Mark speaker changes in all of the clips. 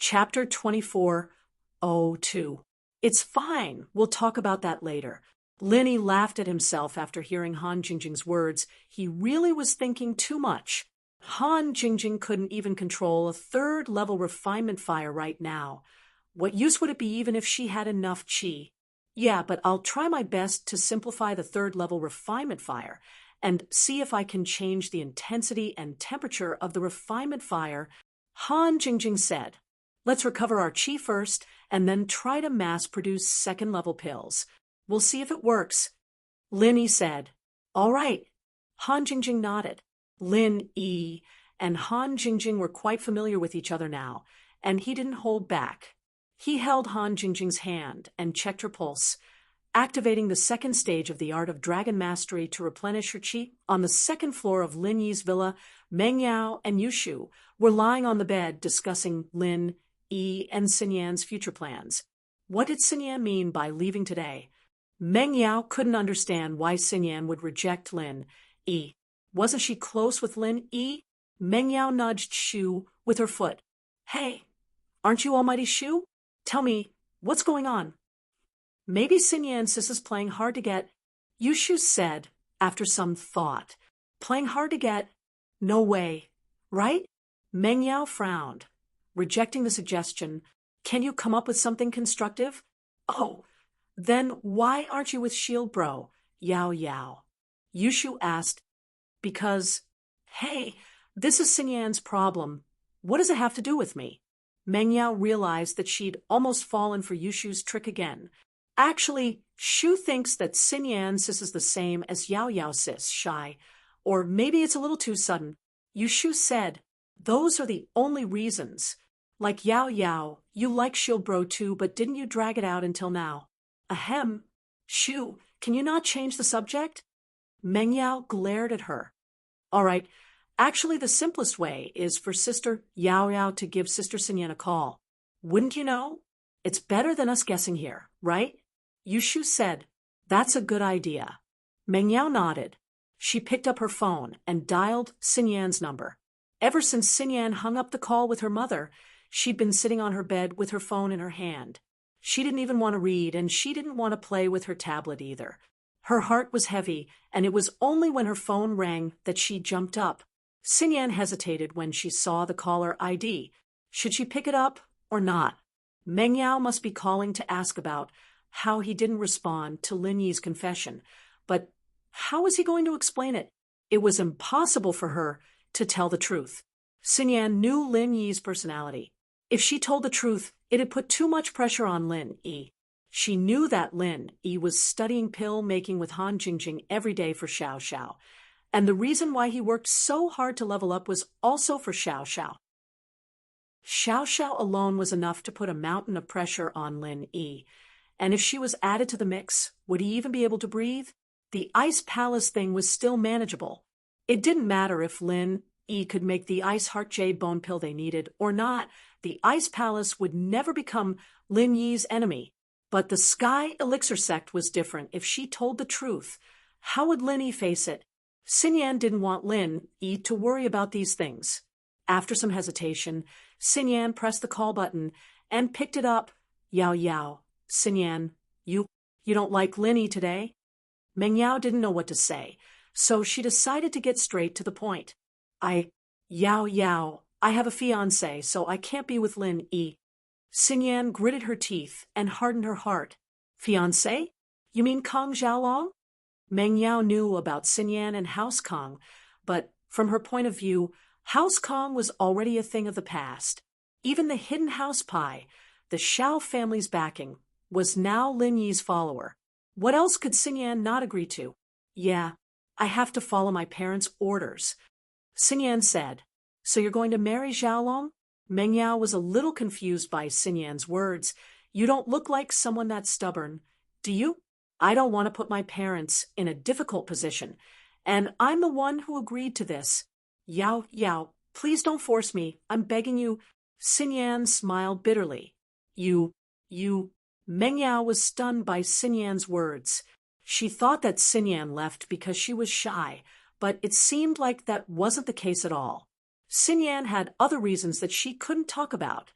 Speaker 1: Chapter 24:02. It's fine. We'll talk about that later. Linny laughed at himself after hearing Han Jingjing's words. He really was thinking too much. Han Jingjing couldn't even control a third-level refinement fire right now. What use would it be even if she had enough qi? Yeah, but I'll try my best to simplify the third-level refinement fire and see if I can change the intensity and temperature of the refinement fire. Han Jingjing said, "Let's recover our qi first and then try to mass-produce second-level pills. We'll see if it works." Linny said, "All right." Han Jingjing nodded. Lin Yi and Han Jingjing were quite familiar with each other now, and he didn't hold back. He held Han Jingjing's hand and checked her pulse, activating the second stage of the art of dragon mastery to replenish her qi. On the second floor of Lin Yi's villa, Meng Yao and Yushu were lying on the bed discussing Lin Yi and Xinyan's future plans. What did Xinyan mean by leaving today? Meng Yao couldn't understand why Xinyan would reject Lin Yi. Wasn't she close with Lin Yi? Meng Yao nudged Shu with her foot. "Hey, aren't you Almighty Shu? Tell me, what's going on?" "Maybe Xinyan sis is playing hard to get," Yushu said after some thought. "Playing hard to get? No way, right?" Meng Yao frowned, rejecting the suggestion. "Can you come up with something constructive?" "Oh, then why aren't you with Shield Bro, Yao Yao?" Yushu asked. "Because, hey, this is Xinyan's problem. What does it have to do with me?" Meng Yao realized that she'd almost fallen for Yushu's trick again. Actually, Shu thinks that Xinyan sis is the same as Yao Yao sis, shy. Or maybe it's a little too sudden. Yushu said, "Those are the only reasons. Like Yao Yao, you like Shield Bro too, but didn't you drag it out until now?" "Ahem. Shu, can you not change the subject?" Meng Yao glared at her. "All right, actually the simplest way is for Sister Yao Yao to give Sister Xinyan a call. Wouldn't you know? It's better than us guessing here, right?" Yushu said, "That's a good idea." Meng Yao nodded. She picked up her phone and dialed Xinyan's number. Ever since Xinyan hung up the call with her mother, she'd been sitting on her bed with her phone in her hand. She didn't even want to read, and she didn't want to play with her tablet either. Her heart was heavy, and it was only when her phone rang that she jumped up. Xinyan hesitated when she saw the caller ID. Should she pick it up or not? Meng Yao must be calling to ask about how he didn't respond to Lin Yi's confession. But how was he going to explain it? It was impossible for her to tell the truth. Xinyan knew Lin Yi's personality. If she told the truth, it'd put too much pressure on Lin Yi. She knew that Lin Yi was studying pill making with Han Jingjing every day for Xiao Xiao. And the reason why he worked so hard to level up was also for Xiao Xiao. Xiao Xiao alone was enough to put a mountain of pressure on Lin Yi. And if she was added to the mix, would he even be able to breathe? The Ice Palace thing was still manageable. It didn't matter if Lin Yi could make the Ice Heart Jade Bone pill they needed or not. The Ice Palace would never become Lin Yi's enemy. But the Sky Elixir sect was different. If she told the truth, how would Lin Yi face it? Xinyan didn't want Lin Yi to worry about these things. After some hesitation, Xinyan pressed the call button and picked it up. "Yao Yao, Xinyan, you don't like Lin Yi today?" Meng Yao didn't know what to say, so she decided to get straight to the point. Yao Yao, I have a fiancé, so I can't be with Lin Yi." Xinyan gritted her teeth and hardened her heart. "Fiancé? You mean Kong Xiaolong?" Meng Yao knew about Xinyan and House Kong, but from her point of view, House Kong was already a thing of the past. Even the hidden house pie, the Xiao family's backing, was now Lin Yi's follower. What else could Xinyan not agree to? "Yeah, I have to follow my parents' orders," Xinyan said. "So you're going to marry Xiaolong?" Meng Yao was a little confused by Xinyan's words. "You don't look like someone that stubborn, do you?" "I don't want to put my parents in a difficult position, and I'm the one who agreed to this. Yao Yao, please don't force me. I'm begging you." Xinyan smiled bitterly. You. Meng Yao was stunned by Xinyan's words. She thought that Xinyan left because she was shy, but it seemed like that wasn't the case at all. Xinyan had other reasons that she couldn't talk about.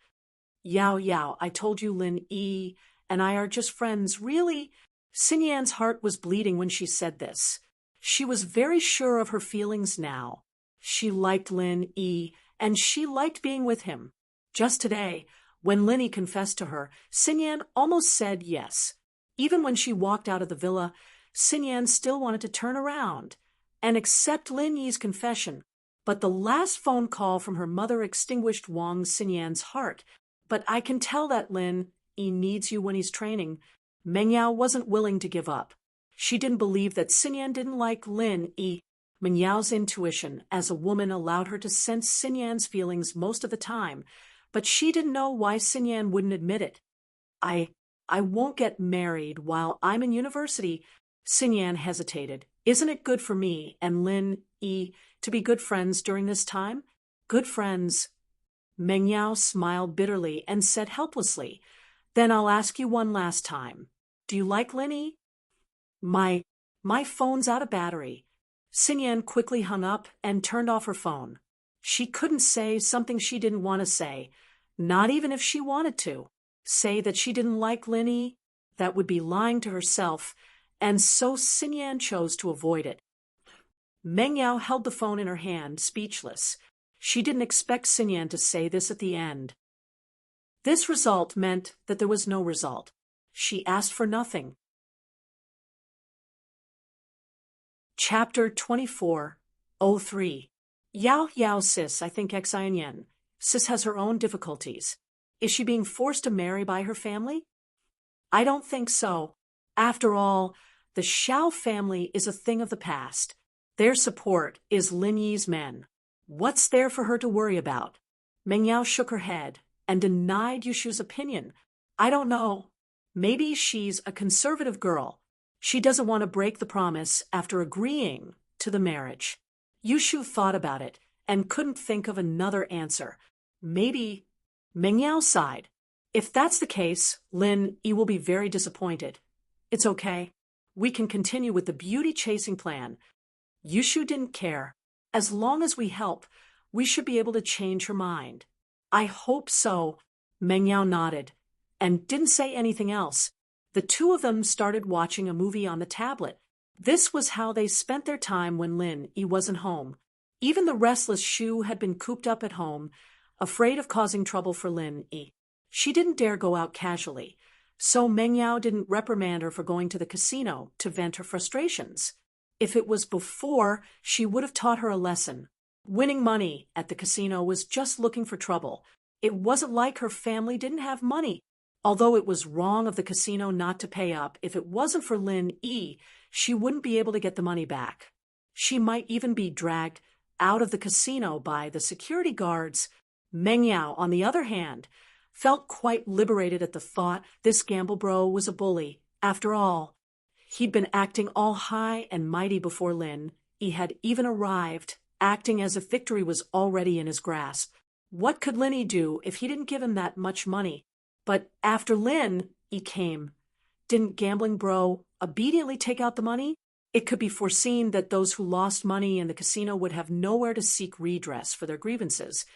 Speaker 1: Yao Yao, I told you Lin Yi and I are just friends, really? Xin Yan's heart was bleeding when she said this. She was very sure of her feelings now. She liked Lin Yi, and she liked being with him. Just today, when Lin Yi confessed to her, Xin Yan almost said yes. Even when she walked out of the villa, Xin Yan still wanted to turn around and accept Lin Yi's confession. But the last phone call from her mother extinguished Wang Xinyan's heart. But I can tell that Lin Yi needs you when he's training. Meng Yao wasn't willing to give up. She didn't believe that Xinyan didn't like Lin Yi. Meng Yao's intuition as a woman allowed her to sense Xinyan's feelings most of the time, but she didn't know why Xinyan wouldn't admit it. I won't get married while I'm in university. Xinyan hesitated. Isn't it good for me and Lin Yi to be good friends during this time? Good friends. Meng Yao smiled bitterly and said helplessly, Then I'll ask you one last time. Do you like Lin Yi? My phone's out of battery. Xinyan quickly hung up and turned off her phone. She couldn't say something she didn't want to say, not even if she wanted to. Say that she didn't like Lin Yi? That would be lying to herself, and so Xinyan chose to avoid it. Meng Yao held the phone in her hand, speechless. She didn't expect Xinyan to say this at the end. This result meant that there was no result. She asked for nothing. Chapter 24:03. Yao Yao sis, I think Xianyan. Sis has her own difficulties. Is she being forced to marry by her family? I don't think so. After all, the Xiao family is a thing of the past. Their support is Lin Yi's men. What's there for her to worry about? Meng Yao shook her head and denied Yushu's opinion. I don't know. Maybe she's a conservative girl. She doesn't want to break the promise after agreeing to the marriage. Yushu thought about it and couldn't think of another answer. Maybe. Meng Yao sighed. If that's the case, Lin Yi will be very disappointed. It's okay. We can continue with the beauty-chasing plan. Yushu didn't care. As long as we help, we should be able to change her mind. I hope so. Meng Yao nodded and didn't say anything else. The two of them started watching a movie on the tablet. This was how they spent their time when Lin Yi wasn't home. Even the restless Shu had been cooped up at home, afraid of causing trouble for Lin Yi. She didn't dare go out casually, so Meng Yao didn't reprimand her for going to the casino to vent her frustrations. If it was before, she would have taught her a lesson. Winning money at the casino was just looking for trouble. It wasn't like her family didn't have money. Although it was wrong of the casino not to pay up, if it wasn't for Lin Yi, she wouldn't be able to get the money back. She might even be dragged out of the casino by the security guards. Meng Yao, on the other hand, felt quite liberated at the thought this gamble bro was a bully. After all, he'd been acting all high and mighty before Lin Yi had even arrived, acting as if victory was already in his grasp. What could Lin Yi do if he didn't give him that much money? But after Lin Yi came, didn't gambling bro obediently take out the money? It could be foreseen that those who lost money in the casino would have nowhere to seek redress for their grievances,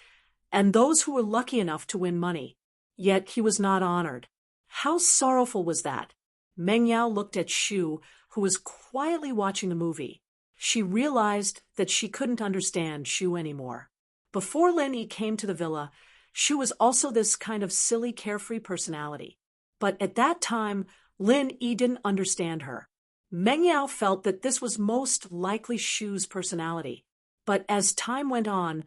Speaker 1: and those who were lucky enough to win money. Yet he was not honored. How sorrowful was that? Meng Yao looked at Shu, who was quietly watching the movie. She realized that she couldn't understand Shu anymore. Before Lin Yi came to the villa, Shu was also this kind of silly, carefree personality. But at that time, Lin Yi didn't understand her. Meng Yao felt that this was most likely Shu's personality. But as time went on,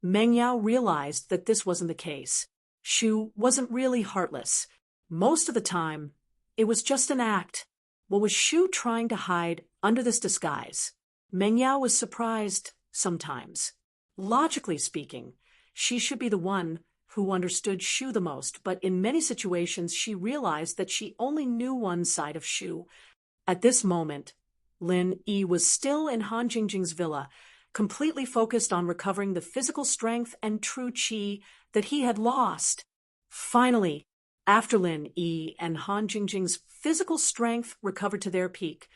Speaker 1: Meng Yao realized that this wasn't the case. Shu wasn't really heartless. Most of the time, it was just an act. What was Shu trying to hide under this disguise? Meng Yao was surprised sometimes. Logically speaking, she should be the one who understood Shu the most, but in many situations she realized that she only knew one side of Shu. At this moment, Lin Yi was still in Han Jingjing's villa, completely focused on recovering the physical strength and true qi that he had lost. Finally, after Lin Yi and Han Jingjing's physical strength recovered to their peak,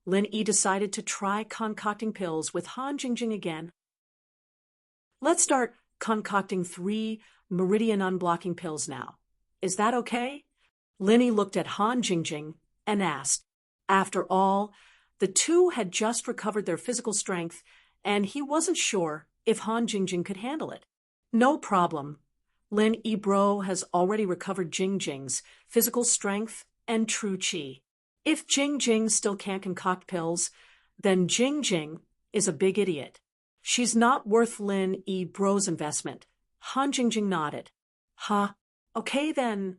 Speaker 1: Lin Yi decided to try concocting pills with Han Jingjing again. Let's start concocting 3 meridian unblocking pills now. is that okay? Linny looked at Han Jingjing and asked. After all, the two had just recovered their physical strength, and he wasn't sure if Han Jingjing could handle it. No problem. Lin Yibro has already recovered Jingjing's physical strength and true qi. If Jingjing still can't concoct pills, then Jingjing is a big idiot. She's not worth Lin Yibro's investment. Han Jingjing nodded. Ha, okay then.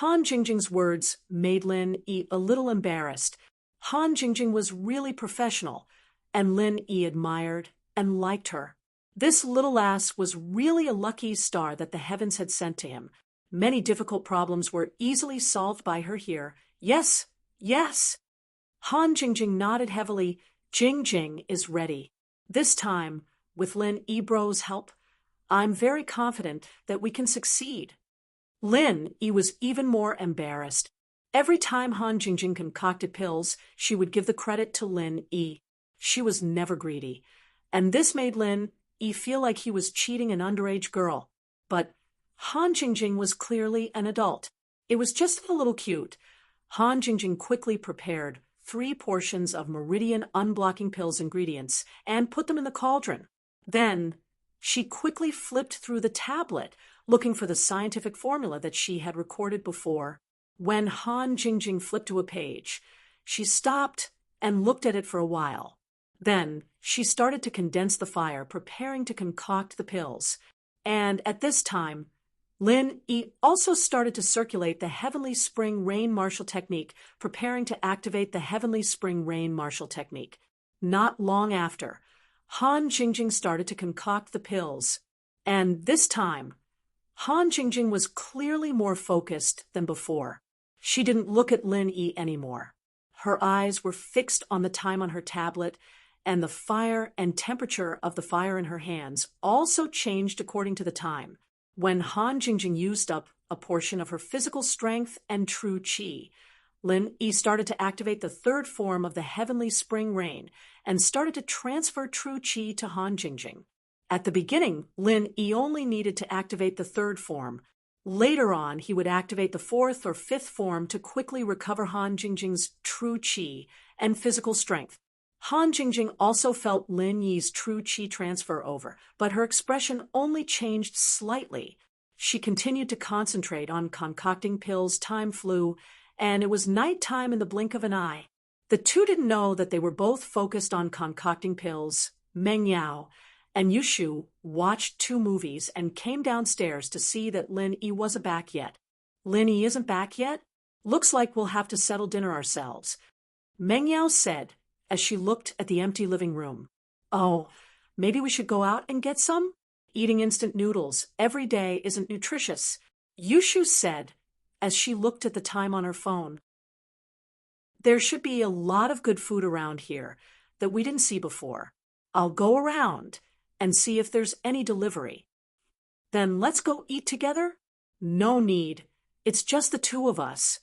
Speaker 1: Han Jingjing's words made Lin Yi a little embarrassed. Han Jingjing was really professional, and Lin Yi admired and liked her. This little lass was really a lucky star that the heavens had sent to him. Many difficult problems were easily solved by her here. Yes, yes. Han Jingjing nodded heavily. Jingjing is ready. This time, with Lin Yibro's help, I'm very confident that we can succeed. Lin Yi was even more embarrassed. Every time Han Jingjing concocted pills, she would give the credit to Lin Yi. She was never greedy, and this made Lin Yi feel like he was cheating an underage girl. But Han Jingjing was clearly an adult. It was just a little cute. Han Jingjing quickly prepared 3 portions of Meridian unblocking pills ingredients and put them in the cauldron. Then she quickly flipped through the tablet, looking for the scientific formula that she had recorded before. When Han Jingjing flipped to a page, she stopped and looked at it for a while. Then she started to condense the fire, preparing to concoct the pills. And at this time, Lin Yi also started to circulate the Heavenly Spring Rain Martial Technique, preparing to activate the Heavenly Spring Rain Martial Technique. Not long after, Han Jingjing started to concoct the pills. And this time, Han Jingjing was clearly more focused than before. She didn't look at Lin Yi anymore. Her eyes were fixed on the time on her tablet, and the fire and temperature of the fire in her hands also changed according to the time. When Han Jingjing used up a portion of her physical strength and true qi, Lin Yi started to activate the 3rd form of the Heavenly Spring Rain and started to transfer true qi to Han Jingjing. At the beginning, Lin Yi only needed to activate the 3rd form. Later on, he would activate the 4th or 5th form to quickly recover Han Jingjing's true qi and physical strength. Han Jingjing also felt Lin Yi's true qi transfer over, but her expression only changed slightly. She continued to concentrate on concocting pills. Time flew, and it was nighttime in the blink of an eye. The two didn't know that they were both focused on concocting pills. Meng Yao and Yushu watched 2 movies and came downstairs to see that Lin Yi wasn't back yet. Lin Yi isn't back yet? Looks like we'll have to settle dinner ourselves, Meng Yao said as she looked at the empty living room. Oh, maybe we should go out and get some? Eating instant noodles every day isn't nutritious, Yushu said as she looked at the time on her phone. There should be a lot of good food around here that we didn't see before. I'll go around and see if there's any delivery. Then let's go eat together? No need. It's just the 2 of us.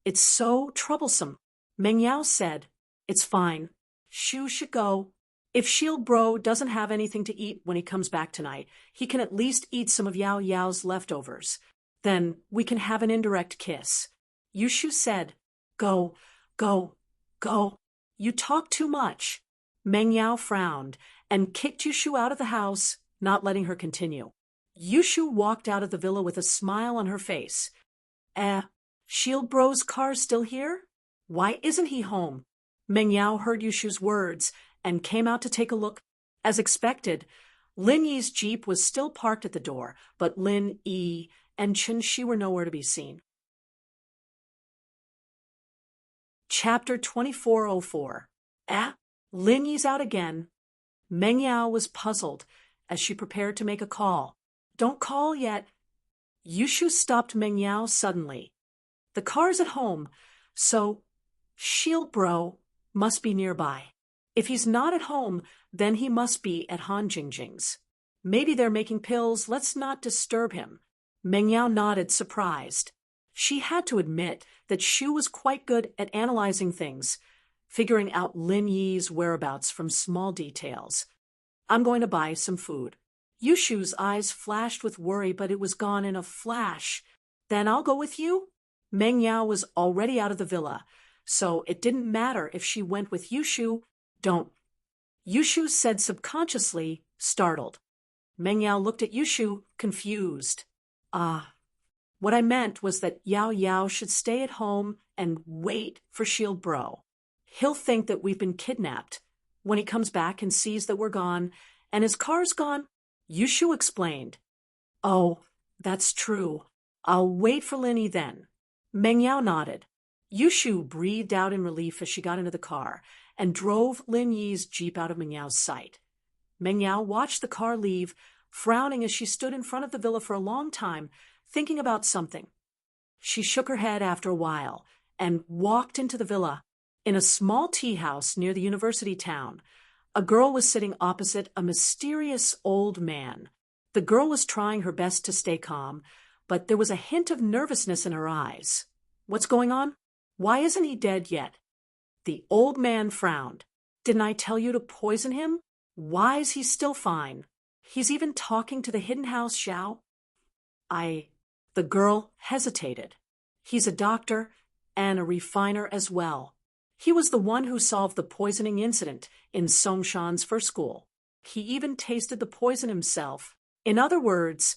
Speaker 1: It's so troublesome, Meng Yao said. It's fine. Shu should go. If Shield Bro doesn't have anything to eat when he comes back tonight, he can at least eat some of Yao Yao's leftovers. Then we can have an indirect kiss. Yushu said. Go, go, go. You talk too much. Meng Yao frowned and kicked Yushu out of the house, not letting her continue. Yushu walked out of the villa with a smile on her face. Shield Bro's car still here? Why isn't he home? Meng Yao heard Yushu's words and came out to take a look. As expected, Lin Yi's Jeep was still parked at the door, but Lin Yi and Chen Shi were nowhere to be seen. Chapter 2404. Lin Yi's out again. Meng Yao was puzzled as she prepared to make a call. Don't call yet. Yushu stopped Meng Yao suddenly. The car's at home, so Shield Bro must be nearby. If he's not at home, then he must be at Han Jingjing's. Maybe they're making pills. Let's not disturb him. Meng Yao nodded, surprised. She had to admit that Shu was quite good at analyzing things, figuring out Lin Yi's whereabouts from small details. I'm going to buy some food. Yushu's eyes flashed with worry, but it was gone in a flash. Then I'll go with you. Meng Yao was already out of the villa, so it didn't matter if she went with Yushu. Don't. Yushu said subconsciously, startled. Meng Yao looked at Yushu, confused. What I meant was that Yao Yao should stay at home and wait for Shield Bro. He'll think that we've been kidnapped. When he comes back and sees that we're gone, and his car's gone, Yushu explained. Oh, that's true. I'll wait for Linny then. Meng Yao nodded. Yushu breathed out in relief as she got into the car and drove Lin Yi's Jeep out of Meng Yao's sight. Meng Yao watched the car leave, frowning as she stood in front of the villa for a long time, thinking about something. She shook her head after a while and walked into the villa. In a small tea house near the university town, a girl was sitting opposite a mysterious old man. The girl was trying her best to stay calm, but there was a hint of nervousness in her eyes. What's going on? Why isn't he dead yet? The old man frowned. Didn't I tell you to poison him? Why is he still fine? He's even talking to the hidden house, Xiao. The girl hesitated. He's a doctor and a refiner as well. He was the one who solved the poisoning incident in Songshan's first school. He even tasted the poison himself. In other words,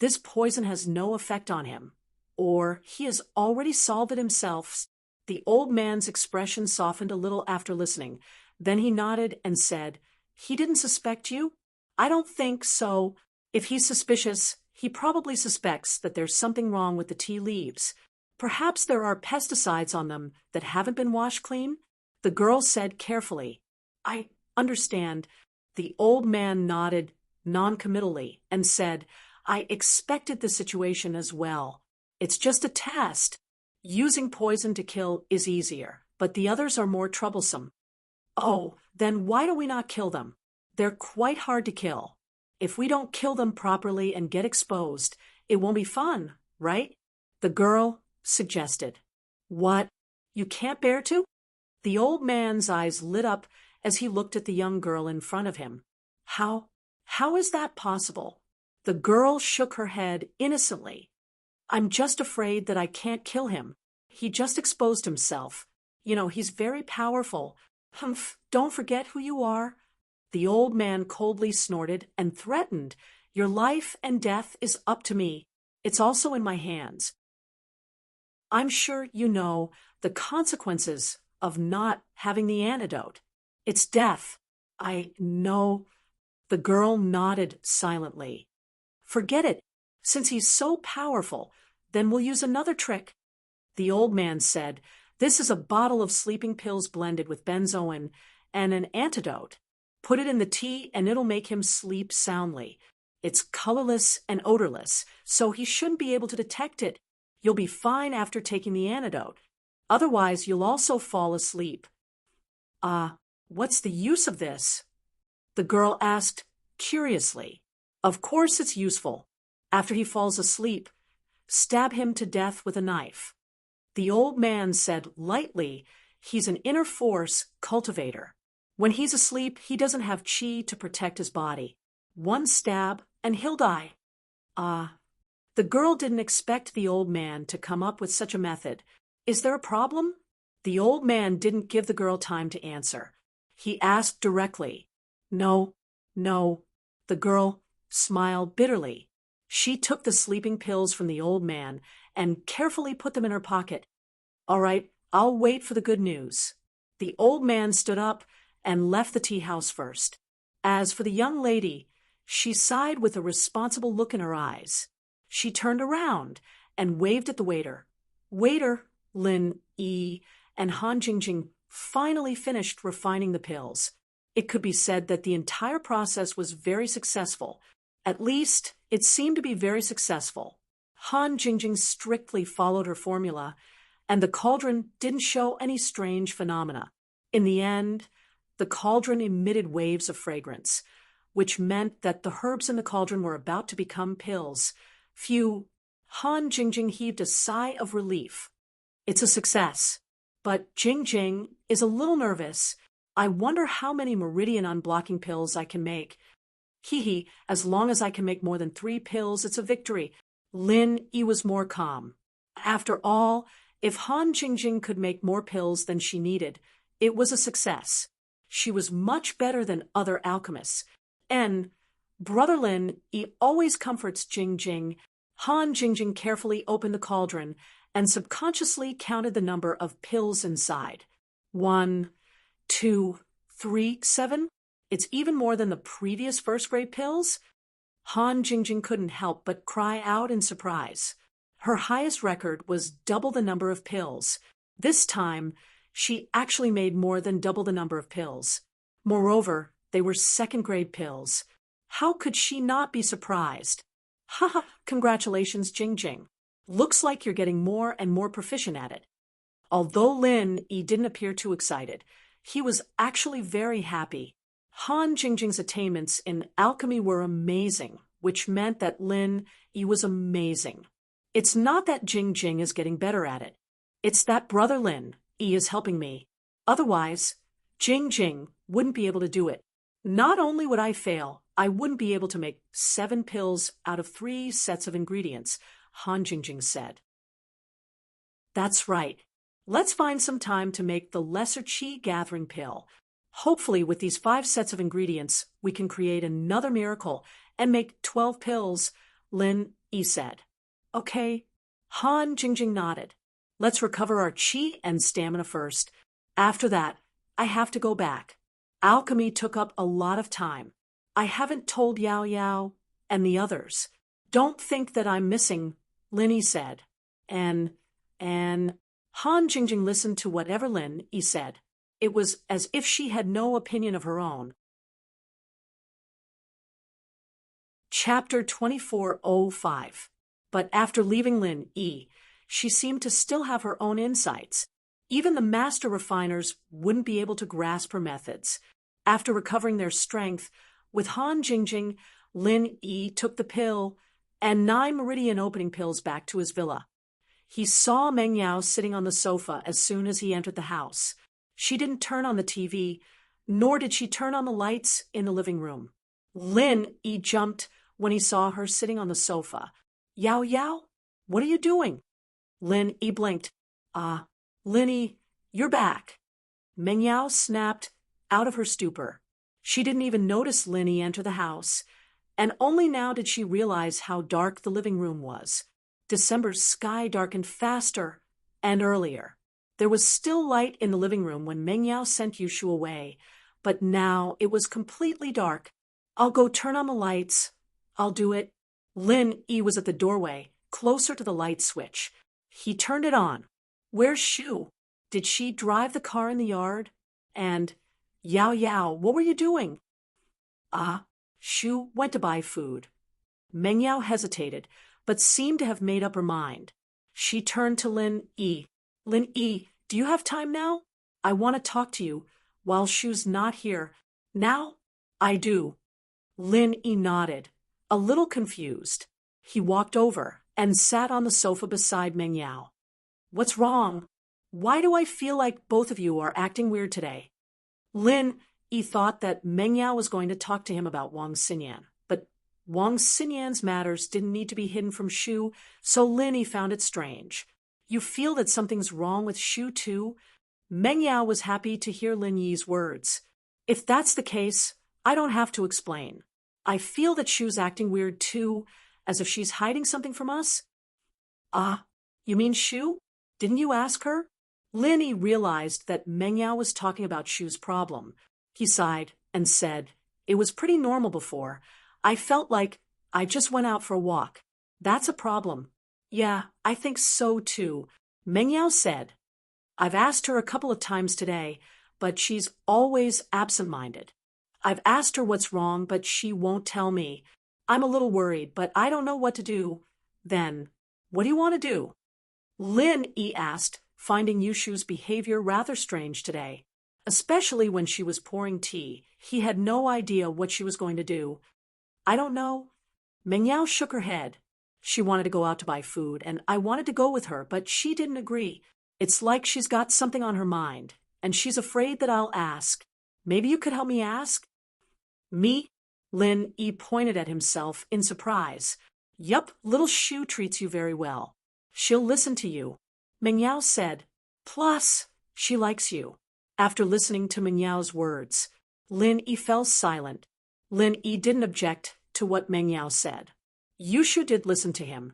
Speaker 1: this poison has no effect on him. Or he has already solved it himself. The old man's expression softened a little after listening. Then he nodded and said, He didn't suspect you? I don't think so. If he's suspicious, he probably suspects that there's something wrong with the tea leaves. Perhaps there are pesticides on them that haven't been washed clean? The girl said carefully. I understand. The old man nodded noncommittally and said, I expected the situation as well. It's just a test. Using poison to kill is easier, but the others are more troublesome. Oh, then why do we not kill them? They're quite hard to kill. If we don't kill them properly and get exposed, it won't be fun, right? The girl suggested. What? You can't bear to? The old man's eyes lit up as he looked at the young girl in front of him. How is that possible? The girl shook her head innocently. I'm just afraid that I can't kill him. He just exposed himself. You know, he's very powerful. Humph, don't forget who you are. The old man coldly snorted and threatened. Your life and death is up to me. It's also in my hands. I'm sure you know the consequences of not having the antidote. It's death. I know. The girl nodded silently. Forget it. Since he's so powerful, then we'll use another trick. The old man said, This is a bottle of sleeping pills blended with benzoin and an antidote. Put it in the tea and it'll make him sleep soundly. It's colorless and odorless, so he shouldn't be able to detect it. You'll be fine after taking the antidote. Otherwise, you'll also fall asleep. What's the use of this? The girl asked curiously. Of course it's useful. After he falls asleep, stab him to death with a knife. The old man said lightly, He's an inner force cultivator. When he's asleep, he doesn't have chi to protect his body. One stab, and he'll die. The girl didn't expect the old man to come up with such a method. Is there a problem? The old man didn't give the girl time to answer. He asked directly. No. The girl smiled bitterly. She took the sleeping pills from the old man and carefully put them in her pocket. All right, I'll wait for the good news. The old man stood up and left the tea house first. As for the young lady, she sighed with a responsible look in her eyes. She turned around and waved at the waiter. Waiter, Lin Yi and Han Jingjing finally finished refining the pills. It could be said that the entire process was very successful. At least, it seemed to be very successful. Han Jingjing strictly followed her formula, and the cauldron didn't show any strange phenomena. In the end, the cauldron emitted waves of fragrance, which meant that the herbs in the cauldron were about to become pills. Han Jingjing heaved a sigh of relief. It's a success. But Jingjing is a little nervous. I wonder how many meridian unblocking pills I can make. As long as I can make more than 3 pills, it's a victory. Lin Yi was more calm. After all, if Han Jingjing could make more pills than she needed, it was a success. She was much better than other alchemists. And Brother Lin Yi always comforts Jingjing. Han Jingjing carefully opened the cauldron and subconsciously counted the number of pills inside. 1, 2, 3, 7. It's even more than the previous first-grade pills. Han Jingjing couldn't help but cry out in surprise. Her highest record was double the number of pills. This time, she actually made more than double the number of pills. Moreover, they were second-grade pills. How could she not be surprised? Haha, congratulations, Jingjing. Looks like you're getting more and more proficient at it. Although Lin Yi didn't appear too excited, he was actually very happy. Han Jingjing's attainments in alchemy were amazing, which meant that Lin Yi was amazing. It's not that Jingjing is getting better at it. It's that Brother Lin Yi is helping me. Otherwise, Jingjing wouldn't be able to do it. Not only would I fail, I wouldn't be able to make 7 pills out of 3 sets of ingredients, Han Jingjing said. That's right. Let's find some time to make the lesser qi gathering pill. Hopefully, with these 5 sets of ingredients, we can create another miracle and make 12 pills, Lin Yi said. Okay. Han Jingjing nodded. Let's recover our qi and stamina first. After that, I have to go back. Alchemy took up a lot of time. I haven't told Yao Yao and the others. Don't think that I'm missing, Lin Yi said. And Han Jingjing listened to whatever Lin Yi said. It was as if she had no opinion of her own. Chapter 2405. But after leaving Lin Yi, she seemed to still have her own insights. Even the master refiners wouldn't be able to grasp her methods. After recovering their strength, with Han Jingjing, Lin Yi took the pill and 9 meridian opening pills back to his villa. He saw Meng Yao sitting on the sofa as soon as he entered the house. She didn't turn on the TV, nor did she turn on the lights in the living room. Lin Yi jumped when he saw her sitting on the sofa. Yao Yao, what are you doing? Lin Yi blinked. Lin Yi, you're back. Meng Yao snapped out of her stupor. She didn't even notice Lin Yi enter the house, and only now did she realize how dark the living room was. December's sky darkened faster and earlier. There was still light in the living room when Meng Yao sent Yushu away, but now it was completely dark. I'll go turn on the lights. I'll do it. Lin Yi was at the doorway, closer to the light switch. He turned it on. Where's Shu? Did she drive the car in the yard? And, Yao Yao, what were you doing? Shu went to buy food. Meng Yao hesitated, but seemed to have made up her mind. She turned to Lin Yi. Lin Yi, do you have time now? I want to talk to you while Shu's not here. Now? I do. Lin Yi nodded, a little confused. He walked over and sat on the sofa beside Meng Yao. What's wrong? Why do I feel like both of you are acting weird today? Lin Yi thought that Meng Yao was going to talk to him about Wang Xinyan, but Wang Xinyan's matters didn't need to be hidden from Shu, so Lin Yi found it strange. You feel that something's wrong with Shu too? Meng Yao was happy to hear Lin Yi's words. If that's the case, I don't have to explain. I feel that Shu's acting weird too, as if she's hiding something from us. You mean Shu? Didn't you ask her? Lin Yi realized that Meng Yao was talking about Shu's problem. He sighed and said, It was pretty normal before. I felt like I just went out for a walk. That's a problem. Yeah, I think so too, Meng Yao said. I've asked her a couple of times today, but she's always absent-minded. I've asked her what's wrong, but she won't tell me. I'm a little worried, but I don't know what to do. Then, what do you want to do? Lin Yi asked, finding Yushu's behavior rather strange today. Especially when she was pouring tea, he had no idea what she was going to do. I don't know. Meng Yao shook her head. She wanted to go out to buy food, and I wanted to go with her, but she didn't agree. It's like she's got something on her mind, and she's afraid that I'll ask. Maybe you could help me ask? Me? Lin Yi pointed at himself in surprise. Yup, little Shu treats you very well. She'll listen to you, Meng Yao said. Plus, she likes you. After listening to Meng Yao's words, Lin Yi fell silent. Lin Yi didn't object to what Meng Yao said. Yushu did listen to him,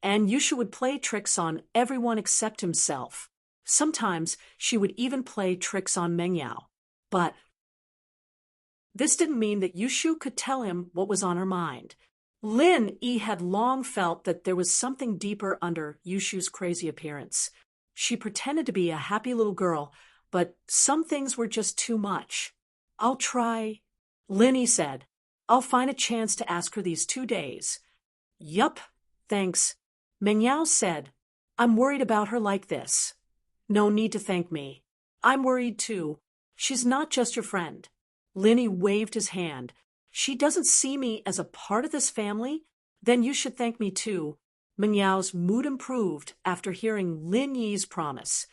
Speaker 1: and Yushu would play tricks on everyone except himself. Sometimes she would even play tricks on Meng Yao. But this didn't mean that Yushu could tell him what was on her mind. Lin Yi had long felt that there was something deeper under Yushu's crazy appearance. She pretended to be a happy little girl, but some things were just too much. I'll try, Lin Yi said. I'll find a chance to ask her these 2 days. Yup, thanks, Meng Yao said. I'm worried about her like this. No need to thank me. I'm worried too. She's not just your friend. Lin Yi waved his hand. She doesn't see me as a part of this family? Then you should thank me too. Meng Yao's mood improved after hearing Lin Yi's promise.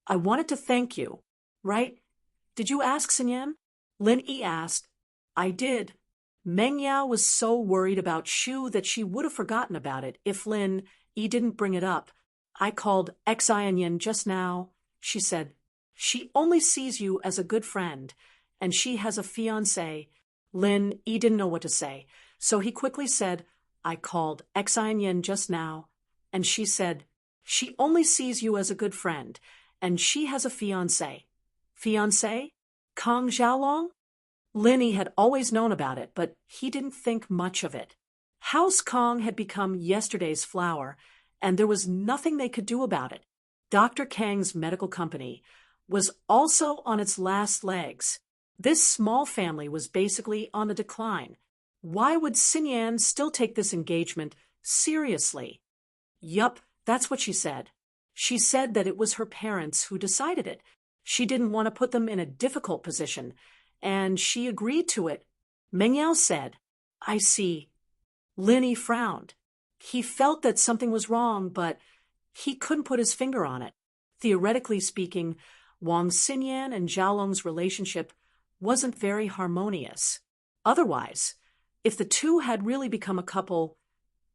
Speaker 1: I wanted to thank you, right? Did you ask Xinyan? Lin Yi asked. I did. Meng Yao was so worried about Shu that she would have forgotten about it if Lin Yi didn't bring it up. I called Xinyan just now, she said. She only sees you as a good friend, and she has a fiancé. Lin Yi didn't know what to say, so he quickly said, I called Xinyan just now, and she said, she only sees you as a good friend, and she has a fiancé. Fiancé? Kang Xiaolong? Lin Yi had always known about it, but he didn't think much of it. House Kong had become yesterday's flower, and there was nothing they could do about it. Dr. Kang's medical company was also on its last legs. This small family was basically on the decline. Why would Xinyan still take this engagement seriously? Yup, that's what she said. She said that it was her parents who decided it. She didn't want to put them in a difficult position, and she agreed to it. Meng Yao said, I see. Lin Yi frowned. He felt that something was wrong, but he couldn't put his finger on it. Theoretically speaking, Wang Xinyan and Xiaolong's relationship wasn't very harmonious. Otherwise, if the two had really become a couple,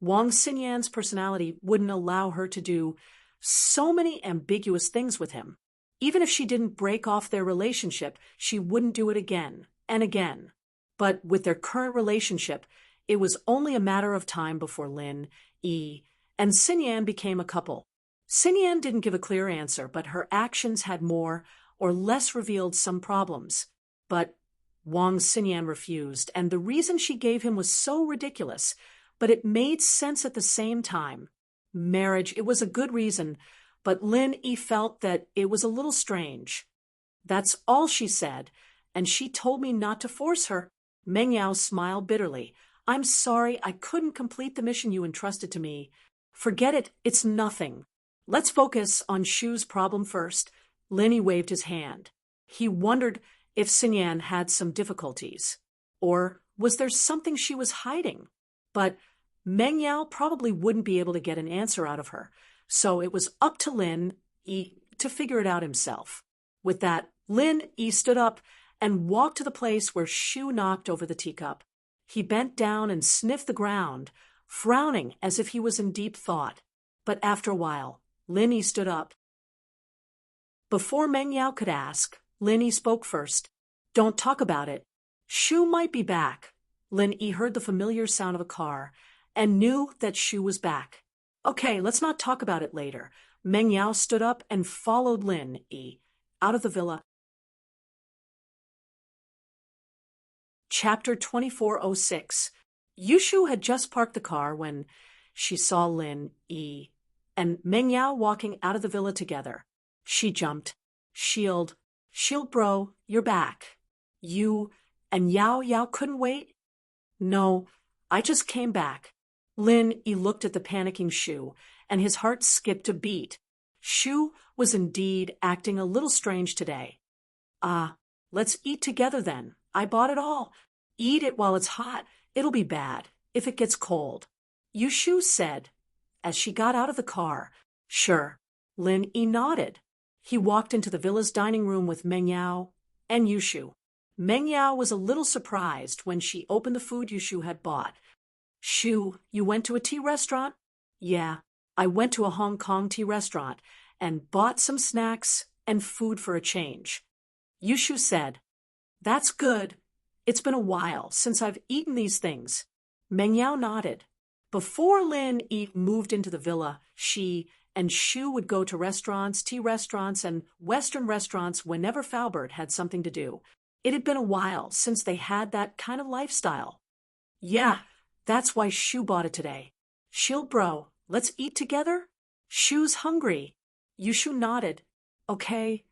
Speaker 1: Wang Xinyan's personality wouldn't allow her to do so many ambiguous things with him. Even if she didn't break off their relationship, she wouldn't do it again and again. But with their current relationship, it was only a matter of time before Lin Yi and Xinyan became a couple. Xinyan didn't give a clear answer, but her actions had more or less revealed some problems. But Wang Xinyan refused, and the reason she gave him was so ridiculous, but it made sense at the same time. Marriage, it was a good reason, but Lin Yi felt that it was a little strange. That's all she said, and she told me not to force her. Meng Yao smiled bitterly. I'm sorry, I couldn't complete the mission you entrusted to me. Forget it, it's nothing. Let's focus on Shu's problem first. Lin Yi waved his hand. He wondered if Xinyan had some difficulties. Or was there something she was hiding? But Meng Yao probably wouldn't be able to get an answer out of her, so it was up to Lin Yi to figure it out himself. With that, Lin Yi stood up and walked to the place where Shu knocked over the teacup. He bent down and sniffed the ground, frowning as if he was in deep thought. But after a while, Lin Yi stood up. Before Meng Yao could ask, Lin Yi spoke first. Don't talk about it. Shu might be back. Lin Yi heard the familiar sound of a car and knew that Shu was back. Okay, let's not talk about it later. Meng Yao stood up and followed Lin Yi out of the villa. Chapter 2406. Yushu had just parked the car when she saw Lin Yi and Meng Yao walking out of the villa together. She jumped. Shield bro, you're back. You and Yao couldn't wait? No, I just came back. Lin Yi looked at the panicking Shu, and his heart skipped a beat. Shu was indeed acting a little strange today. Let's eat together then. I bought it all. Eat it while it's hot. It'll be bad if it gets cold. Yushu said, as she got out of the car. Sure. Lin Yi nodded. He walked into the villa's dining room with Meng Yao and Yushu. Meng Yao was a little surprised when she opened the food Yushu had bought. Shoo, you went to a tea restaurant? Yeah, I went to a Hong Kong tea restaurant and bought some snacks and food for a change. Yushu said, That's good. It's been a while since I've eaten these things. Meng Yao nodded. Before Lin Yi moved into the villa, she and Shu would go to restaurants, tea restaurants, and Western restaurants whenever Faubert had something to do. It had been a while since they had that kind of lifestyle. Yeah, that's why Shu bought it today. Shield bro, let's eat together? Shu's hungry. Yushu nodded. Okay.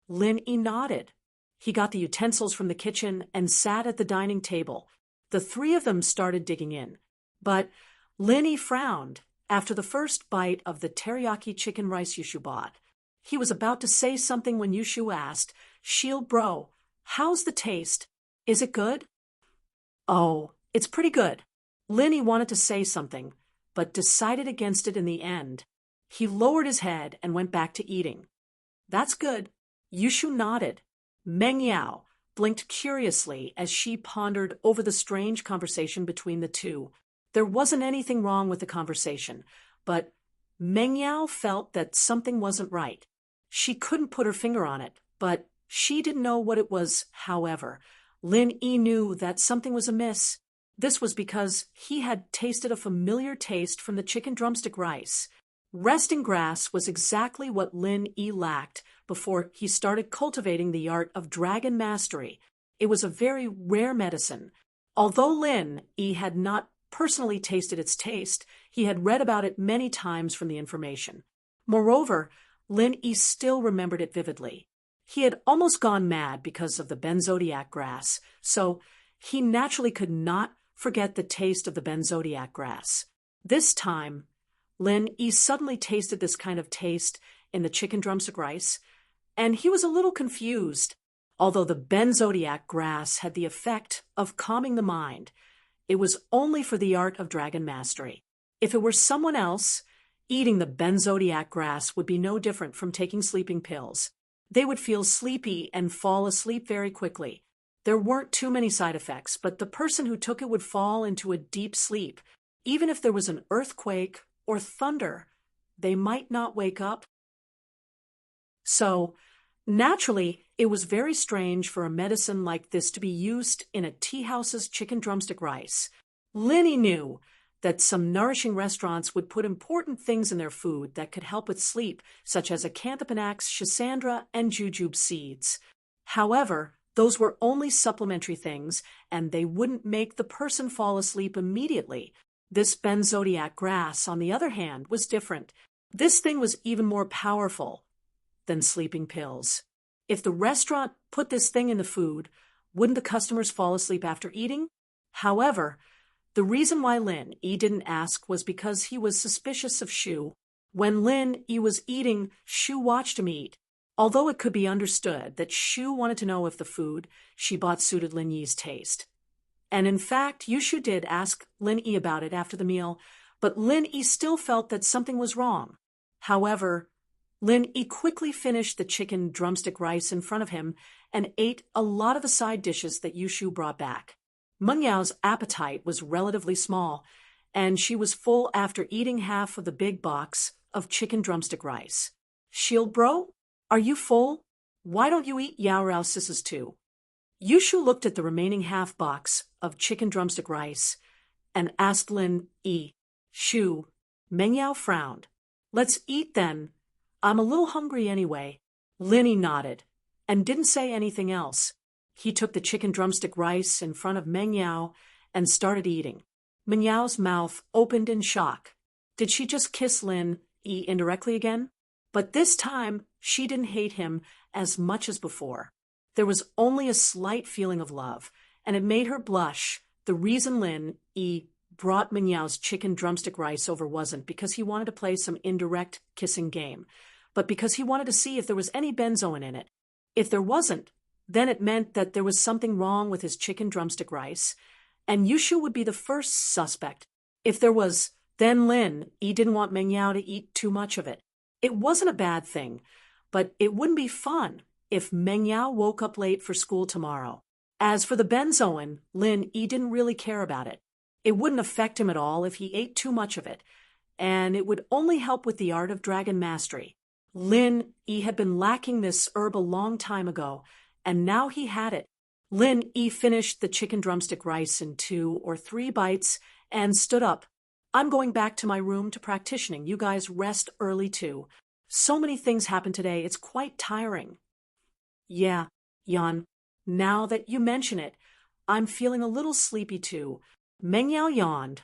Speaker 1: Lin Yi nodded. He got the utensils from the kitchen and sat at the dining table. The three of them started digging in. But Lin Yi frowned after the first bite of the teriyaki chicken rice Yushu bought. He was about to say something when Yushu asked, Shield bro, how's the taste? Is it good? Oh, it's pretty good. Lin Yi wanted to say something, but decided against it in the end. He lowered his head and went back to eating. That's good. Yushu nodded. Meng Yao blinked curiously as she pondered over the strange conversation between the two. There wasn't anything wrong with the conversation, but Meng Yao felt that something wasn't right. She couldn't put her finger on it, but she didn't know what it was. However, Lin Yi knew that something was amiss. This was because he had tasted a familiar taste from the chicken drumstick rice. Resting grass was exactly what Lin Yi lacked before he started cultivating the art of dragon mastery. It was a very rare medicine. Although Lin Yi had not personally tasted its taste, he had read about it many times from the information. Moreover, Lin Yi still remembered it vividly. He had almost gone mad because of the benzodiac grass, so he naturally could not forget the taste of the benzodiac grass. This time, Lin Yi suddenly tasted this kind of taste in the chicken drumstick rice, and he was a little confused. Although the benzodiac grass had the effect of calming the mind, it was only for the art of dragon mastery. If it were someone else, eating the benzodiac grass would be no different from taking sleeping pills. They would feel sleepy and fall asleep very quickly. There weren't too many side effects, but the person who took it would fall into a deep sleep. Even if there was an earthquake or thunder, they might not wake up. So, naturally, it was very strange for a medicine like this to be used in a tea house's chicken drumstick rice. Lin Yi knew that some nourishing restaurants would put important things in their food that could help with sleep, such as acanthopanax, schisandra, and jujube seeds. However, those were only supplementary things, and they wouldn't make the person fall asleep immediately. This benzodiac grass, on the other hand, was different. This thing was even more powerful than sleeping pills. If the restaurant put this thing in the food, wouldn't the customers fall asleep after eating? However, the reason why Lin Yi didn't ask was because he was suspicious of Shu. When Lin Yi was eating, Shu watched him eat. Although it could be understood that Shu wanted to know if the food she bought suited Lin Yi's taste. And in fact, Yushu did ask Lin Yi about it after the meal, but Lin Yi still felt that something was wrong. However, Lin Yi quickly finished the chicken drumstick rice in front of him and ate a lot of the side dishes that Yushu brought back. Meng Yao's appetite was relatively small, and she was full after eating half of the big box of chicken drumstick rice. Shield bro? Are you full? Why don't you eat Yao Rao Sis's too? Yushu looked at the remaining half box of chicken drumstick rice and asked Lin Yi. Shu. Meng Yao frowned. Let's eat then. I'm a little hungry anyway. Lin Yi nodded and didn't say anything else. He took the chicken drumstick rice in front of Meng Yao and started eating. Meng Yao's mouth opened in shock. Did she just kiss Lin Yi indirectly again? But this time, she didn't hate him as much as before. There was only a slight feeling of love, and it made her blush. The reason Lin Yi brought Meng Yao's chicken drumstick rice over wasn't because he wanted to play some indirect kissing game, but because he wanted to see if there was any benzoin in it. If there wasn't, then it meant that there was something wrong with his chicken drumstick rice, and Yushu would be the first suspect. If there was, then Lin Yi didn't want Meng Yao to eat too much of it. It wasn't a bad thing, but it wouldn't be fun if Meng Yao woke up late for school tomorrow. As for the benzoin, Lin Yi didn't really care about it. It wouldn't affect him at all if he ate too much of it, and it would only help with the art of dragon mastery. Lin Yi had been lacking this herb a long time ago, and now he had it. Lin Yi finished the chicken drumstick rice in 2 or 3 bites and stood up. I'm going back to my room to practicing. You guys rest early too. So many things happen today, it's quite tiring. Yeah, Yan, now that you mention it, I'm feeling a little sleepy too. Meng Yao yawned,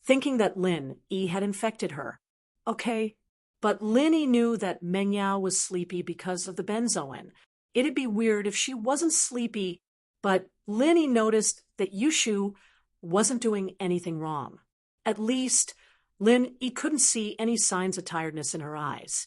Speaker 1: thinking that Lin Yi had infected her. Okay, but Lin Yi knew that Meng Yao was sleepy because of the benzoin. It'd be weird if she wasn't sleepy, but Lin Yi noticed that Yushu wasn't doing anything wrong. At least, Lin Yi couldn't see any signs of tiredness in her eyes.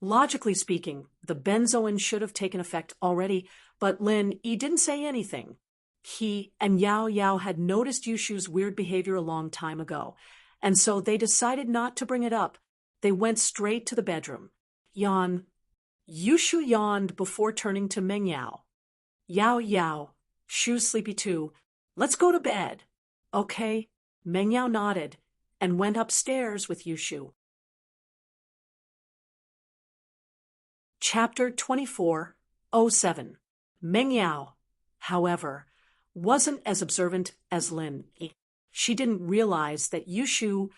Speaker 1: Logically speaking, the benzoin should have taken effect already, but Lin Yi didn't say anything. He and Yao Yao had noticed Yushu's weird behavior a long time ago, and so they decided not to bring it up. They went straight to the bedroom. Yushu yawned before turning to Meng Yao. Yao Yao, Shu's sleepy too. Let's go to bed. Okay, Meng Yao nodded and went upstairs with Yushu. Chapter 24:07. Meng Yao, however, wasn't as observant as Lin Yi. She didn't realize that Yushu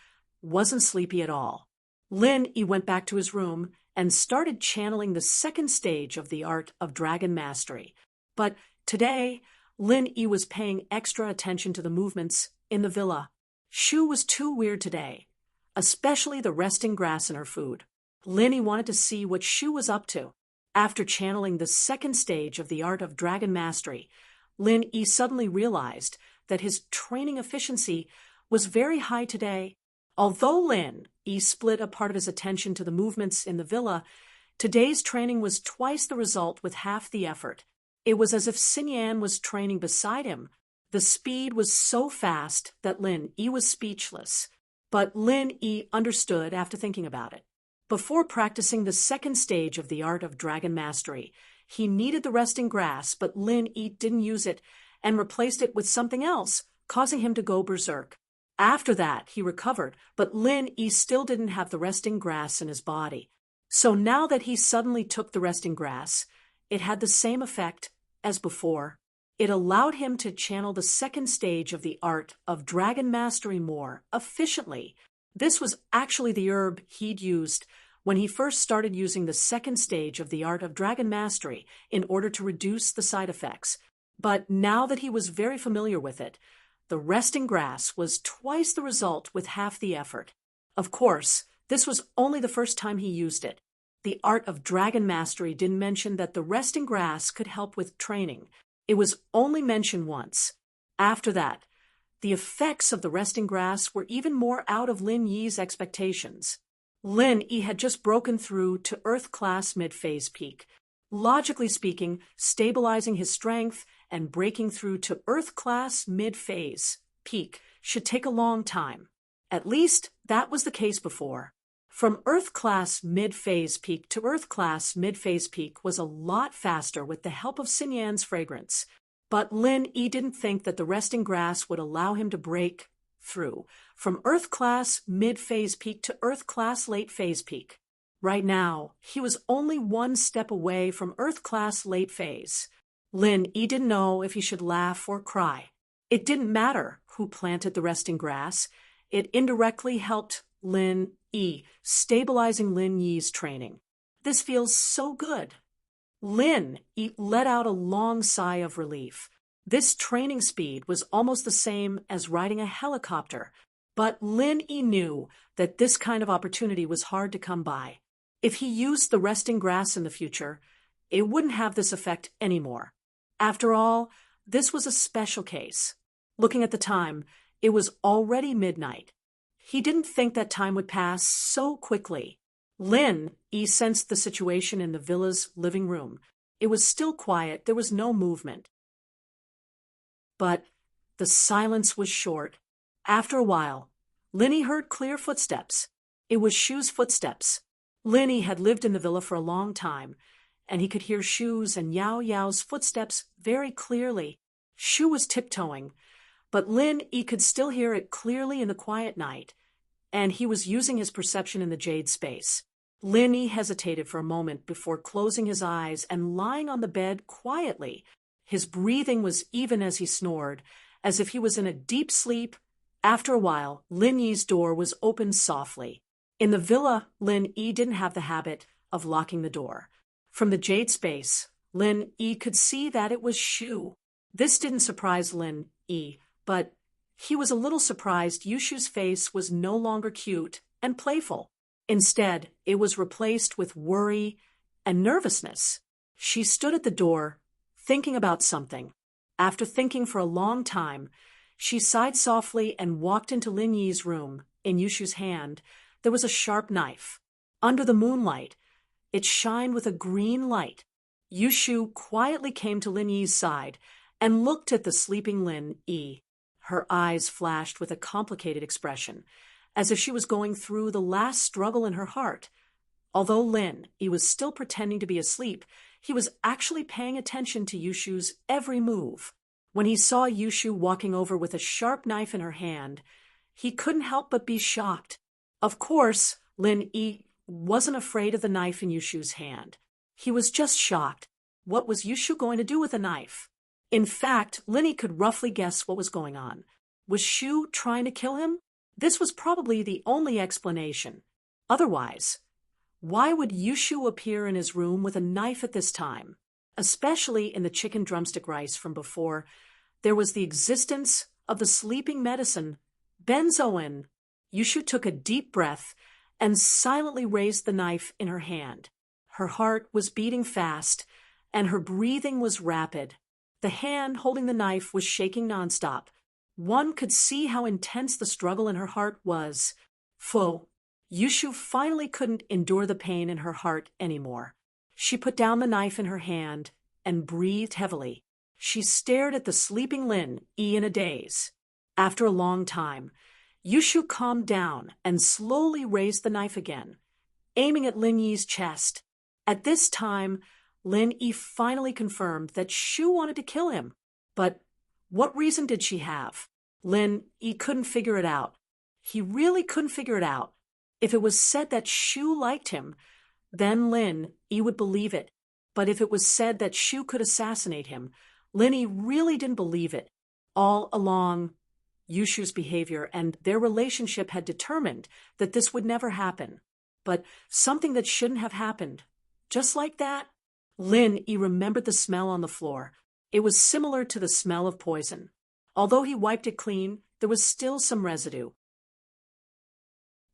Speaker 1: wasn't sleepy at all. Lin Yi went back to his room and started channeling the second stage of the art of dragon mastery. But today, Lin Yi was paying extra attention to the movements in the villa. Shu was too weird today, especially the resting grass in her food. Lin Yi wanted to see what Shu was up to. After channeling the second stage of the art of dragon mastery, Lin Yi suddenly realized that his training efficiency was very high today. Although Lin Yi split a part of his attention to the movements in the villa, today's training was twice the result with half the effort. It was as if Xinyan was training beside him. The speed was so fast that Lin Yi was speechless. But Lin Yi understood after thinking about it. Before practicing the second stage of the art of dragon mastery, he needed the resting grass, but Lin Yi didn't use it and replaced it with something else, causing him to go berserk. After that, he recovered, but Lin Yi still didn't have the resting grass in his body. So now that he suddenly took the resting grass, it had the same effect as before. It allowed him to channel the second stage of the art of dragon mastery more efficiently. This was actually the herb he'd used when he first started using the second stage of the art of dragon mastery in order to reduce the side effects. But now that he was very familiar with it, the resting grass was twice the result with half the effort. Of course, this was only the first time he used it. The art of dragon mastery didn't mention that the resting grass could help with training. It was only mentioned once. After that, the effects of the resting grass were even more out of Lin Yi's expectations. Lin Yi had just broken through to Earth Class Mid-Phase Peak. Logically speaking, stabilizing his strength and breaking through to Earth Class Mid-Phase Peak should take a long time. At least, that was the case before. From Earth Class Mid-Phase Peak to Earth Class Mid-Phase Peak was a lot faster with the help of Xinyan's fragrance. But Lin Yi didn't think that the resting grass would allow him to break through from Earth Class Mid-Phase Peak to Earth Class Late Phase Peak. Right now, he was only one step away from Earth Class Late Phase. Lin Yi didn't know if he should laugh or cry. It didn't matter who planted the resting grass. It indirectly helped Lin Yi, stabilizing Lin Yi's training. This feels so good. Lin Yi let out a long sigh of relief. This training speed was almost the same as riding a helicopter, but Lin Yi knew that this kind of opportunity was hard to come by. If he used the resting grass in the future, it wouldn't have this effect anymore. After all, this was a special case. Looking at the time, it was already midnight. He didn't think that time would pass so quickly. Lin Yi sensed the situation in the villa's living room. It was still quiet, there was no movement. But the silence was short. After a while, Lin Yi heard clear footsteps. It was Shu's footsteps. Lin Yi had lived in the villa for a long time, and he could hear Shu's and Yao Yao's footsteps very clearly. Shu was tiptoeing, but Lin Yi could still hear it clearly in the quiet night, and he was using his perception in the jade space. Lin Yi hesitated for a moment before closing his eyes and lying on the bed quietly. His breathing was even as he snored, as if he was in a deep sleep. After a while, Lin Yi's door was opened softly. In the villa, Lin Yi didn't have the habit of locking the door. From the jade space, Lin Yi could see that it was Shu. This didn't surprise Lin Yi, but he was a little surprised Yushu's face was no longer cute and playful. Instead, it was replaced with worry and nervousness. She stood at the door, thinking about something. After thinking for a long time, she sighed softly and walked into Lin Yi's room. In Yushu's hand, there was a sharp knife. Under the moonlight, it shined with a green light. Yushu quietly came to Lin Yi's side and looked at the sleeping Lin Yi. Her eyes flashed with a complicated expression, as if she was going through the last struggle in her heart. Although Lin Yi was still pretending to be asleep, he was actually paying attention to Yushu's every move. When he saw Yushu walking over with a sharp knife in her hand, he couldn't help but be shocked. Of course, Lin Yi wasn't afraid of the knife in Yushu's hand. He was just shocked. What was Yushu going to do with a knife? In fact, Lin Yi could roughly guess what was going on. Was Shu trying to kill him? This was probably the only explanation. Otherwise, why would Yushu appear in his room with a knife at this time? Especially in the chicken drumstick rice from before, there was the existence of the sleeping medicine, benzoin. Yushu took a deep breath and silently raised the knife in her hand. Her heart was beating fast, and her breathing was rapid. The hand holding the knife was shaking nonstop. One could see how intense the struggle in her heart was. Yushu finally couldn't endure the pain in her heart anymore. She put down the knife in her hand and breathed heavily. She stared at the sleeping Lin Yi in a daze. After a long time, Yushu calmed down and slowly raised the knife again, aiming at Lin Yi's chest. At this time, Lin Yi finally confirmed that Shu wanted to kill him. But what reason did she have? Lin Yi couldn't figure it out. He really couldn't figure it out. If it was said that Shu liked him, then Lin Yi would believe it. But if it was said that Shu could assassinate him, Lin Yi really didn't believe it. All along, Yushu's behavior and their relationship had determined that this would never happen. But something that shouldn't have happened. Just like that, Lin Yi remembered the smell on the floor. It was similar to the smell of poison. Although he wiped it clean, there was still some residue.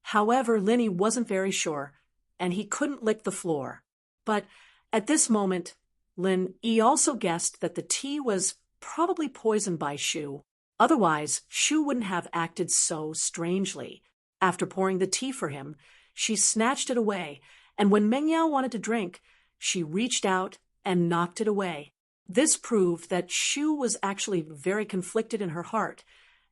Speaker 1: However, Lin Yi wasn't very sure, and he couldn't lick the floor. But at this moment, Lin Yi also guessed that the tea was probably poisoned by Shu. Otherwise, Shu wouldn't have acted so strangely. After pouring the tea for him, she snatched it away, and when Meng Yao wanted to drink, she reached out and knocked it away. This proved that Shu was actually very conflicted in her heart,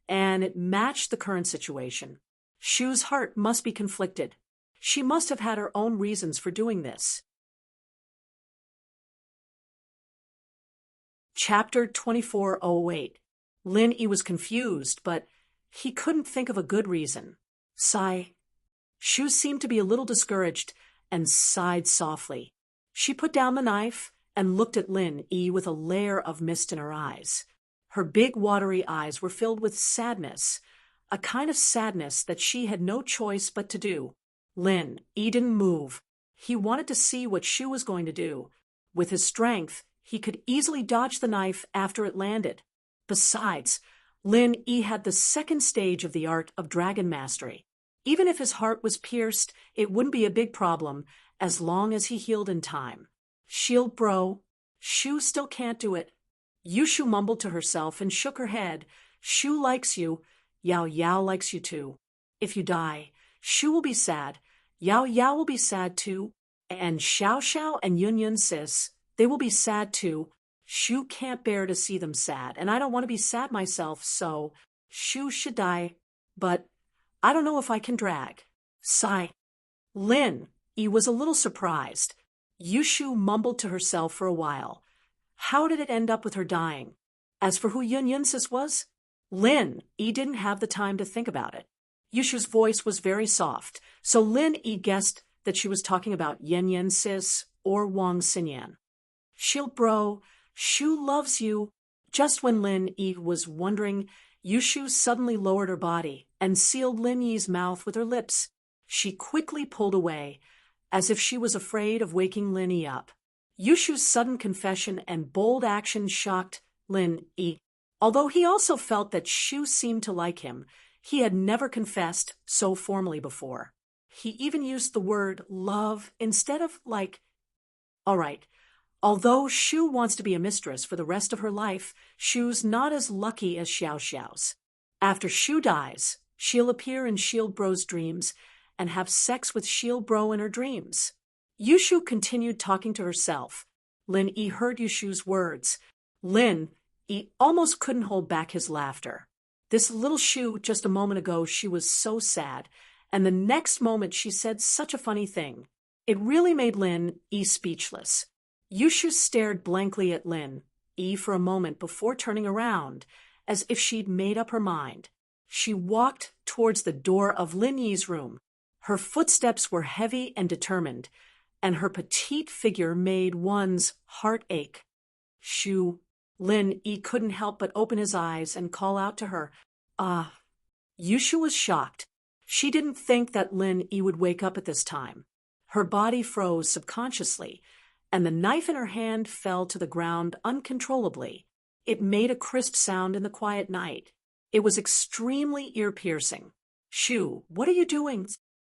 Speaker 1: and it matched the current situation. Shu's heart must be conflicted. She must have had her own reasons for doing this. Chapter 2408. Lin Yi was confused, but he couldn't think of a good reason. Sigh. Shu seemed to be a little discouraged and sighed softly. She put down the knife and looked at Lin Yi with a layer of mist in her eyes. Her big watery eyes were filled with sadness, a kind of sadness that she had no choice but to do. Lin Yi didn't move. He wanted to see what Shu was going to do. With his strength, he could easily dodge the knife after it landed. Besides, Lin Yi had the second stage of the art of dragon mastery. Even if his heart was pierced, it wouldn't be a big problem as long as he healed in time. Shield bro. Shu still can't do it. Yushu mumbled to herself and shook her head. Shu likes you. Yao Yao likes you too. If you die, Shu will be sad. Yao Yao will be sad too. And Xiao Xiao and Yun Yun sis, they will be sad too. Shu can't bear to see them sad, and I don't want to be sad myself, so Shu should die. But I don't know if I can drag. Sigh. Lin Yi was a little surprised. Yushu mumbled to herself for a while. How did it end up with her dying? As for who Yun Yun sis was, Lin Yi didn't have the time to think about it. Yushu's voice was very soft, so Lin Yi guessed that she was talking about Yen Yen Sis or Wang Xinyan. Shield bro, Shu loves you. Just when Lin Yi was wondering, Yushu suddenly lowered her body and sealed Lin Yi's mouth with her lips. She quickly pulled away, as if she was afraid of waking Lin Yi up. Yushu's sudden confession and bold action shocked Lin Yi. Although he also felt that Shu seemed to like him, he had never confessed so formally before. He even used the word love instead of like. All right, although Shu wants to be a mistress for the rest of her life, Shu's not as lucky as Xiao Xiao's. After Shu dies, she'll appear in Shield Bro's dreams and have sex with Shield Bro in her dreams. Yushu continued talking to herself. Lin Yi heard Yushu's words. Lin Yi almost couldn't hold back his laughter. This little Shu, just a moment ago, she was so sad, and the next moment she said such a funny thing. It really made Lin Yi speechless. Yushu stared blankly at Lin Yi for a moment before turning around, as if she'd made up her mind. She walked towards the door of Lin Yi's room. Her footsteps were heavy and determined, and her petite figure made one's heart ache. Shu. Lin Yi couldn't help but open his eyes and call out to her. Yushu was shocked. She didn't think that Lin Yi would wake up at this time. Her body froze subconsciously, and the knife in her hand fell to the ground uncontrollably. It made a crisp sound in the quiet night. It was extremely ear-piercing. Shu, what are you doing?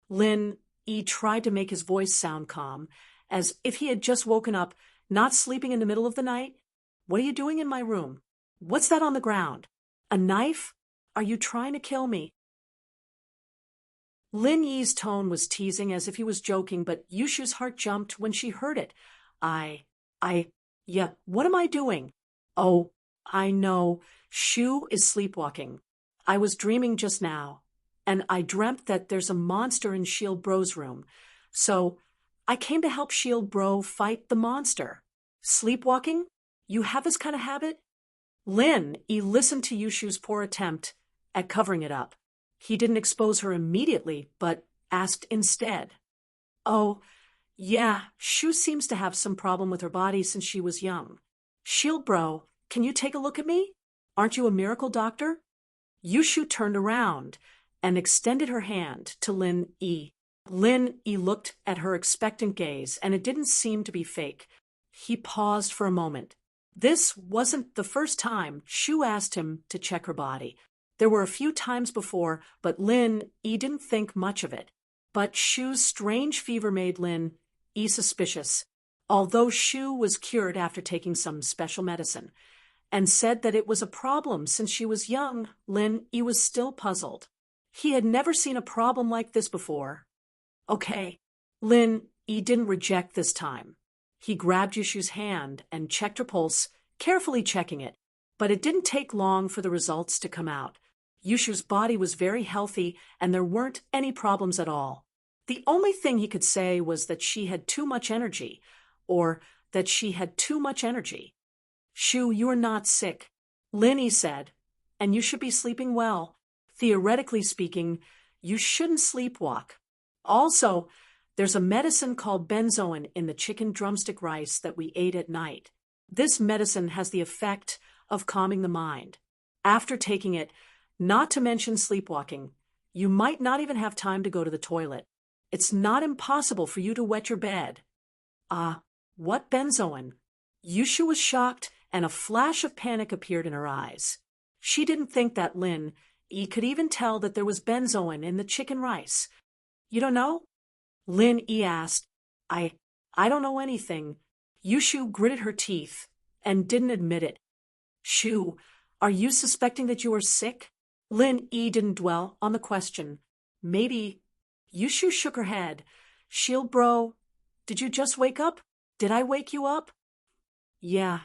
Speaker 1: Lin Yi tried to make his voice sound calm, as if he had just woken up, not sleeping in the middle of the night. What are you doing in my room? What's that on the ground? A knife? Are you trying to kill me? Lin Yi's tone was teasing, as if he was joking, but Yushu's heart jumped when she heard it. Yeah, what am I doing? Oh, I know. Shu is sleepwalking. I was dreaming just now, and I dreamt that there's a monster in Shield Bro's room. So I came to help Shield Bro fight the monster. Sleepwalking? You have this kind of habit? Lin Yi listened to Yushu's poor attempt at covering it up. He didn't expose her immediately, but asked instead. Oh, yeah, Shu seems to have some problem with her body since she was young. Shield Bro, can you take a look at me? Aren't you a miracle doctor? Yushu turned around and extended her hand to Lin Yi. Lin Yi looked at her expectant gaze, and it didn't seem to be fake. He paused for a moment. This wasn't the first time Shu asked him to check her body. There were a few times before, but Lin Yi didn't think much of it. But Shu's strange fever made Lin Yi suspicious, although Shu was cured after taking some special medicine, and said that it was a problem since she was young. Lin Yi was still puzzled. He had never seen a problem like this before. Okay. Lin Yi didn't reject this time. He grabbed Yushu's hand and checked her pulse, carefully checking it, but it didn't take long for the results to come out. Yushu's body was very healthy, and there weren't any problems at all. The only thing he could say was that she had too much energy, or that she had too much energy. Shu, you are not sick, Lin Yi said, and you should be sleeping well. Theoretically speaking, you shouldn't sleepwalk. Also, there's a medicine called benzoin in the chicken drumstick rice that we ate at night. This medicine has the effect of calming the mind. After taking it, not to mention sleepwalking, you might not even have time to go to the toilet. It's not impossible for you to wet your bed. What benzoin? Yushu was shocked, and a flash of panic appeared in her eyes. She didn't think that Lin Yi could even tell that there was benzoin in the chicken rice. You don't know? Lin Yi asked. I don't know anything. Yushu gritted her teeth and didn't admit it. Shu, are you suspecting that you are sick? Lin Yi didn't dwell on the question. Maybe. Yushu shook her head. Shield Bro, did you just wake up? Did I wake you up? Yeah.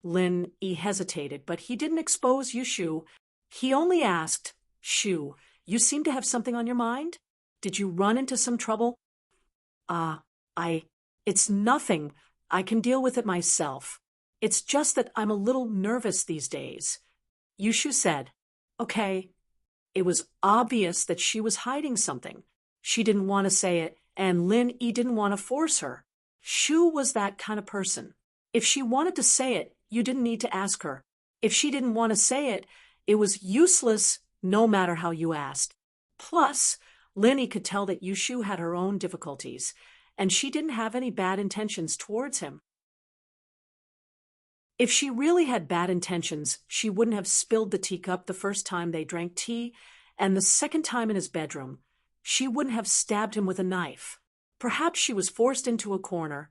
Speaker 1: Lin Yi hesitated, but he didn't expose Yushu. He only asked, Shu, you seem to have something on your mind? Did you run into some trouble? It's nothing. I can deal with it myself. It's just that I'm a little nervous these days. Yushu said, Okay, it was obvious that she was hiding something. She didn't want to say it, and Lin Yi didn't want to force her. Shu was that kind of person. If she wanted to say it, you didn't need to ask her. If she didn't want to say it, it was useless no matter how you asked. Plus, Lin Yi could tell that Yushu had her own difficulties, and she didn't have any bad intentions towards him. If she really had bad intentions, she wouldn't have spilled the teacup the first time they drank tea, and the second time in his bedroom. She wouldn't have stabbed him with a knife. Perhaps she was forced into a corner,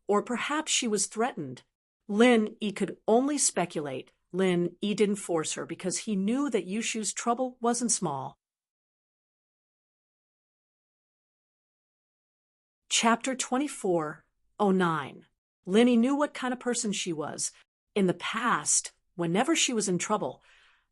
Speaker 1: or perhaps she was threatened. Lin Yi could only speculate. Lin Yi didn't force her because he knew that Yushu's trouble wasn't small. Chapter 24:09. Lin Yi knew what kind of person she was. In the past, whenever she was in trouble,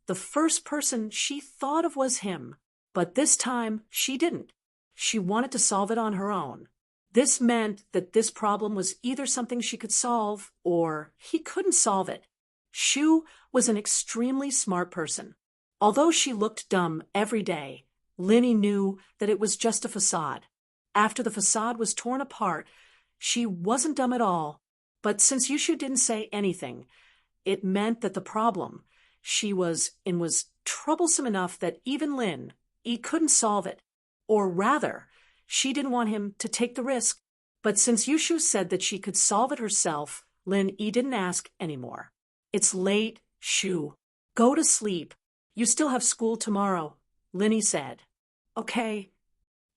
Speaker 1: the first person she thought of was him. But this time, she didn't. She wanted to solve it on her own. This meant that this problem was either something she could solve, or he couldn't solve it. Shu was an extremely smart person. Although she looked dumb every day, Lin Yi knew that it was just a facade. After the facade was torn apart, she wasn't dumb at all. But since Yushu didn't say anything, it meant that the problem she was in was troublesome enough that even Lin Yi couldn't solve it. Or rather, she didn't want him to take the risk. But since Yushu said that she could solve it herself, Lin Yi didn't ask anymore. It's late, Shu. Go to sleep. You still have school tomorrow, Lin Yi said. Okay.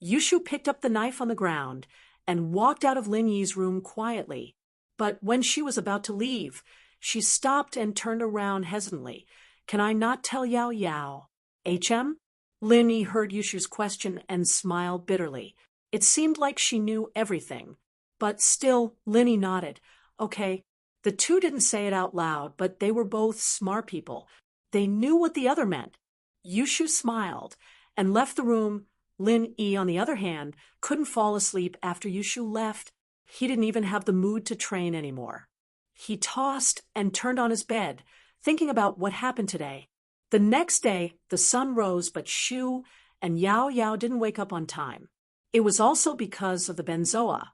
Speaker 1: Yushu picked up the knife on the ground and walked out of Lin Yi's room quietly. But when she was about to leave, she stopped and turned around hesitantly. Can I not tell Yao Yao? HM? Lin Yi heard Yushu's question and smiled bitterly. It seemed like she knew everything. But still, Lin Yi nodded. Okay. The two didn't say it out loud, but they were both smart people. They knew what the other meant. Yushu smiled and left the room. Lin Yi, on the other hand, couldn't fall asleep after Yushu left. He didn't even have the mood to train anymore. He tossed and turned on his bed, thinking about what happened today. The next day, the sun rose, but Shu and Yao Yao didn't wake up on time. It was also because of the benzoa.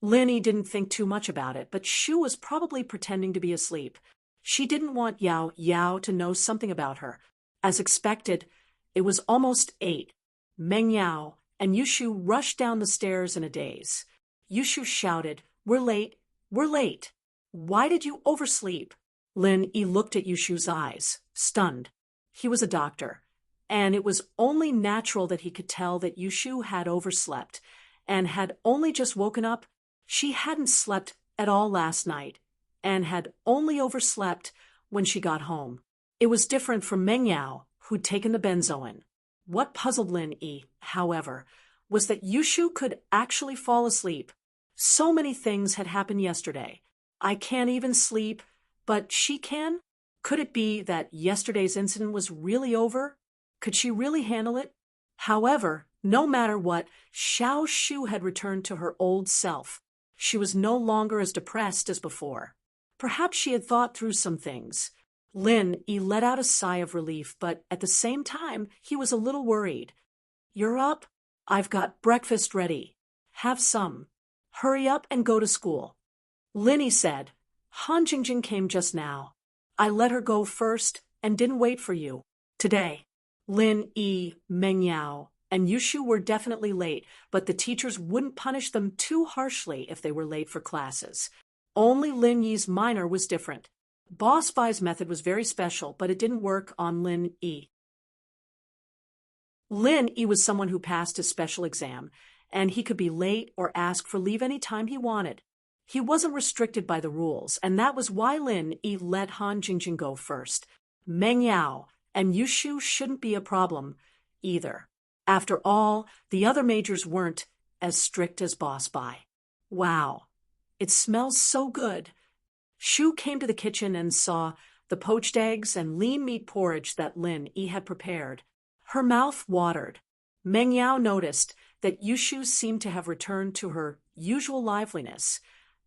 Speaker 1: Lin Yi didn't think too much about it, but Shu was probably pretending to be asleep. She didn't want Yao Yao to know something about her. As expected, it was almost 8. Meng Yao and Yushu rushed down the stairs in a daze. Yushu shouted, "We're late, we're late. Why did you oversleep?" Lin Yi looked at Yushu's eyes, stunned. He was a doctor, and it was only natural that he could tell that Yushu had overslept and had only just woken up. She hadn't slept at all last night and had only overslept when she got home. It was different from Meng Yao, who'd taken the benzoin. What puzzled Lin Yi, however, was that Yushu could actually fall asleep. So many things had happened yesterday. I can't even sleep, but she can? Could it be that yesterday's incident was really over? Could she really handle it? However, no matter what, Xiao Shu had returned to her old self. She was no longer as depressed as before. Perhaps she had thought through some things. Lin Yi let out a sigh of relief, but at the same time, he was a little worried. "You're up? I've got breakfast ready. Have some. Hurry up and go to school." Lin Yi said, "Han Jingjing came just now. I let her go first and didn't wait for you. Today." Lin Yi, Meng Yao, and Yushu were definitely late, but the teachers wouldn't punish them too harshly if they were late for classes. Only Lin Yi's minor was different. Boss Bai's method was very special, but it didn't work on Lin Yi. Lin Yi was someone who passed his special exam, and he could be late or ask for leave any time he wanted. He wasn't restricted by the rules, and that was why Lin Yi let Han Jingjing go first. Meng Yao and Yushu shouldn't be a problem either. After all, the other majors weren't as strict as Boss Bai. Wow, it smells so good. Shu came to the kitchen and saw the poached eggs and lean meat porridge that Lin Yi had prepared. Her mouth watered. Meng Yao noticed that Yushu seemed to have returned to her usual liveliness,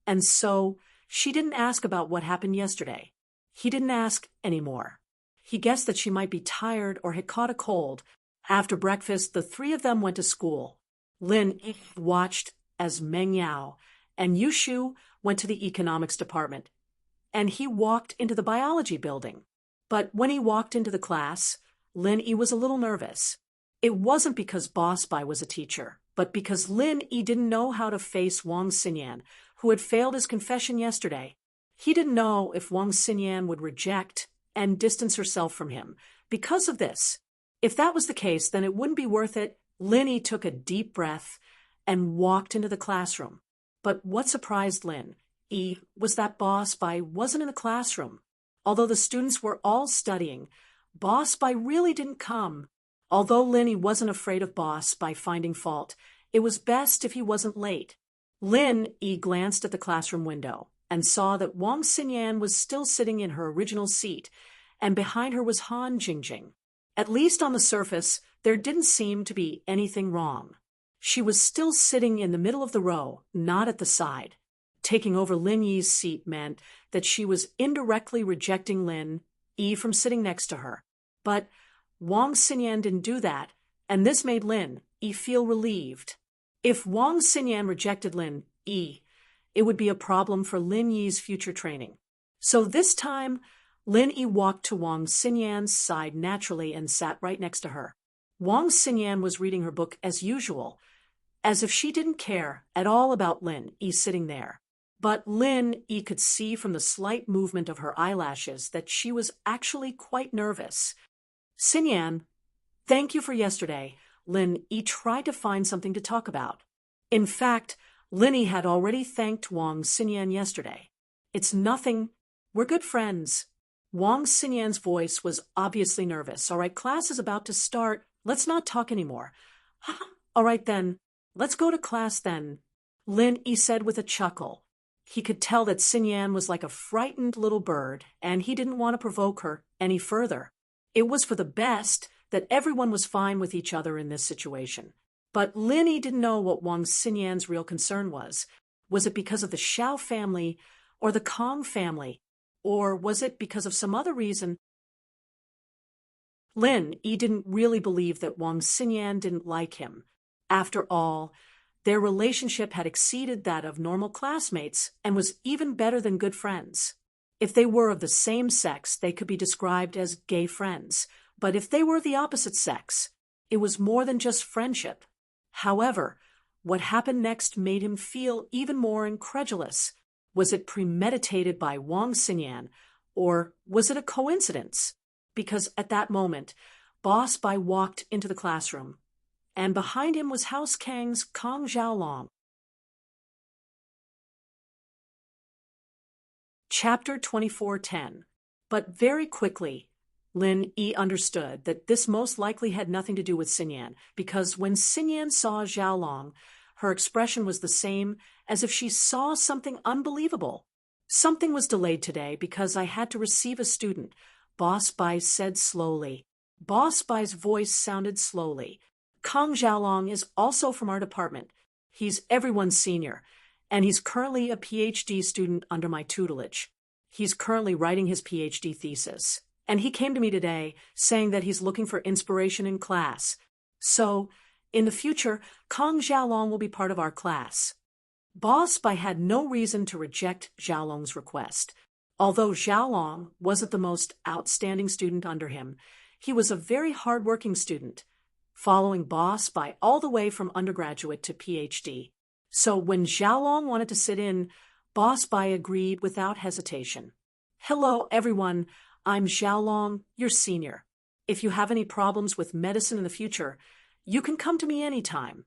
Speaker 1: and so she didn't ask about what happened yesterday. He didn't ask anymore. He guessed that she might be tired or had caught a cold. After breakfast, the three of them went to school. Lin watched as Meng Yao and Yushu went to the economics department, and he walked into the biology building. But when he walked into the class, Lin Yi was a little nervous. It wasn't because Boss Bai was a teacher, but because Lin Yi didn't know how to face Wang Xinyan, who had failed his confession yesterday. He didn't know if Wang Xinyan would reject and distance herself from him. Because of this, if that was the case, then it wouldn't be worth it. Lin Yi took a deep breath and walked into the classroom. But what surprised Lin Yi was that Boss Bai wasn't in the classroom. Although the students were all studying, Boss Bai really didn't come. Although Lin Yi wasn't afraid of Boss Bai finding fault, it was best if he wasn't late. Lin Yi glanced at the classroom window and saw that Wang Xinyan was still sitting in her original seat, and behind her was Han Jingjing. At least on the surface, there didn't seem to be anything wrong. She was still sitting in the middle of the row, not at the side. Taking over Lin Yi's seat meant that she was indirectly rejecting Lin Yi from sitting next to her. But Wang Xinyan didn't do that, and this made Lin Yi feel relieved. If Wang Xinyan rejected Lin Yi, it would be a problem for Lin Yi's future training. So this time, Lin Yi walked to Wang Xinyan's side naturally and sat right next to her. Wang Xinyan was reading her book as usual, as if she didn't care at all about Lin Yi sitting there. But Lin Yi could see from the slight movement of her eyelashes that she was actually quite nervous. Xinyan, thank you for yesterday. Lin Yi tried to find something to talk about. In fact, Lin Yi had already thanked Wang Xinyan yesterday. It's nothing. We're good friends. Wang Xinyan's voice was obviously nervous. All right, class is about to start. Let's not talk anymore. All right then, let's go to class then, Lin Yi said with a chuckle. He could tell that Xinyan was like a frightened little bird, and he didn't want to provoke her any further. It was for the best that everyone was fine with each other in this situation. But Lin Yi didn't know what Wang Xinyan's real concern was. Was it because of the Xiao family or the Kong family? Or was it because of some other reason? Lin Yi didn't really believe that Wang Xinyan didn't like him. After all, their relationship had exceeded that of normal classmates and was even better than good friends. If they were of the same sex, they could be described as gay friends. But if they were the opposite sex, it was more than just friendship. However, what happened next made him feel even more incredulous. Was it premeditated by Wang Xinyan, or was it a coincidence? Because at that moment, Boss Bai walked into the classroom, and behind him was House Kang's Kong Xiaolong. Chapter 24:10. But very quickly, Lin Yi understood that this most likely had nothing to do with Xinyan, because when Xinyan saw Xiaolong, her expression was the same as if she saw something unbelievable. Something was delayed today because I had to receive a student, Boss Bai said slowly. Boss Bai's voice sounded slowly. Kong Xiaolong is also from our department. He's everyone's senior, and he's currently a PhD student under my tutelage. He's currently writing his PhD thesis, and he came to me today saying that he's looking for inspiration in class. So, in the future, Kong Xiaolong will be part of our class. Boss Bai had no reason to reject Xiaolong's request. Although Xiaolong wasn't the most outstanding student under him, he was a very hard-working student, following Boss Bai all the way from undergraduate to PhD. So when Xiaolong wanted to sit in, Boss Bai agreed without hesitation. Hello, everyone. I'm Xiaolong, your senior. If you have any problems with medicine in the future, you can come to me anytime.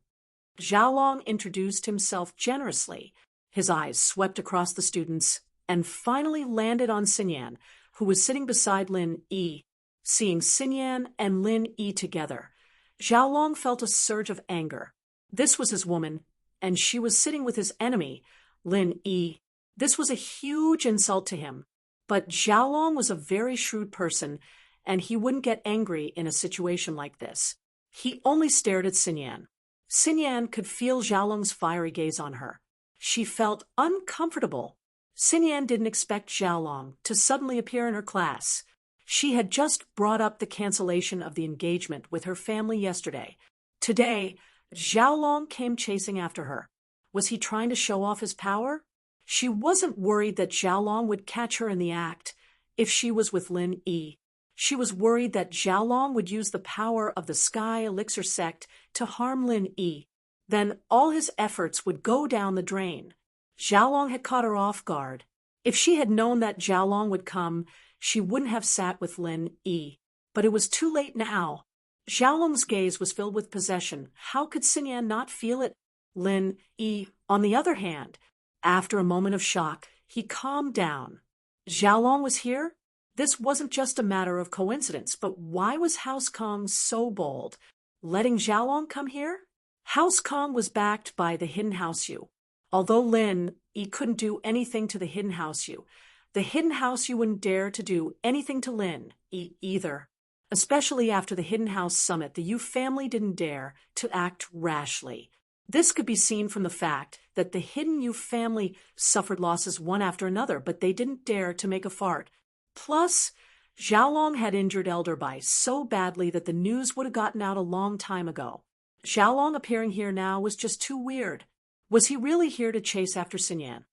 Speaker 1: Xiaolong introduced himself generously. His eyes swept across the students and finally landed on Xinyan, who was sitting beside Lin Yi. Seeing Xinyan and Lin Yi together, Xiaolong felt a surge of anger. This was his woman, and she was sitting with his enemy, Lin Yi. This was a huge insult to him. But Xiaolong was a very shrewd person, and he wouldn't get angry in a situation like this. He only stared at Xinyan. Xinyan could feel Xiaolong's fiery gaze on her. She felt uncomfortable. Xinyan didn't expect Xiaolong to suddenly appear in her class. She had just brought up the cancellation of the engagement with her family yesterday. Today, Xiaolong came chasing after her. Was he trying to show off his power? She wasn't worried that Xiaolong would catch her in the act if she was with Lin Yi. She was worried that Xiaolong would use the power of the Sky Elixir sect to harm Lin Yi. Then all his efforts would go down the drain. Xiaolong had caught her off guard. If she had known that Xiaolong would come, she wouldn't have sat with Lin Yi. But it was too late now. Xiaolong's gaze was filled with possession. How could Xinyan not feel it? Lin Yi, on the other hand, after a moment of shock, he calmed down. Xiaolong was here? This wasn't just a matter of coincidence, but why was House Kong so bold, letting Xiaolong come here? House Kong was backed by the Hidden House Yu. Although Lin Yi couldn't do anything to the Hidden House Yu, the Hidden House Yu wouldn't dare to do anything to Lin Yi either. Especially after the Hidden House Summit, the Yu family didn't dare to act rashly. This could be seen from the fact that the Hidden Yu family suffered losses one after another, but they didn't dare to make a fart. Plus, Xiaolong had injured Elder Bai so badly that the news would have gotten out a long time ago. Xiaolong appearing here now was just too weird. Was he really here to chase after Xinyan?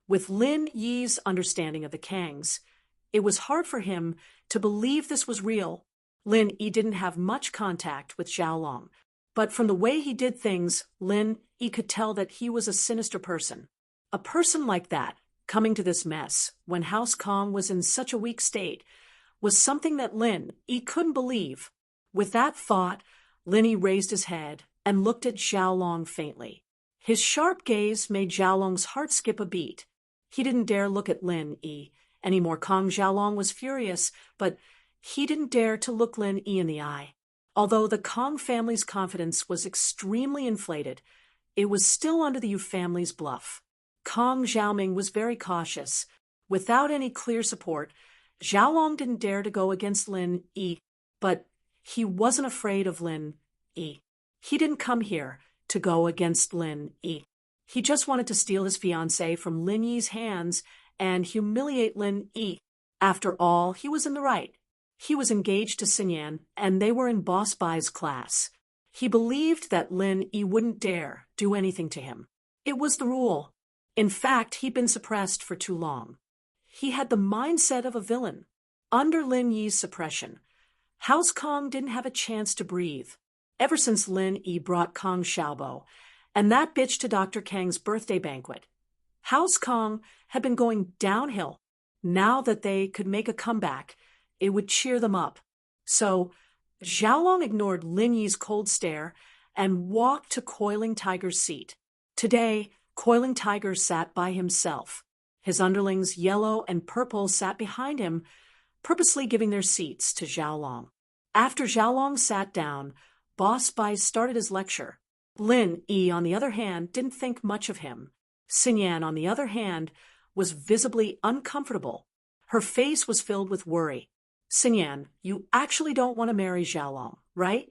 Speaker 1: With Lin Yi's understanding of the Kangs, it was hard for him to believe this was real. Lin Yi didn't have much contact with Xiaolong, but from the way he did things, Lin Yi could tell that he was a sinister person. A person like that, coming to this mess when House Kong was in such a weak state, was something that Lin Yi couldn't believe. With that thought, Lin Yi raised his head and looked at Xiaolong faintly. His sharp gaze made Xiaolong's heart skip a beat. He didn't dare look at Lin Yi anymore. Kong Xiaolong was furious, but he didn't dare to look Lin Yi in the eye. Although the Kong family's confidence was extremely inflated, it was still under the Yu family's bluff. Kong Xiaoming was very cautious. Without any clear support, Xiaolong didn't dare to go against Lin Yi, but he wasn't afraid of Lin Yi. He didn't come here to go against Lin Yi. He just wanted to steal his fiancée from Lin Yi's hands and humiliate Lin Yi. After all, he was in the right. He was engaged to Xinyan, and they were in Boss Bai's class. He believed that Lin Yi wouldn't dare do anything to him. It was the rule. In fact, he'd been suppressed for too long. He had the mindset of a villain. Under Lin Yi's suppression, House Kong didn't have a chance to breathe. Ever since Lin Yi brought Kong Xiaobo and that bitch to Dr. Kang's birthday banquet, House Kong had been going downhill. Now that they could make a comeback, it would cheer them up. So, Xiaolong ignored Lin Yi's cold stare and walked to Coiling Tiger's seat. Today, Coiling Tiger sat by himself. His underlings, Yellow and Purple, sat behind him, purposely giving their seats to Xiaolong. After Xiaolong sat down, Boss Bai started his lecture. Lin Yi, on the other hand, didn't think much of him. Xinyan, on the other hand, was visibly uncomfortable. Her face was filled with worry. Xinyan, you actually don't want to marry Xiaolong, right?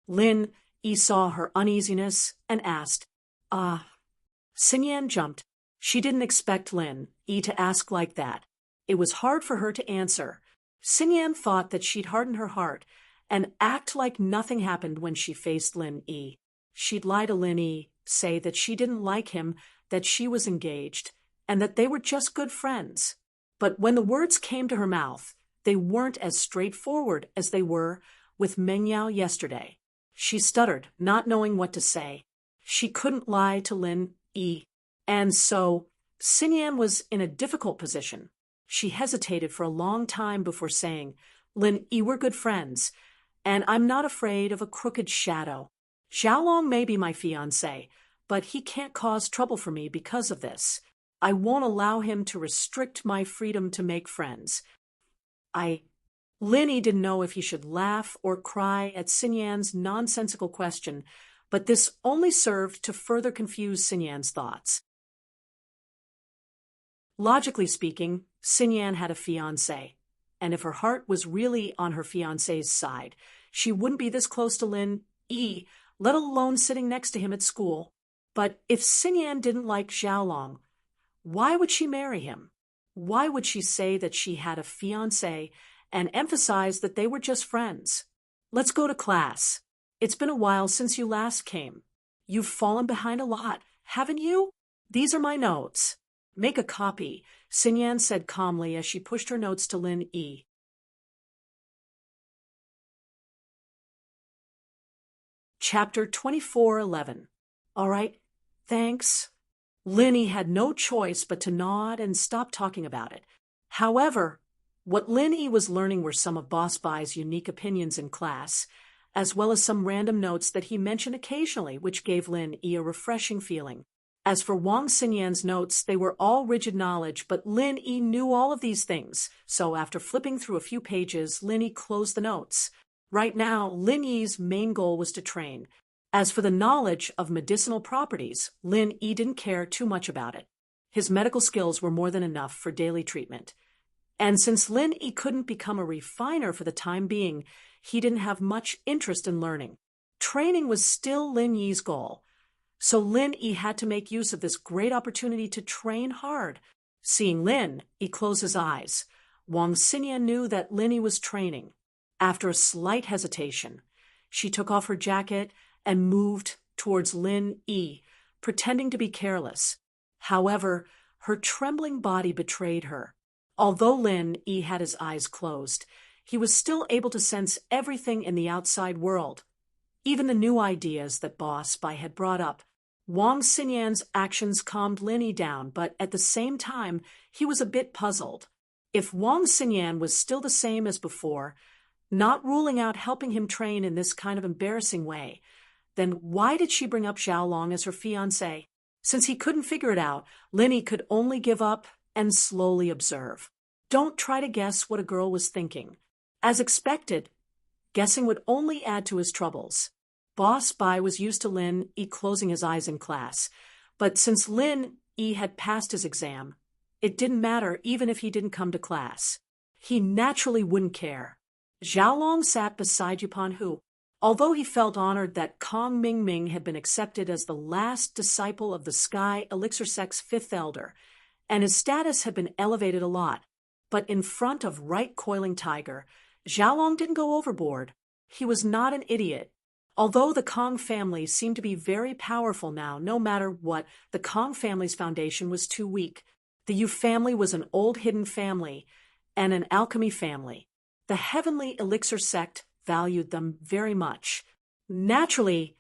Speaker 1: Lin Yi saw her uneasiness and asked, Xinyan jumped. She didn't expect Lin Yi to ask like that. It was hard for her to answer. Xinyan thought that she'd harden her heart and act like nothing happened when she faced Lin Yi. She'd lie to Lin Yi, say that she didn't like him, that she was engaged, and that they were just good friends. But when the words came to her mouth, they weren't as straightforward as they were with Meng Yao yesterday. She stuttered, not knowing what to say. She couldn't lie to Lin Yi. And so, Xinyan was in a difficult position. She hesitated for a long time before saying, Lin Yi, we're good friends, and I'm not afraid of a crooked shadow. Xiaolong may be my fiancé, but he can't cause trouble for me because of this. I won't allow him to restrict my freedom to make friends. Lin Yi didn't know if he should laugh or cry at Xinyan's nonsensical question, but this only served to further confuse Xinyan's thoughts. Logically speaking, Xinyan had a fiancé, and if her heart was really on her fiancé's side, she wouldn't be this close to Lin Yi, let alone sitting next to him at school. But if Xinyan didn't like Xiaolong, why would she marry him? Why would she say that she had a fiancé and emphasize that they were just friends? Let's go to class. It's been a while since you last came. You've fallen behind a lot, haven't you? These are my notes. Make a copy, Sinyan said calmly as she pushed her notes to Lin Yi. Chapter 24:11. All right, thanks. Lin Yi had no choice but to nod and stop talking about it. However, what Lin Yi was learning were some of Boss Bai's unique opinions in class, as well as some random notes that he mentioned occasionally, which gave Lin Yi a refreshing feeling. As for Wang Xinyan's notes, they were all rigid knowledge, but Lin Yi knew all of these things, so after flipping through a few pages, Lin Yi closed the notes. Right now, Lin Yi's main goal was to train. As for the knowledge of medicinal properties, Lin Yi didn't care too much about it. His medical skills were more than enough for daily treatment. And since Lin Yi couldn't become a refiner for the time being, he didn't have much interest in learning. Training was still Lin Yi's goal. So Lin Yi had to make use of this great opportunity to train hard. Seeing Lin Yi close his eyes, Wang Xinyan knew that Lin Yi was training. After a slight hesitation, she took off her jacket and moved towards Lin Yi, pretending to be careless. However, her trembling body betrayed her. Although Lin Yi had his eyes closed, he was still able to sense everything in the outside world. Even the new ideas that Boss Bai had brought up. Wang Xinyan's actions calmed Lin Yi down, but at the same time, he was a bit puzzled. If Wang Xinyan was still the same as before, not ruling out helping him train in this kind of embarrassing way, then why did she bring up Xiaolong as her fiancé? Since he couldn't figure it out, Lin Yi could only give up and slowly observe. Don't try to guess what a girl was thinking. As expected, guessing would only add to his troubles. Boss Bai was used to Lin Yi closing his eyes in class, but since Lin Yi had passed his exam, it didn't matter even if he didn't come to class. He naturally wouldn't care. Xiaolong sat beside Yupan Hu. Although he felt honored that Kong Mingming had been accepted as the last disciple of the Sky Elixir Sect's fifth elder, and his status had been elevated a lot, but in front of Right Coiling Tiger, Xiaolong didn't go overboard. He was not an idiot. Although the Kong family seemed to be very powerful now, no matter what, the Kong family's foundation was too weak. The Yu family was an old hidden family and an alchemy family. The Heavenly Elixir Sect valued them very much. Naturally,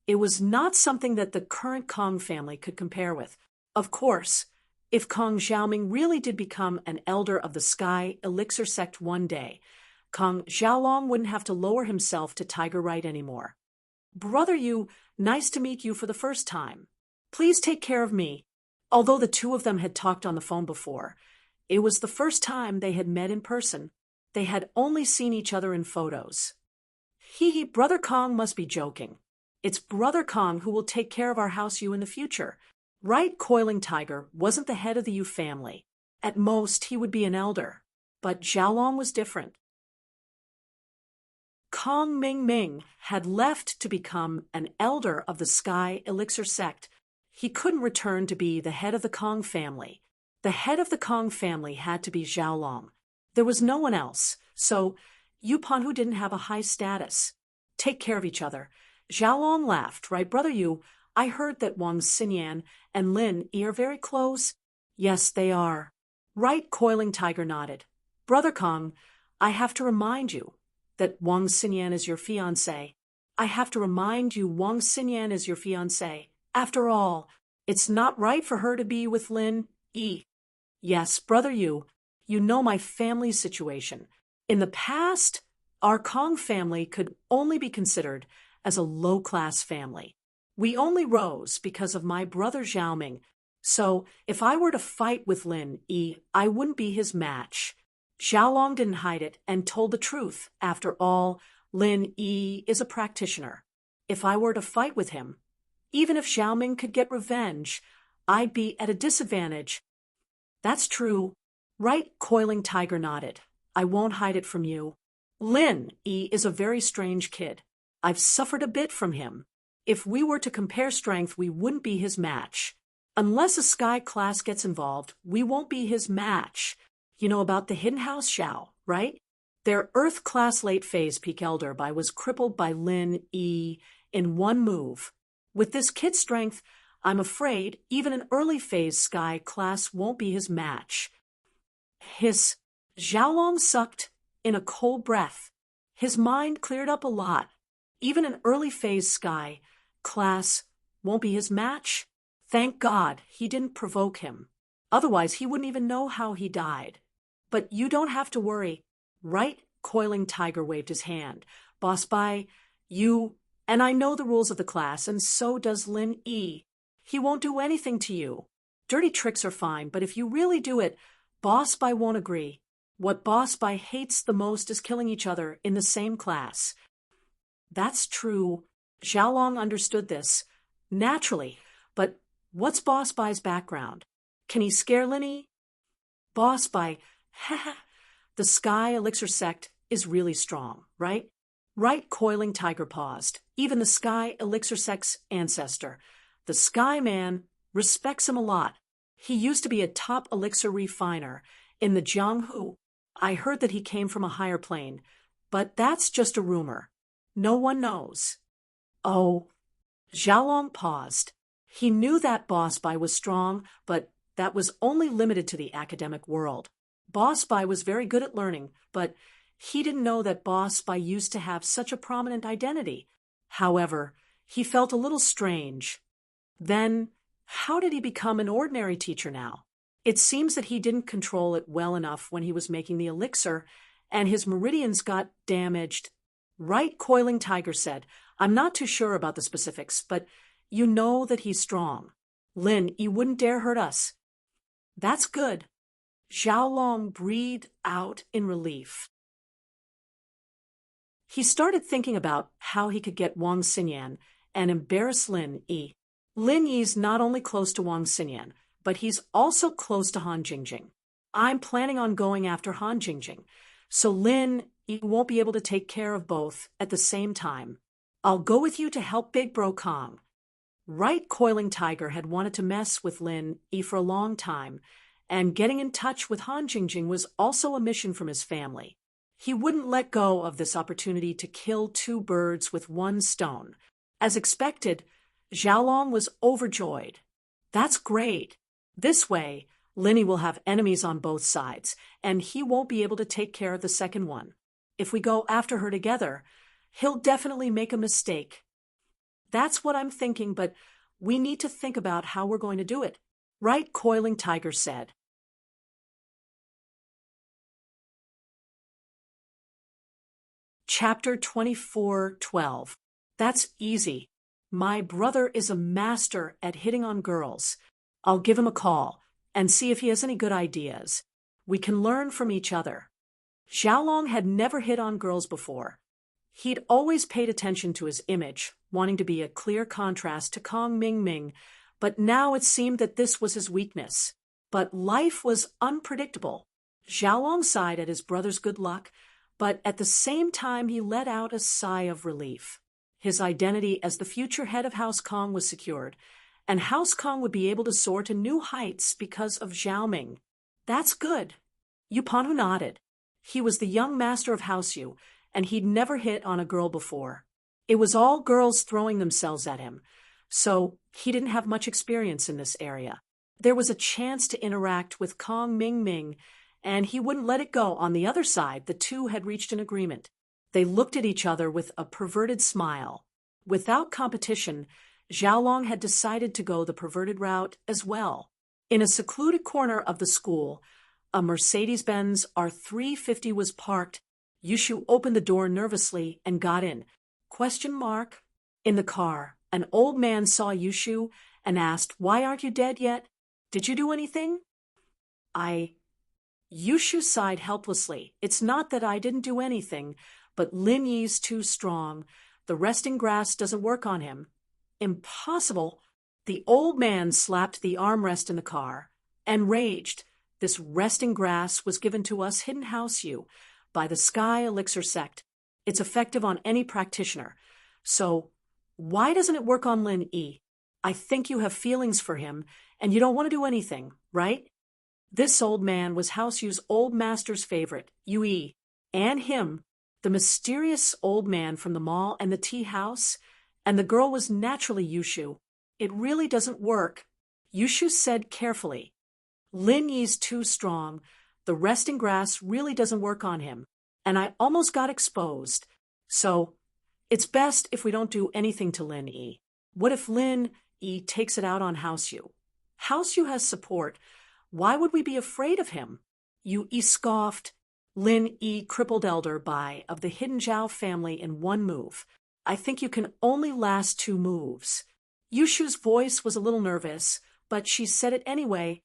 Speaker 1: it was not something that the current Kong family could compare with. Of course, if Kong Xiaoming really did become an elder of the Sky Elixir Sect one day, Kong Xiaolong wouldn't have to lower himself to Tiger Right anymore. Brother Yu, nice to meet you for the first time. Please take care of me. Although the two of them had talked on the phone before, it was the first time they had met in person. They had only seen each other in photos. Hee, Brother Kong must be joking. It's Brother Kong who will take care of our house Yu in the future. Right Coiling Tiger wasn't the head of the Yu family. At most, he would be an elder. But Xiaolong was different. Kong Mingming had left to become an elder of the Sky Elixir Sect. He couldn't return to be the head of the Kong family. The head of the Kong family had to be Xiaolong. There was no one else, so Yu Panhu didn't have a high status. Take care of each other. Xiaolong laughed, right, Brother Yu? I heard that Wang Xinyan and Lin Yi are very close. Yes, they are. Right Coiling Tiger nodded. Brother Kong, I have to remind you that Wang Xinyan is your fiancé. I have to remind you Wang Xinyan is your fiancé. After all, it's not right for her to be with Lin Yi. Yes, Brother Yu, you know my family's situation. In the past, our Kong family could only be considered as a low-class family. We only rose because of my brother Xiaoming, so if I were to fight with Lin Yi, I wouldn't be his match. Xiaolong didn't hide it and told the truth. After all, Lin Yi is a practitioner. If I were to fight with him, even if Xiaoming could get revenge, I'd be at a disadvantage. That's true. Right Coiling Tiger nodded. I won't hide it from you. Lin Yi is a very strange kid. I've suffered a bit from him. If we were to compare strength, we wouldn't be his match. Unless a Sky class gets involved, we won't be his match. You know about the Hidden House Xiao, right? Their Earth class late phase peak elder was crippled by Lin Yi in one move. With this kid strength, I'm afraid even an early phase Sky class won't be his match. Xiaolong sucked in a cold breath. His mind cleared up a lot. Even an early phase Sky class won't be his match? Thank God he didn't provoke him. Otherwise, he wouldn't even know how he died. But you don't have to worry. Right? Coiling Tiger waved his hand. Boss Bai, and I know the rules of the class, and so does Lin Yi. He won't do anything to you. Dirty tricks are fine, but if you really do it, Boss Bai won't agree. What Boss Bai hates the most is killing each other in the same class. That's true. Xiaolong understood this. Naturally, but what's Boss Bai's background? Can he scare Lin Yi? Boss Bai, the Sky Elixir sect is really strong, right? Right, Coiling Tiger paused. Even the Sky Elixir sect's ancestor, the Sky Man, respects him a lot. He used to be a top elixir refiner in the Jianghu. I heard that he came from a higher plane, but that's just a rumor. No one knows. Oh, Xiaolong paused. He knew that Boss Bai was strong, but that was only limited to the academic world. Boss Bai was very good at learning, but he didn't know that Boss Bai used to have such a prominent identity. However, he felt a little strange. Then, how did he become an ordinary teacher now? It seems that he didn't control it well enough when he was making the elixir, and his meridians got damaged. Right, Coiling Tiger said, I'm not too sure about the specifics, but you know that he's strong. Lin, you wouldn't dare hurt us. That's good. Xiaolong breathed out in relief. He started thinking about how he could get Wang Xinyan and embarrass Lin Yi. Lin Yi's not only close to Wang Xinyan, but he's also close to Han Jingjing. I'm planning on going after Han Jingjing, so Lin Yi won't be able to take care of both at the same time. I'll go with you to help Big Bro Kong. Right, Coiling Tiger had wanted to mess with Lin Yi for a long time, and getting in touch with Han Jingjing was also a mission from his family. He wouldn't let go of this opportunity to kill two birds with one stone. As expected, Xiaolong was overjoyed. That's great. This way, Lin Yi will have enemies on both sides, and he won't be able to take care of the second one. If we go after her together, he'll definitely make a mistake. That's what I'm thinking, but we need to think about how we're going to do it. Right, Coiling Tiger said. Chapter 24:12. That's easy. My brother is a master at hitting on girls. I'll give him a call and see if he has any good ideas. We can learn from each other. Xiaolong had never hit on girls before. He'd always paid attention to his image, wanting to be a clear contrast to Kong Mingming, but now it seemed that this was his weakness. But life was unpredictable. Xiaolong sighed at his brother's good luck, but at the same time he let out a sigh of relief. His identity as the future head of House Kong was secured, and House Kong would be able to soar to new heights because of Zhao Ming. That's good. Yu Panhu nodded. He was the young master of House Yu, and he'd never hit on a girl before. It was all girls throwing themselves at him, so he didn't have much experience in this area. There was a chance to interact with Kong Mingming, and he wouldn't let it go. On the other side, the two had reached an agreement. They looked at each other with a perverted smile. Without competition, Xiaolong had decided to go the perverted route as well. In a secluded corner of the school, a Mercedes-Benz R350 was parked. Yushu opened the door nervously and got in. ? In the car, an old man saw Yushu and asked, "Why aren't you dead yet? Did you do anything?" Yushu sighed helplessly. It's not that I didn't do anything, but Lin Yi's too strong. The resting grass doesn't work on him. Impossible. The old man slapped the armrest in the car and raged. This resting grass was given to us Hidden House Yu by the Sky Elixir sect. It's effective on any practitioner. So why doesn't it work on Lin Yi? I think you have feelings for him, and you don't want to do anything, right? This old man was House Yu's old master's favorite, Yui, and him, the mysterious old man from the mall and the tea house, and the girl was naturally Yushu. It really doesn't work. Yushu said carefully. Lin Yi's too strong. The resting grass really doesn't work on him, and I almost got exposed. So, it's best if we don't do anything to Lin Yi. What if Lin Yi takes it out on House Yu? House Yu has support. Why would we be afraid of him? Yu Yi scoffed. Lin Yi crippled Elder Bai of the Hidden Zhao family in one move. I think you can only last 2 moves. Yushu's voice was a little nervous, but she said it anyway.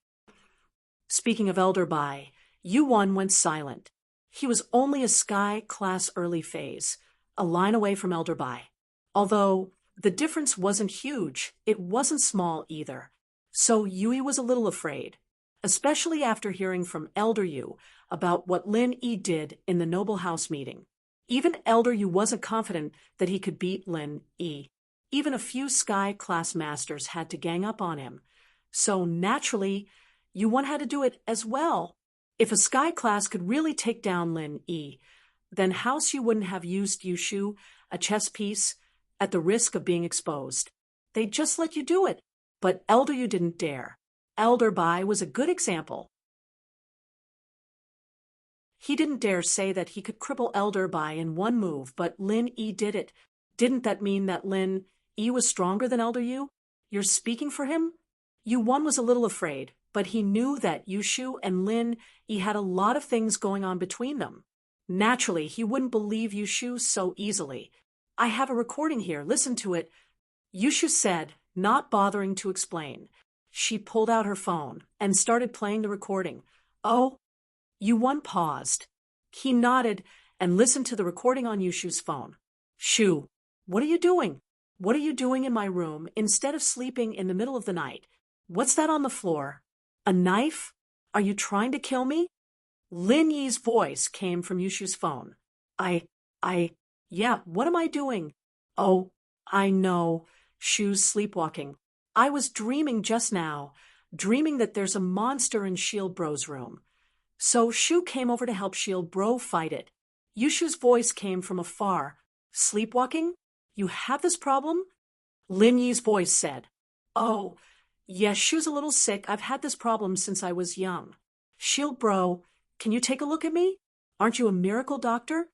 Speaker 1: Speaking of Elder Bai, Yu-1 went silent. He was only a Sky Class early phase, a line away from Elder Bai. Although the difference wasn't huge, it wasn't small either. So Yui was a little afraid, especially after hearing from Elder Yu about what Lin Yi did in the Noble House meeting. Even Elder Yu wasn't confident that he could beat Lin Yi. Even a few Sky Class masters had to gang up on him. So naturally, Yu-1 had to do it as well. If a Sky Class could really take down Lin Yi, then House Yu wouldn't have used Yushu, a chess piece, at the risk of being exposed. They'd just let you do it. But Elder Yu didn't dare. Elder Bai was a good example. He didn't dare say that he could cripple Elder Bai in one move, but Lin Yi did it. Didn't that mean that Lin Yi was stronger than Elder Yu? You're speaking for him? Yu-1 was a little afraid, but he knew that Yushu and Lin Yi had a lot of things going on between them. Naturally, he wouldn't believe Yushu so easily. I have a recording here, listen to it. Yushu said, not bothering to explain. She pulled out her phone and started playing the recording. Oh, Yu-1 paused. He nodded and listened to the recording on Yushu's phone. Shu, what are you doing? What are you doing in my room instead of sleeping in the middle of the night? What's that on the floor? A knife? Are you trying to kill me? Lin Yi's voice came from Yushu's phone. Yeah, what am I doing? Oh, I know. Shu's sleepwalking. I was dreaming just now, dreaming that there's a monster in Shield Bro's room. So Shu came over to help Shield Bro fight it. Yushu's voice came from afar. Sleepwalking? You have this problem? Lin Yi's voice said. Oh, yes, Shu's a little sick. I've had this problem since I was young. Shield Bro, can you take a look at me? Aren't you a miracle doctor?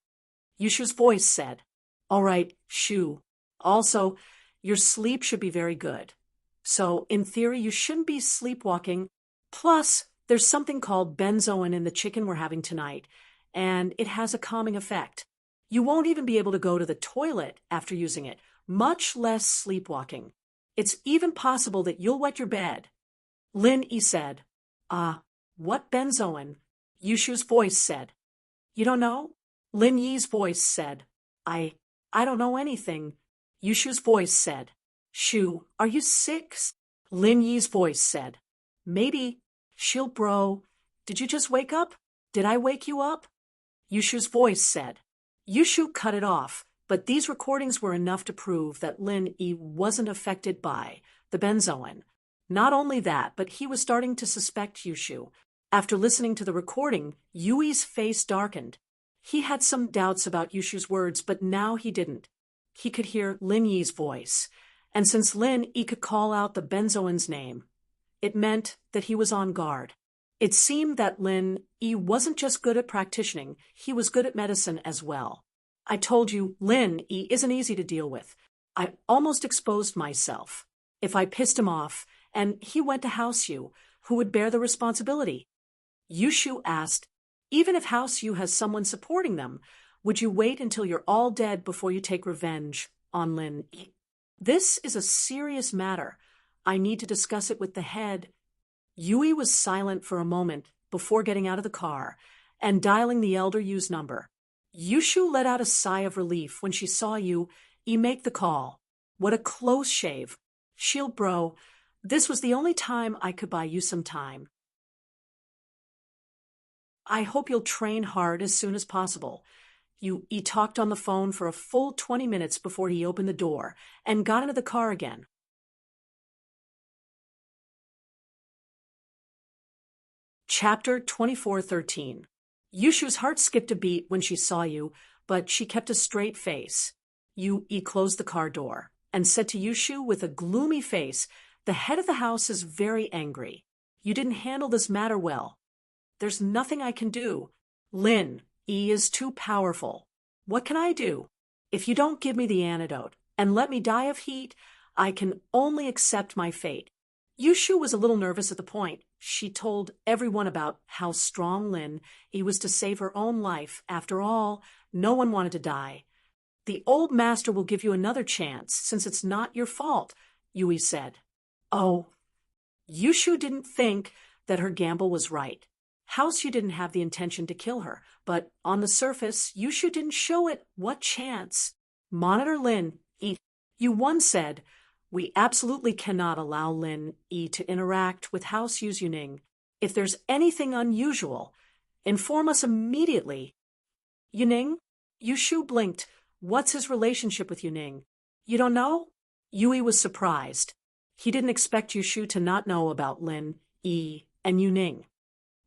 Speaker 1: Yushu's voice said. All right, Shu. Also, your sleep should be very good. So, in theory, you shouldn't be sleepwalking. Plus, there's something called benzoin in the chicken we're having tonight, and it has a calming effect. You won't even be able to go to the toilet after using it, much less sleepwalking. It's even possible that you'll wet your bed. Lin Yi said. What benzoin? Yushu's voice said. You don't know? Lin Yi's voice said. I don't know anything. Yushu's voice said. Shu, are you sick? Lin Yi's voice said. Maybe. Shield Bro, did you just wake up? Did I wake you up? Yushu's voice said. Yushu cut it off, but these recordings were enough to prove that Lin Yi wasn't affected by the benzoin. Not only that, but he was starting to suspect Yushu. After listening to the recording, Yui's face darkened. He had some doubts about Yushu's words, but now he didn't. He could hear Lin Yi's voice, and since Lin Yi could call out the benzoin's name, it meant that he was on guard. It seemed that Lin Yi wasn't just good at practicing, he was good at medicine as well. I told you, Lin Yi isn't easy to deal with. I almost exposed myself. If I pissed him off, and he went to House Yu, who would bear the responsibility? Yushu asked, even if House Yu has someone supporting them, would you wait until you're all dead before you take revenge on Lin Yi? This is a serious matter. I need to discuss it with the head. Yui was silent for a moment before getting out of the car and dialing the Elder Yu's number. Yushu let out a sigh of relief when she saw Yu make the call. What a close shave. Shield Bro, this was the only time I could buy you some time. I hope you'll train hard as soon as possible. He talked on the phone for a full 20 minutes before he opened the door and got into the car again. Chapter 24:13. Yushu's heart skipped a beat when she saw you, but she kept a straight face. Yu closed the car door and said to Yushu with a gloomy face, "The head of the house is very angry. You didn't handle this matter well. There's nothing I can do. Lin is too powerful. What can I do? If you don't give me the antidote and let me die of heat, I can only accept my fate." Yushu was a little nervous at the point. She told everyone about how strong Lin was to save her own life. After all, no one wanted to die. "The old master will give you another chance, since it's not your fault," Yui said. Oh, Yushu didn't think that her gamble was right. Houseu didn't have the intention to kill her, but on the surface, Yushu didn't show it. What chance? Monitor Lin Yu once said, "We absolutely cannot allow Lin to interact with Houseu's Yuning. If there's anything unusual, inform us immediately." Yuning? Yushu blinked. What's his relationship with Yuning? You don't know? Yui was surprised. He didn't expect Yushu to not know about Lin and Yuning.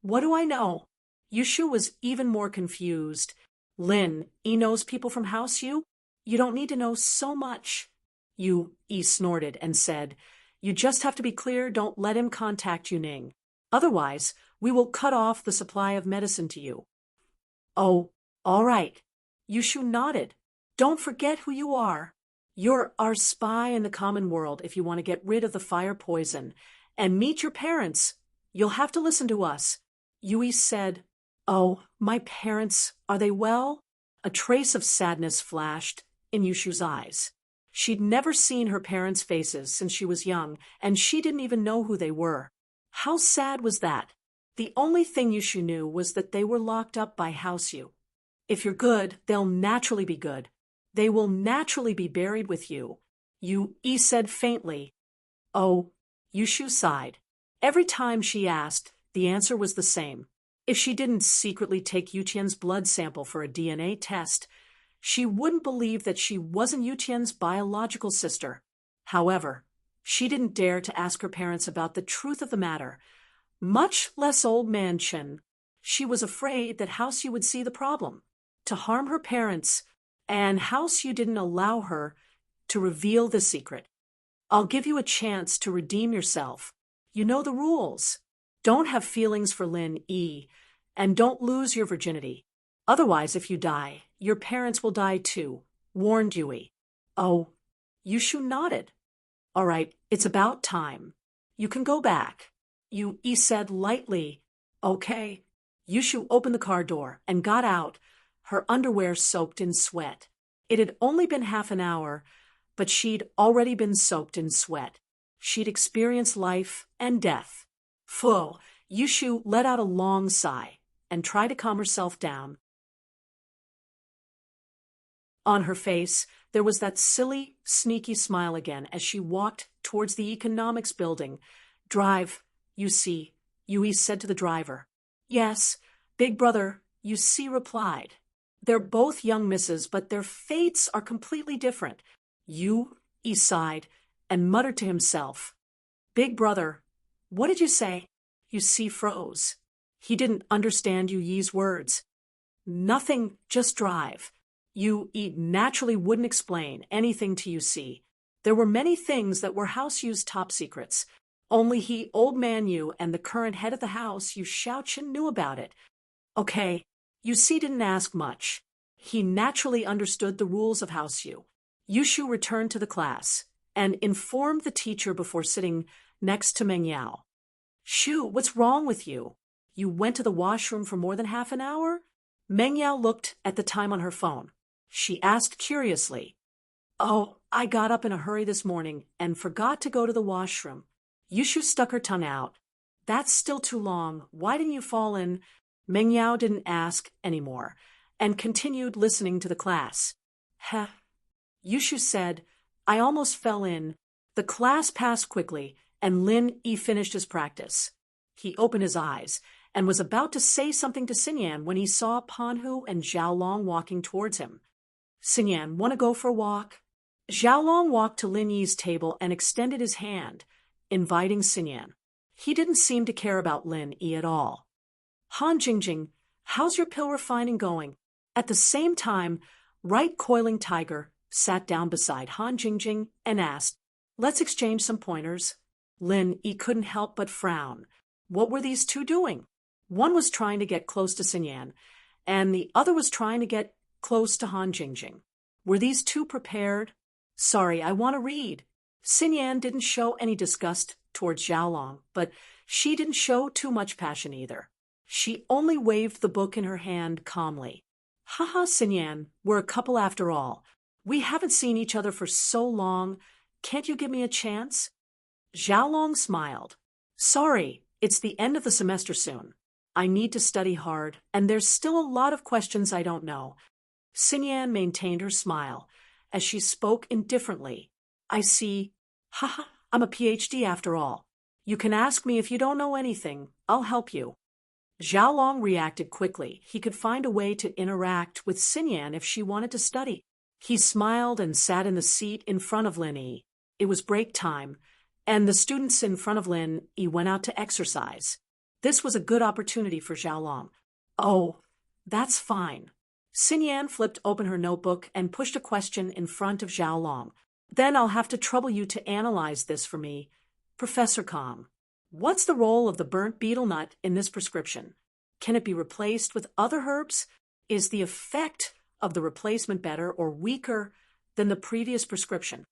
Speaker 1: What do I know? Yushu was even more confused. Lin knows people from Houseu? You don't need to know so much. Yu snorted and said, "You just have to be clear, don't let him contact Yuning. Otherwise, we will cut off the supply of medicine to you." Oh, all right. Yushu nodded. "Don't forget who you are. You're our spy in the common world if you want to get rid of the fire poison. And meet your parents. You'll have to listen to us." Yui said, "Oh, my parents, are they well?" A trace of sadness flashed in Yushu's eyes. She'd never seen her parents' faces since she was young, and she didn't even know who they were. How sad was that? The only thing Yushu knew was that they were locked up by Houseu. If you're good, they'll naturally be good. They will naturally be buried with you. Yu said faintly. Oh, Yushu sighed. Every time she asked, the answer was the same. If she didn't secretly take Yuqian's blood sample for a DNA test, she wouldn't believe that she wasn't Yuqian's biological sister. However, she didn't dare to ask her parents about the truth of the matter, much less old man Chen. She was afraid that Houseu would see the problem, to harm her parents, and Houseu didn't allow her to reveal the secret. "I'll give you a chance to redeem yourself. You know the rules. Don't have feelings for Lin and don't lose your virginity. Otherwise, if you die, your parents will die too," warned Yui. Oh, Yushu nodded. "All right, it's about time. You can go back," Yui said lightly. "Okay." Yushu opened the car door and got out, her underwear soaked in sweat. It had only been half an hour, but she'd already been soaked in sweat. She'd experienced life and death. Phew, Yushu let out a long sigh and tried to calm herself down. On her face, there was that silly, sneaky smile again as she walked towards the economics building. "Drive, Yui said to the driver. "Yes, big brother," Yui replied. "They're both young misses, but their fates are completely different." Yui sighed and muttered to himself. "Big brother, what did you say?" Yui froze. He didn't understand Yui's words. "Nothing, just drive." Yui naturally wouldn't explain anything to Yui. There were many things that were Houseu's top secrets. Only old man Yu, and the current head of the house, Yu Shaoqin, knew about it. Okay, Yui didn't ask much. He naturally understood the rules of Houseu. Yushu returned to the class and informed the teacher before sitting next to Meng Yao. "Shu, what's wrong with you? You went to the washroom for more than half an hour?" Meng Yao looked at the time on her phone. She asked curiously. "Oh, I got up in a hurry this morning and forgot to go to the washroom." Yushu stuck her tongue out. "That's still too long. Why didn't you fall in?" Meng Yao didn't ask anymore and continued listening to the class. "Heh." Yushu said, "I almost fell in." The class passed quickly, and Lin finished his practice. He opened his eyes and was about to say something to Xinyan when he saw Panhu and Xiaolong walking towards him. "Xinyan, want to go for a walk?" Xiaolong walked to Lin Yi's table and extended his hand, inviting Xinyan. He didn't seem to care about Lin at all. Han Jingjing, how's your pill refining going? At the same time, Right Coiling Tiger sat down beside Han Jingjing and asked, let's exchange some pointers. Lin Yi couldn't help but frown. What were these two doing? One was trying to get close to Xinyan, and the other was trying to get close to Han Jingjing. Were these two prepared? Sorry, I want to read. Xinyan didn't show any disgust towards Xiaolong, but she didn't show too much passion either. She only waved the book in her hand calmly. Haha, Xinyan, we're a couple after all. We haven't seen each other for so long. Can't you give me a chance? Xiaolong smiled. Sorry, it's the end of the semester soon. I need to study hard, and there's still a lot of questions I don't know. Xinyan maintained her smile as she spoke indifferently. I see. Haha, I'm a PhD after all. You can ask me if you don't know anything. I'll help you. Xiaolong reacted quickly. He could find a way to interact with Xinyan if she wanted to study. He smiled and sat in the seat in front of Lin Yi. It was break time, and the students in front of Lin Yi went out to exercise. This was a good opportunity for Xiaolong. Oh, that's fine. Xinyan flipped open her notebook and pushed a question in front of Xiaolong. Then I'll have to trouble you to analyze this for me. Professor Kong, what's the role of the burnt betel nut in this prescription? Can it be replaced with other herbs? Is the effect of the replacement better or weaker than the previous prescription?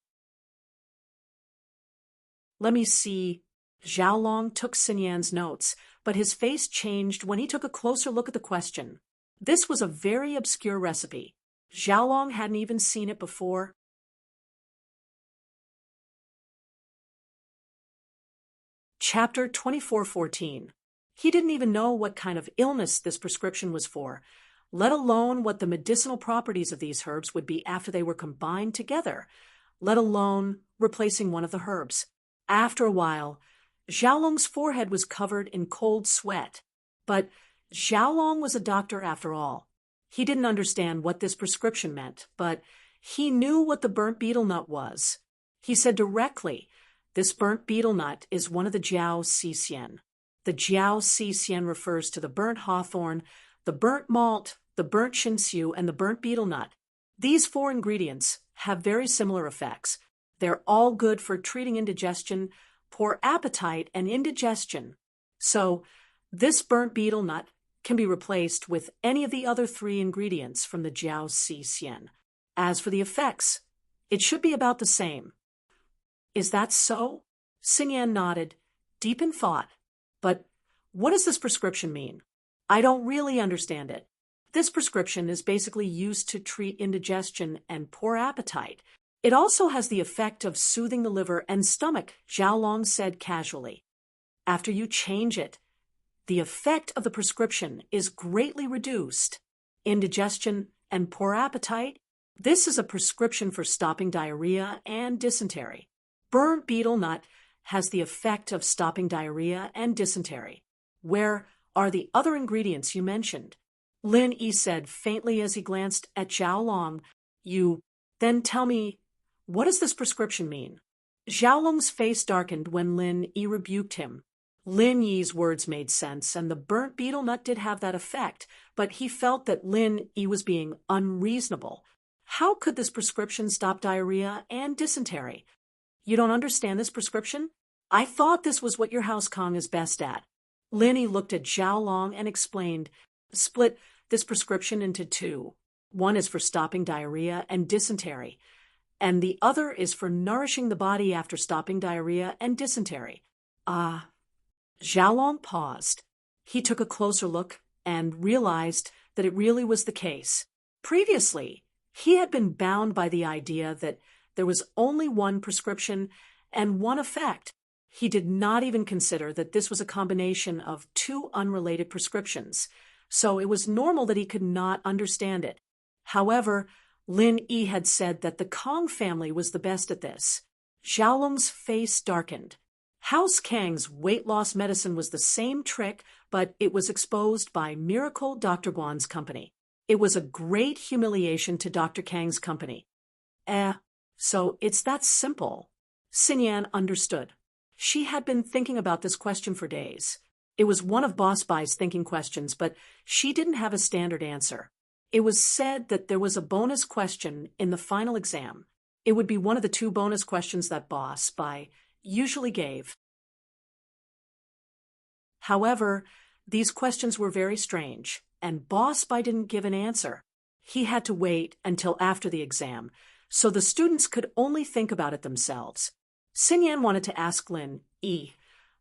Speaker 1: Let me see. Xiaolong took Xinyan's notes, but his face changed when he took a closer look at the question. This was a very obscure recipe. Xiaolong hadn't even seen it before. Chapter 2414. He didn't even know what kind of illness this prescription was for, let alone what the medicinal properties of these herbs would be after they were combined together, let alone replacing one of the herbs. After a while, Xiaolong's forehead was covered in cold sweat. But Xiaolong was a doctor after all. He didn't understand what this prescription meant, but he knew what the burnt betel nut was. He said directly, this burnt betel nut is one of the Jiao Xician. The Jiao Xician refers to the burnt hawthorn, the burnt malt, the burnt shinsu, and the burnt betel nut. These four ingredients have very similar effects. They're all good for treating indigestion, poor appetite, and indigestion. So, this burnt betel nut can be replaced with any of the other three ingredients from the Jiao Xician. As for the effects, it should be about the same. Is that so? Xinyan nodded, deep in thought. But what does this prescription mean? I don't really understand it. This prescription is basically used to treat indigestion and poor appetite. It also has the effect of soothing the liver and stomach, Xiaolong said casually. After you change it, the effect of the prescription is greatly reduced. Indigestion and poor appetite? This is a prescription for stopping diarrhea and dysentery. Burnt betel nut has the effect of stopping diarrhea and dysentery. Where are the other ingredients you mentioned? Lin Yi said faintly as he glanced at Xiaolong. Then tell me, what does this prescription mean? Xiaolong's face darkened when Lin Yi rebuked him. Lin Yi's words made sense, and the burnt betel nut did have that effect, but he felt that Lin Yi was being unreasonable. How could this prescription stop diarrhea and dysentery? You don't understand this prescription? I thought this was what your house Kong is best at. Lin Yi looked at Xiaolong and explained, split this prescription into two. One is for stopping diarrhea and dysentery, and the other is for nourishing the body after stopping diarrhea and dysentery. Xiaolong paused. He took a closer look and realized that it really was the case. Previously, he had been bound by the idea that there was only one prescription and one effect. He did not even consider that this was a combination of two unrelated prescriptions, so it was normal that he could not understand it. However, Lin Yi had said that the Kong family was the best at this. Xiaolong's face darkened. House Kang's weight loss medicine was the same trick, but it was exposed by Miracle Dr. Guan's company. It was a great humiliation to Dr. Kang's company. So it's that simple. Xinyan understood. She had been thinking about this question for days. It was one of Boss Bai's thinking questions, but she didn't have a standard answer. It was said that there was a bonus question in the final exam. It would be one of the 2 bonus questions that Boss Bai usually gave. However, these questions were very strange, and Boss Bai didn't give an answer. He had to wait until after the exam, so the students could only think about it themselves. Xinyan wanted to ask Lin Yi,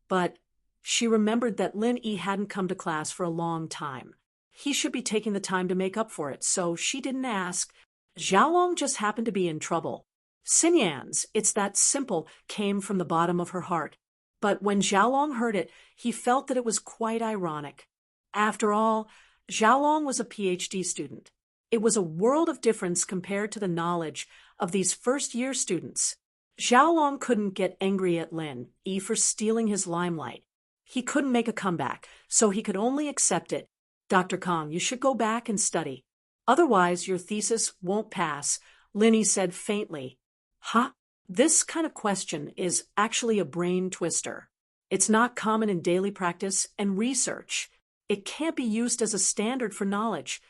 Speaker 1: but she remembered that Lin Yi hadn't come to class for a long time. He should be taking the time to make up for it, so she didn't ask. Xiaolong just happened to be in trouble. Xinyan's "it's that simple" came from the bottom of her heart. But when Xiaolong heard it, he felt that it was quite ironic. After all, Xiaolong was a PhD student. It was a world of difference compared to the knowledge of these first-year students. Xiaolong couldn't get angry at Lin Yi for stealing his limelight. He couldn't make a comeback, so he could only accept it. "Dr. Kong, you should go back and study. Otherwise, your thesis won't pass," Lin Yi said faintly. "Huh? This kind of question is actually a brain twister. It's not common in daily practice and research. It can't be used as a standard for knowledge."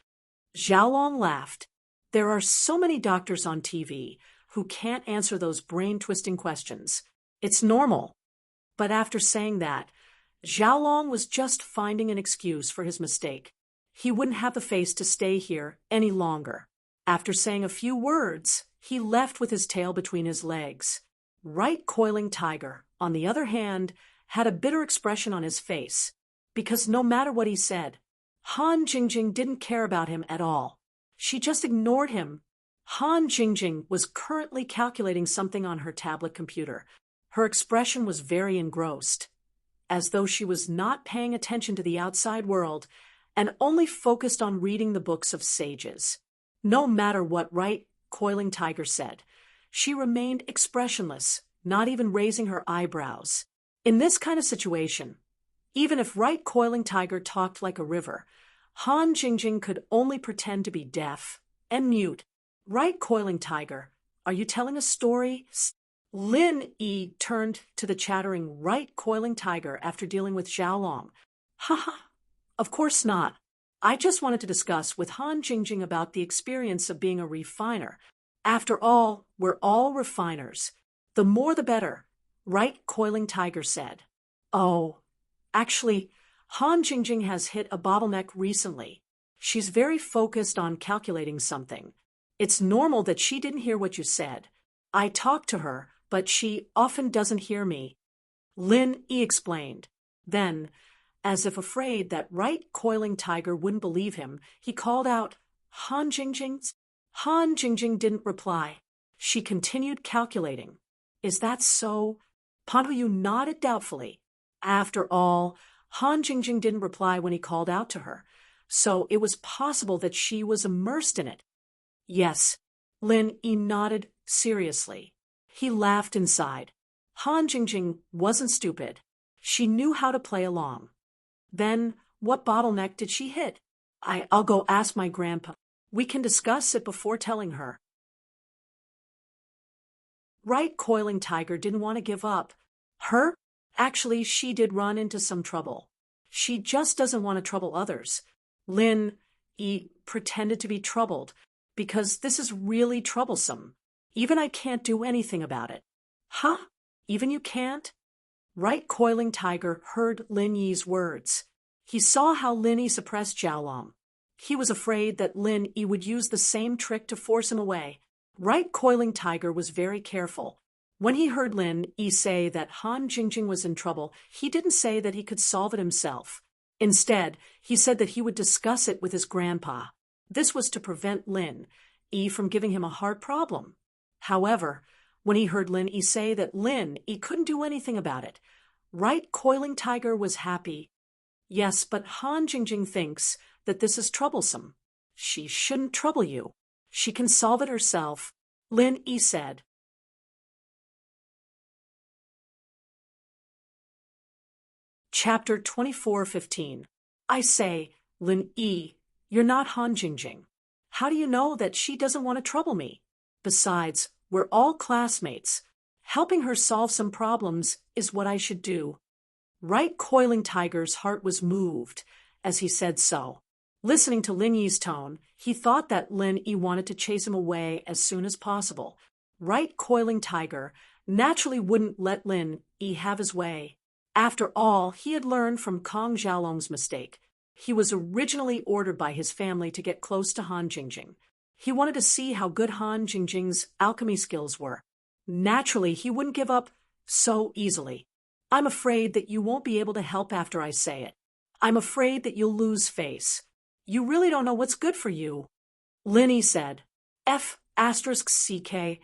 Speaker 1: Xiaolong laughed. "There are so many doctors on TV who can't answer those brain-twisting questions. It's normal." But after saying that, Xiaolong was just finding an excuse for his mistake. He wouldn't have the face to stay here any longer. After saying a few words, he left with his tail between his legs. Right Coiling Tiger, on the other hand, had a bitter expression on his face, because no matter what he said, Han Jingjing didn't care about him at all. She just ignored him. Han Jingjing was currently calculating something on her tablet computer. Her expression was very engrossed, as though she was not paying attention to the outside world and only focused on reading the books of sages. No matter what Right Coiling Tiger said, she remained expressionless, not even raising her eyebrows. In this kind of situation, even if Right Coiling Tiger talked like a river, Han Jingjing could only pretend to be deaf and mute. "Right Coiling Tiger, are you telling a story?" Lin Yi turned to the chattering Right Coiling Tiger after dealing with Xiaolong. "Haha, of course not. I just wanted to discuss with Han Jingjing about the experience of being a refiner. After all, we're all refiners. The more the better," Right Coiling Tiger said. "Oh, actually, Han Jingjing has hit a bottleneck recently. She's very focused on calculating something. It's normal that she didn't hear what you said. I talked to her, but she often doesn't hear me," Lin Yi explained. Then, as if afraid that Right Coiling Tiger wouldn't believe him, he called out, "Han Jingjing?" Han Jingjing didn't reply. She continued calculating. "Is that so?" Pan Huyu nodded doubtfully. After all, Han Jingjing didn't reply when he called out to her, so it was possible that she was immersed in it. "Yes," Lin Yi nodded seriously. He laughed inside. Han Jingjing wasn't stupid. She knew how to play along. Then, what bottleneck did she hit? I'll go ask my grandpa. We can discuss it before telling her." Right Coiling Tiger didn't want to give up. Her? Actually, she did run into some trouble. She just doesn't want to trouble others. Lin Yi pretended to be troubled, because this is really troublesome. Even I can't do anything about it. "Huh? Even you can't?" Right Coiling Tiger heard Lin Yi's words. He saw how Lin Yi suppressed Xiaolong. He was afraid that Lin Yi would use the same trick to force him away. Right Coiling Tiger was very careful. When he heard Lin Yi say that Han Jingjing was in trouble, he didn't say that he could solve it himself. Instead, he said that he would discuss it with his grandpa. This was to prevent Lin Yi from giving him a hard problem. However, when he heard Lin Yi say that Lin Yi couldn't do anything about it, Right Coiling Tiger was happy. "Yes, but Han Jingjing thinks that this is troublesome." "She shouldn't trouble you. She can solve it herself," Lin Yi said. Chapter 24:15. "I say, Lin Yi, you're not Han Jingjing. How do you know that she doesn't want to trouble me? Besides, we're all classmates. Helping her solve some problems is what I should do." Right Coiling Tiger's heart was moved as he said so. Listening to Lin Yi's tone, he thought that Lin Yi wanted to chase him away as soon as possible. Right Coiling Tiger naturally wouldn't let Lin Yi have his way. After all, he had learned from Kong Xiaolong's mistake. He was originally ordered by his family to get close to Han Jingjing. He wanted to see how good Han Jingjing's alchemy skills were. Naturally, he wouldn't give up so easily. I'm afraid that you won't be able to help after I say it. I'm afraid that you'll lose face. You really don't know what's good for you. Lin Yi said, F***CK,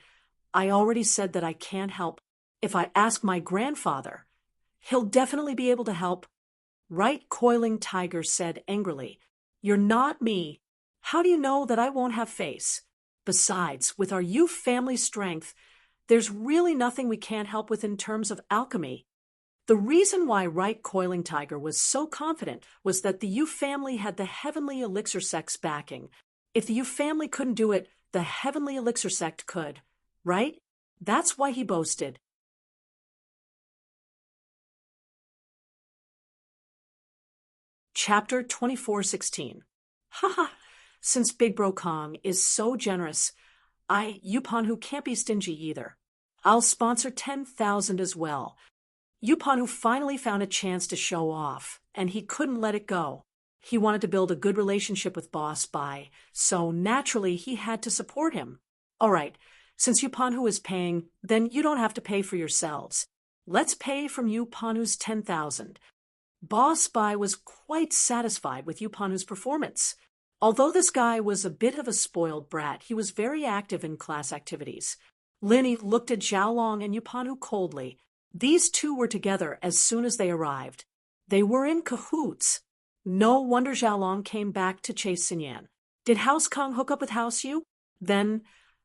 Speaker 1: I already said that I can't help. If I ask my grandfather, he'll definitely be able to help. Right Coiling Tiger said angrily, You're not me. How do you know that I won't have face? Besides, with our Yu family strength, there's really nothing we can't help with in terms of alchemy. The reason why Right Coiling Tiger was so confident was that the Yu family had the Heavenly Elixir Sect's backing. If the Yu family couldn't do it, the Heavenly Elixir Sect could, right? That's why he boasted. Chapter 24:16. Haha, since Big Bro Kong is so generous, Yupanhu can't be stingy either. I'll sponsor 10,000 as well. Yupanhu finally found a chance to show off, and he couldn't let it go. He wanted to build a good relationship with Boss Bai, so naturally he had to support him. All right, since Yupanhu is paying, then you don't have to pay for yourselves. Let's pay from Yupanhu's 10,000. Boss Bai was quite satisfied with Yupanhu's performance. Although this guy was a bit of a spoiled brat, he was very active in class activities. Lin Yi looked at Xiaolong and Yupanhu coldly. These two were together as soon as they arrived. They were in cahoots. No wonder Xiaolong came back to chase Xinyan. Did House Kong hook up with House Yu? Then,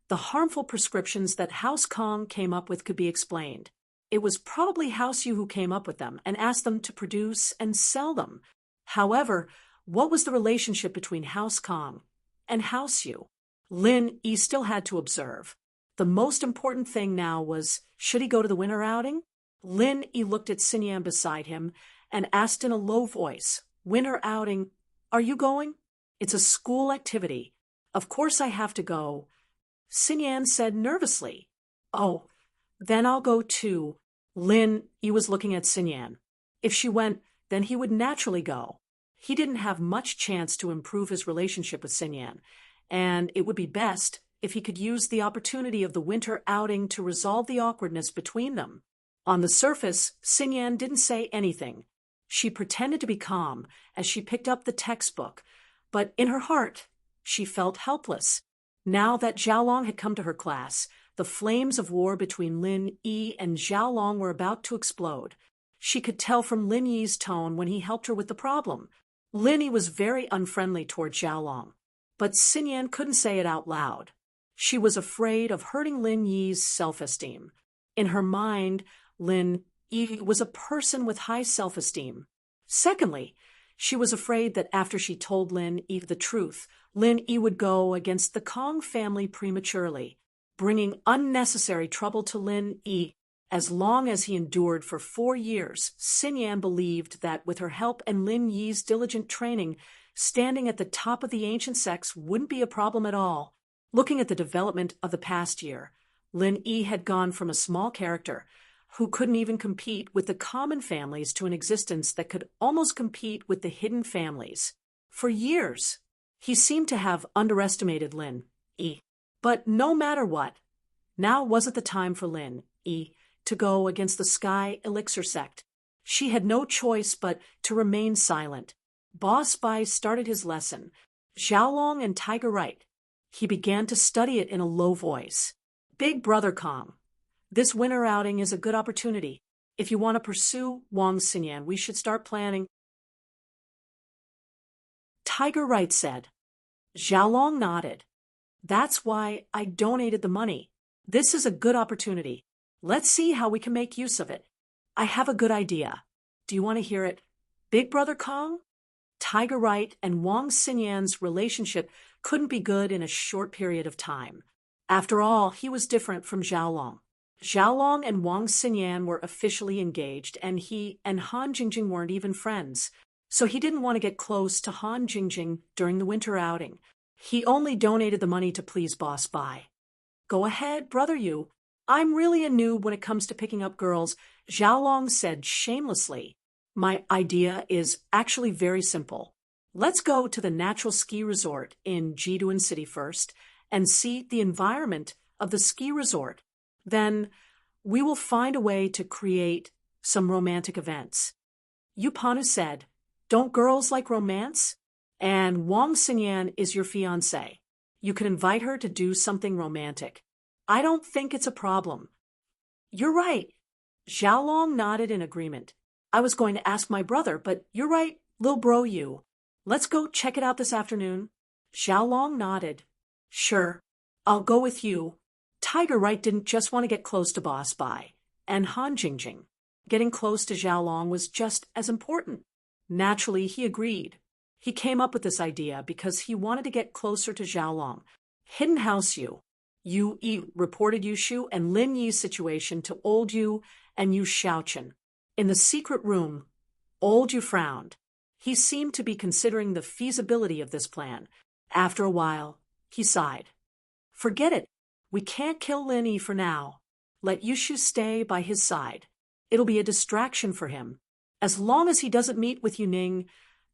Speaker 1: the harmful prescriptions that House Kong came up with could be explained. It was probably House Yu who came up with them and asked them to produce and sell them. However, what was the relationship between House Kong and House Yu? Lin Yi still had to observe. The most important thing now was, should he go to the winter outing? Lin Yi looked at Xinyan beside him and asked in a low voice, Winter outing, are you going? It's a school activity. Of course I have to go. Xinyan said nervously. Oh, then I'll go too. Lin Yi was looking at Xinyan. If she went, then he would naturally go. He didn't have much chance to improve his relationship with Xinyan, and it would be best if he could use the opportunity of the winter outing to resolve the awkwardness between them. On the surface, Xinyan didn't say anything. She pretended to be calm as she picked up the textbook, but in her heart, she felt helpless. Now that Xiaolong had come to her class, the flames of war between Lin Yi and Xiaolong were about to explode. She could tell from Lin Yi's tone when he helped her with the problem. Lin Yi was very unfriendly toward Xiaolong, but Xinyan couldn't say it out loud. She was afraid of hurting Lin Yi's self-esteem. In her mind, Lin Yi was a person with high self-esteem. Secondly, she was afraid that after she told Lin Yi the truth, Lin Yi would go against the Kong family prematurely, bringing unnecessary trouble to Lin Yi. As long as he endured for 4 years, Xinyan believed that with her help and Lin Yi's diligent training, standing at the top of the ancient sects wouldn't be a problem at all. Looking at the development of the past year, Lin Yi had gone from a small character who couldn't even compete with the common families to an existence that could almost compete with the hidden families. For years, he seemed to have underestimated Lin Yi. But no matter what, now wasn't the time for Lin Yi to go against the Sky Elixir sect. She had no choice but to remain silent. Boss Bai started his lesson, Xiaolong and Tiger Right. He began to study it in a low voice. Big Brother Kong, this winter outing is a good opportunity. If you want to pursue Wang Xinyan, we should start planning. Tiger Right said. Xiaolong nodded. That's why I donated the money. This is a good opportunity. Let's see how we can make use of it. I have a good idea. Do you want to hear it? Big Brother Kong? Tiger Right and Wang Xinyan's relationship couldn't be good in a short period of time. After all, he was different from Xiaolong. Xiaolong and Wang Xinyan were officially engaged, and he and Han Jingjing weren't even friends. So he didn't want to get close to Han Jingjing during the winter outing. He only donated the money to please Boss Bai. Go ahead, brother you. I'm really a noob when it comes to picking up girls, Xiaolong said shamelessly. My idea is actually very simple. Let's go to the natural ski resort in Jiduan City first and see the environment of the ski resort. Then we will find a way to create some romantic events. Yu Panu said, don't girls like romance? And Wang Xinyan is your fiancé. You can invite her to do something romantic. I don't think it's a problem. You're right. Xiaolong nodded in agreement. I was going to ask my brother, but you're right, lil bro you. Let's go check it out this afternoon. Xiaolong nodded. Sure, I'll go with you. Tiger Right didn't just want to get close to Boss Bai and Han Jingjing. Getting close to Xiaolong was just as important. Naturally, he agreed. He came up with this idea because he wanted to get closer to Xiaolong. Hidden House Yu. Yu Yi reported Yushu and Lin Yi's situation to Old Yu and Yu Xiaochen. In the secret room, Old Yu frowned. He seemed to be considering the feasibility of this plan. After a while, he sighed. Forget it. We can't kill Lin Yi for now. Let Yushu stay by his side. It'll be a distraction for him. As long as he doesn't meet with Yuning,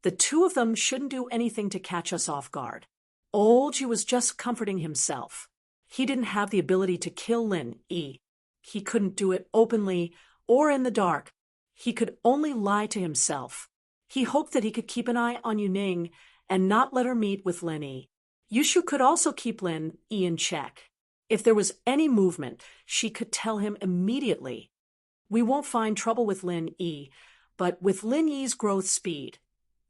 Speaker 1: the two of them shouldn't do anything to catch us off guard. Old Yu was just comforting himself. He didn't have the ability to kill Lin Yi. He couldn't do it openly or in the dark. He could only lie to himself. He hoped that he could keep an eye on Yuning and not let her meet with Lin Yi. Yushu could also keep Lin Yi in check. If there was any movement, she could tell him immediately. We won't find trouble with Lin Yi, but with Lin Yi's growth speed.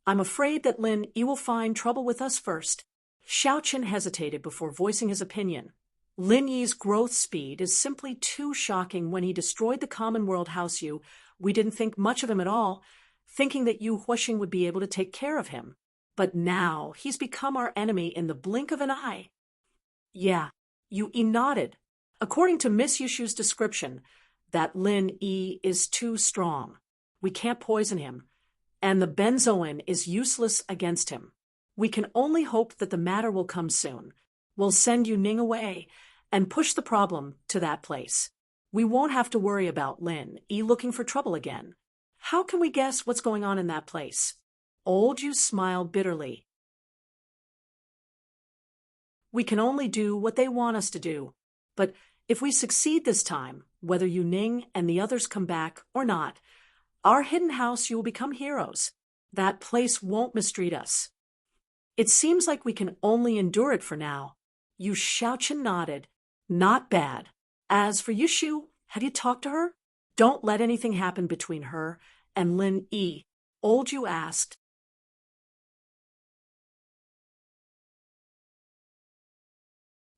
Speaker 1: I'm afraid that Lin Yi will find trouble with us first. Xiaochen hesitated before voicing his opinion. Lin Yi's growth speed is simply too shocking. When he destroyed the common world House Yu, we didn't think much of him at all, thinking that Yu Huixing would be able to take care of him. But now he's become our enemy in the blink of an eye. Yeah, Yu Yi nodded. According to Miss Yushu's description, that Lin Yi is too strong. We can't poison him, and the benzoin is useless against him. We can only hope that the matter will come soon. We'll send Yuning away and push the problem to that place. We won't have to worry about Lin Yi looking for trouble again. How can we guess what's going on in that place? Old Yu smiled bitterly. We can only do what they want us to do. But if we succeed this time, whether Yuning and the others come back or not, our hidden house you will become heroes. That place won't mistreat us. It seems like we can only endure it for now. Yu Xiaochen nodded. Not bad. As for Yushu, have you talked to her? Don't let anything happen between her and Lin Yi. Old Yu asked.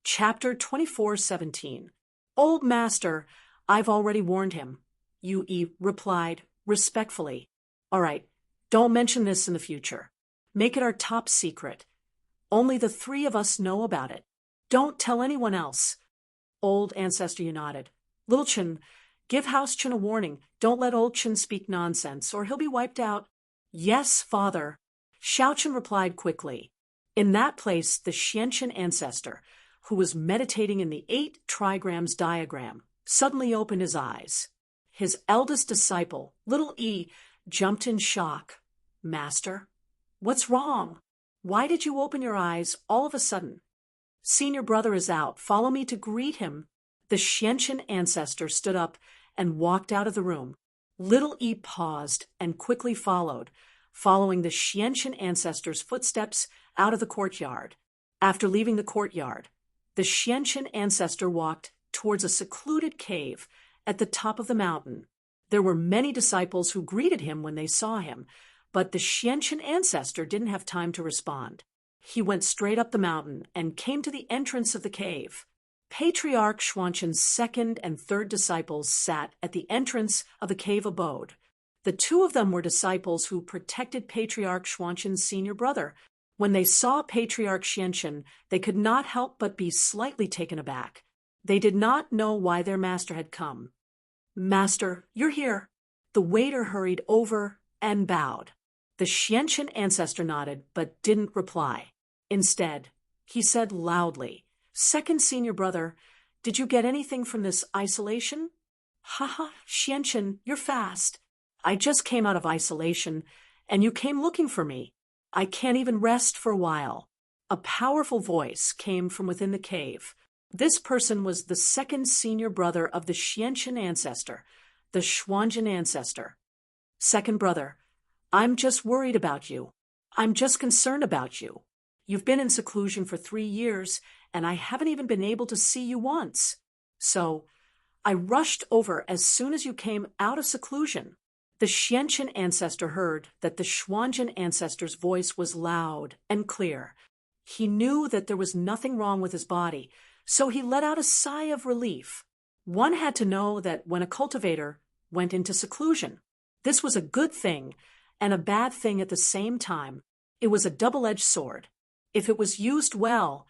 Speaker 1: Chapter 24:17. Old Master, I've already warned him. Yu Yi replied respectfully. All right, don't mention this in the future. Make it our top secret. Only the three of us know about it. Don't tell anyone else. Old Ancestor Yu nodded. Little Chen, give House Chen a warning. Don't let Old Chen speak nonsense, or he'll be wiped out. Yes, father. Xiao Chen replied quickly. In that place, the Xianchen ancestor, who was meditating in the 8 trigrams diagram, suddenly opened his eyes. His eldest disciple, Little E, jumped in shock. Master, what's wrong? Why did you open your eyes all of a sudden? Senior brother is out. Follow me to greet him. The Xianchen ancestor stood up and walked out of the room. Little E paused and quickly followed, following the Xianchen ancestor's footsteps out of the courtyard. After leaving the courtyard, the Xianchen ancestor walked towards a secluded cave at the top of the mountain. There were many disciples who greeted him when they saw him, but the Xianchen ancestor didn't have time to respond. He went straight up the mountain and came to the entrance of the cave. Patriarch Xuanchen's 2nd and 3rd disciples sat at the entrance of the cave abode. The 2 of them were disciples who protected Patriarch Xuanchen's senior brother. When they saw Patriarch Xianchen, they could not help but be slightly taken aback. They did not know why their master had come. "Master, you're here." The waiter hurried over and bowed. The Xiantian ancestor nodded, but didn't reply. Instead, he said loudly, "Second senior brother, did you get anything from this isolation?" "Haha, Xiantian, you're fast. I just came out of isolation, and you came looking for me. I can't even rest for a while." A powerful voice came from within the cave. This person was the second senior brother of the Xiantian ancestor, the Xuanjin ancestor. "Second brother, I'm just worried about you. I'm just concerned about you. You've been in seclusion for 3 years, and I haven't even been able to see you once. So I rushed over as soon as you came out of seclusion." The Xiantian ancestor heard that the Xuanjin ancestor's voice was loud and clear. He knew that there was nothing wrong with his body, so he let out a sigh of relief. One had to know that when a cultivator went into seclusion, this was a good thing and a bad thing at the same time. It was a double-edged sword. If it was used well,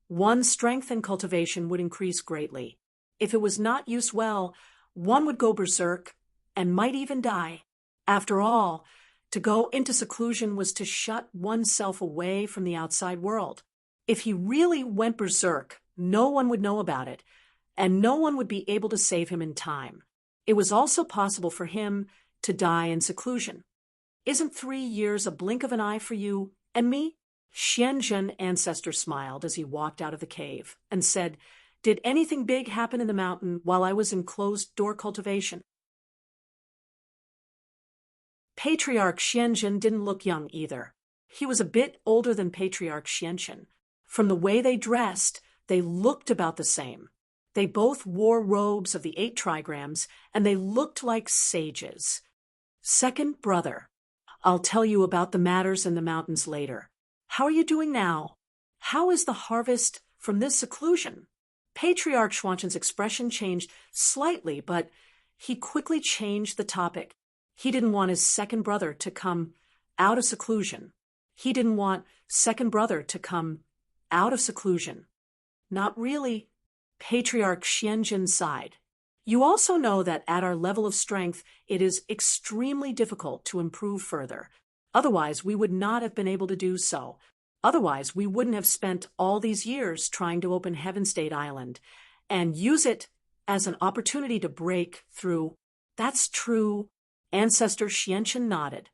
Speaker 1: one's strength and cultivation would increase greatly. If it was not used well, one would go berserk and might even die. After all, to go into seclusion was to shut oneself away from the outside world. If he really went berserk, no one would know about it, and no one would be able to save him in time. It was also possible for him to die in seclusion. "Isn't 3 years a blink of an eye for you and me?" Xianjin ancestor smiled as he walked out of the cave and said, "Did anything big happen in the mountain while I was in closed-door cultivation?" Patriarch Xianjin didn't look young either. He was a bit older than Patriarch Xiantian. From the way they dressed, they looked about the same. They both wore robes of the 8 trigrams, and they looked like sages. "Second brother, I'll tell you about the matters in the mountains later. How are you doing now? How is the harvest from this seclusion?" Patriarch Xuantian's expression changed slightly, but he quickly changed the topic. He didn't want his second brother to come out of seclusion. He didn't want second brother to come out of seclusion. "Not really." Patriarch Xianjin sighed. "You also know that at our level of strength, it is extremely difficult to improve further. Otherwise, we would not have been able to do so. Otherwise, we wouldn't have spent all these years trying to open Heaven State Island and use it as an opportunity to break through." "That's true." Ancestor Xiantian nodded.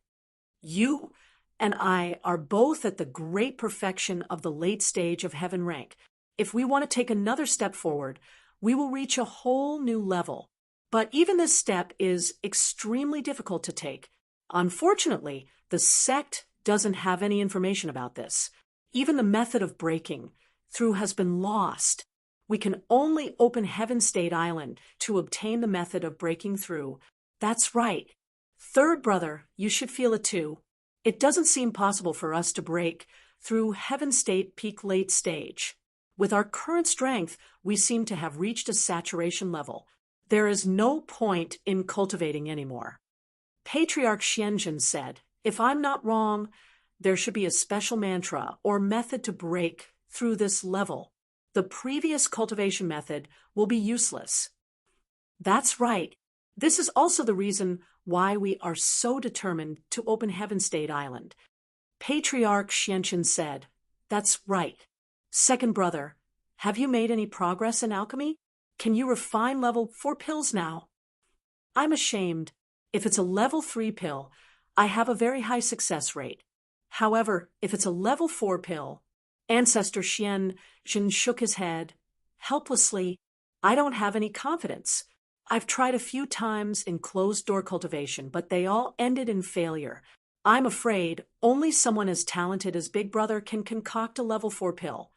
Speaker 1: "You and I are both at the great perfection of the late stage of heaven rank. If we want to take another step forward, we will reach a whole new level. But even this step is extremely difficult to take. Unfortunately, the sect doesn't have any information about this. Even the method of breaking through has been lost. We can only open Heaven State Island to obtain the method of breaking through." "That's right. Third brother, you should feel it too. It doesn't seem possible for us to break through Heaven State Peak late stage. With our current strength, we seem to have reached a saturation level. There is no point in cultivating anymore." Patriarch Xianjin said, "If I'm not wrong, there should be a special mantra or method to break through this level. The previous cultivation method will be useless." "That's right. This is also the reason why we are so determined to open Heaven State Island." Patriarch Xiantian said, "That's right. Second brother, have you made any progress in alchemy? Can you refine level 4 pills now?" "I'm ashamed. If it's a level 3 pill, I have a very high success rate. However, if it's a level 4 pill," Ancestor Xianjin shook his head. Helplessly, "I don't have any confidence. I've tried a few times in closed-door cultivation, but they all ended in failure. I'm afraid only someone as talented as Big Brother can concoct a level 4 pill.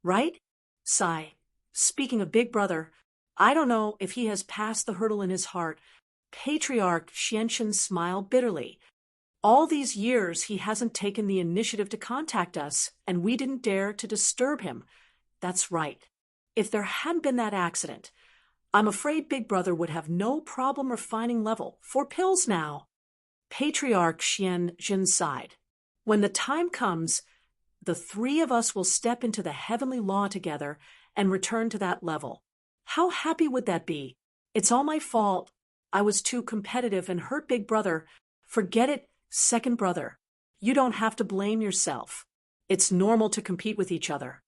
Speaker 1: Right?" Sigh. "Speaking of Big Brother, I don't know if he has passed the hurdle in his heart." Patriarch Xiantian smiled bitterly. "All these years he hasn't taken the initiative to contact us, and we didn't dare to disturb him." "That's right. If there hadn't been that accident, I'm afraid Big Brother would have no problem refining level 4 pills now." Patriarch Xianjin sighed. "When the time comes, the 3 of us will step into the heavenly law together and return to that level. How happy would that be? It's all my fault. I was too competitive and hurt big brother. Forget it, second brother. You don't have to blame yourself. It's normal to compete with each other.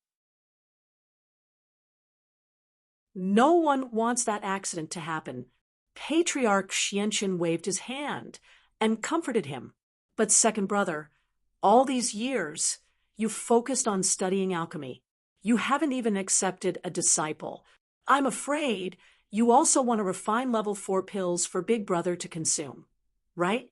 Speaker 1: No one wants that accident to happen. Patriarch Xianqin waved his hand and comforted him. But second brother, all these years, you focused on studying alchemy. You haven't even accepted a disciple. I'm afraid you also want to refine level 4 pills for big brother to consume, right?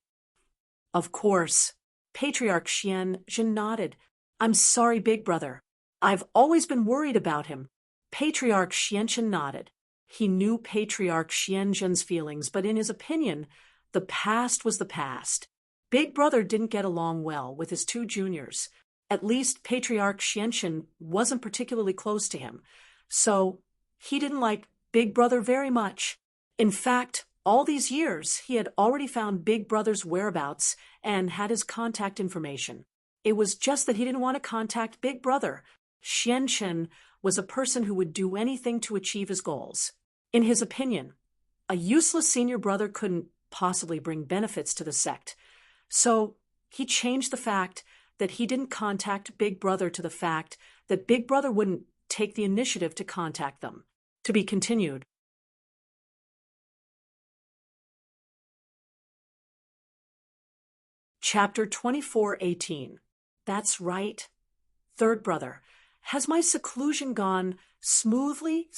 Speaker 1: Of course. Patriarch Xianqin nodded. I'm sorry, big brother. I've always been worried about him. Patriarch Xianqin nodded. He knew Patriarch Xianqin's feelings, but in his opinion, the past was the past. Big brother didn't get along well with his two juniors. At least Patriarch Xianqin wasn't particularly close to him, so he didn't like big brother very much. In fact, all these years, he had already found big brother's whereabouts and had his contact information. It was just that he didn't want to contact big brother. Xianqin was a person who would do anything to achieve his goals. In his opinion, a useless senior brother couldn't possibly bring benefits to the sect. So he changed the fact that he didn't contact big brother to the fact that big brother wouldn't take the initiative to contact them. To be continued. Chapter 24:18. That's right. Third brother. Has my seclusion gone smoothly?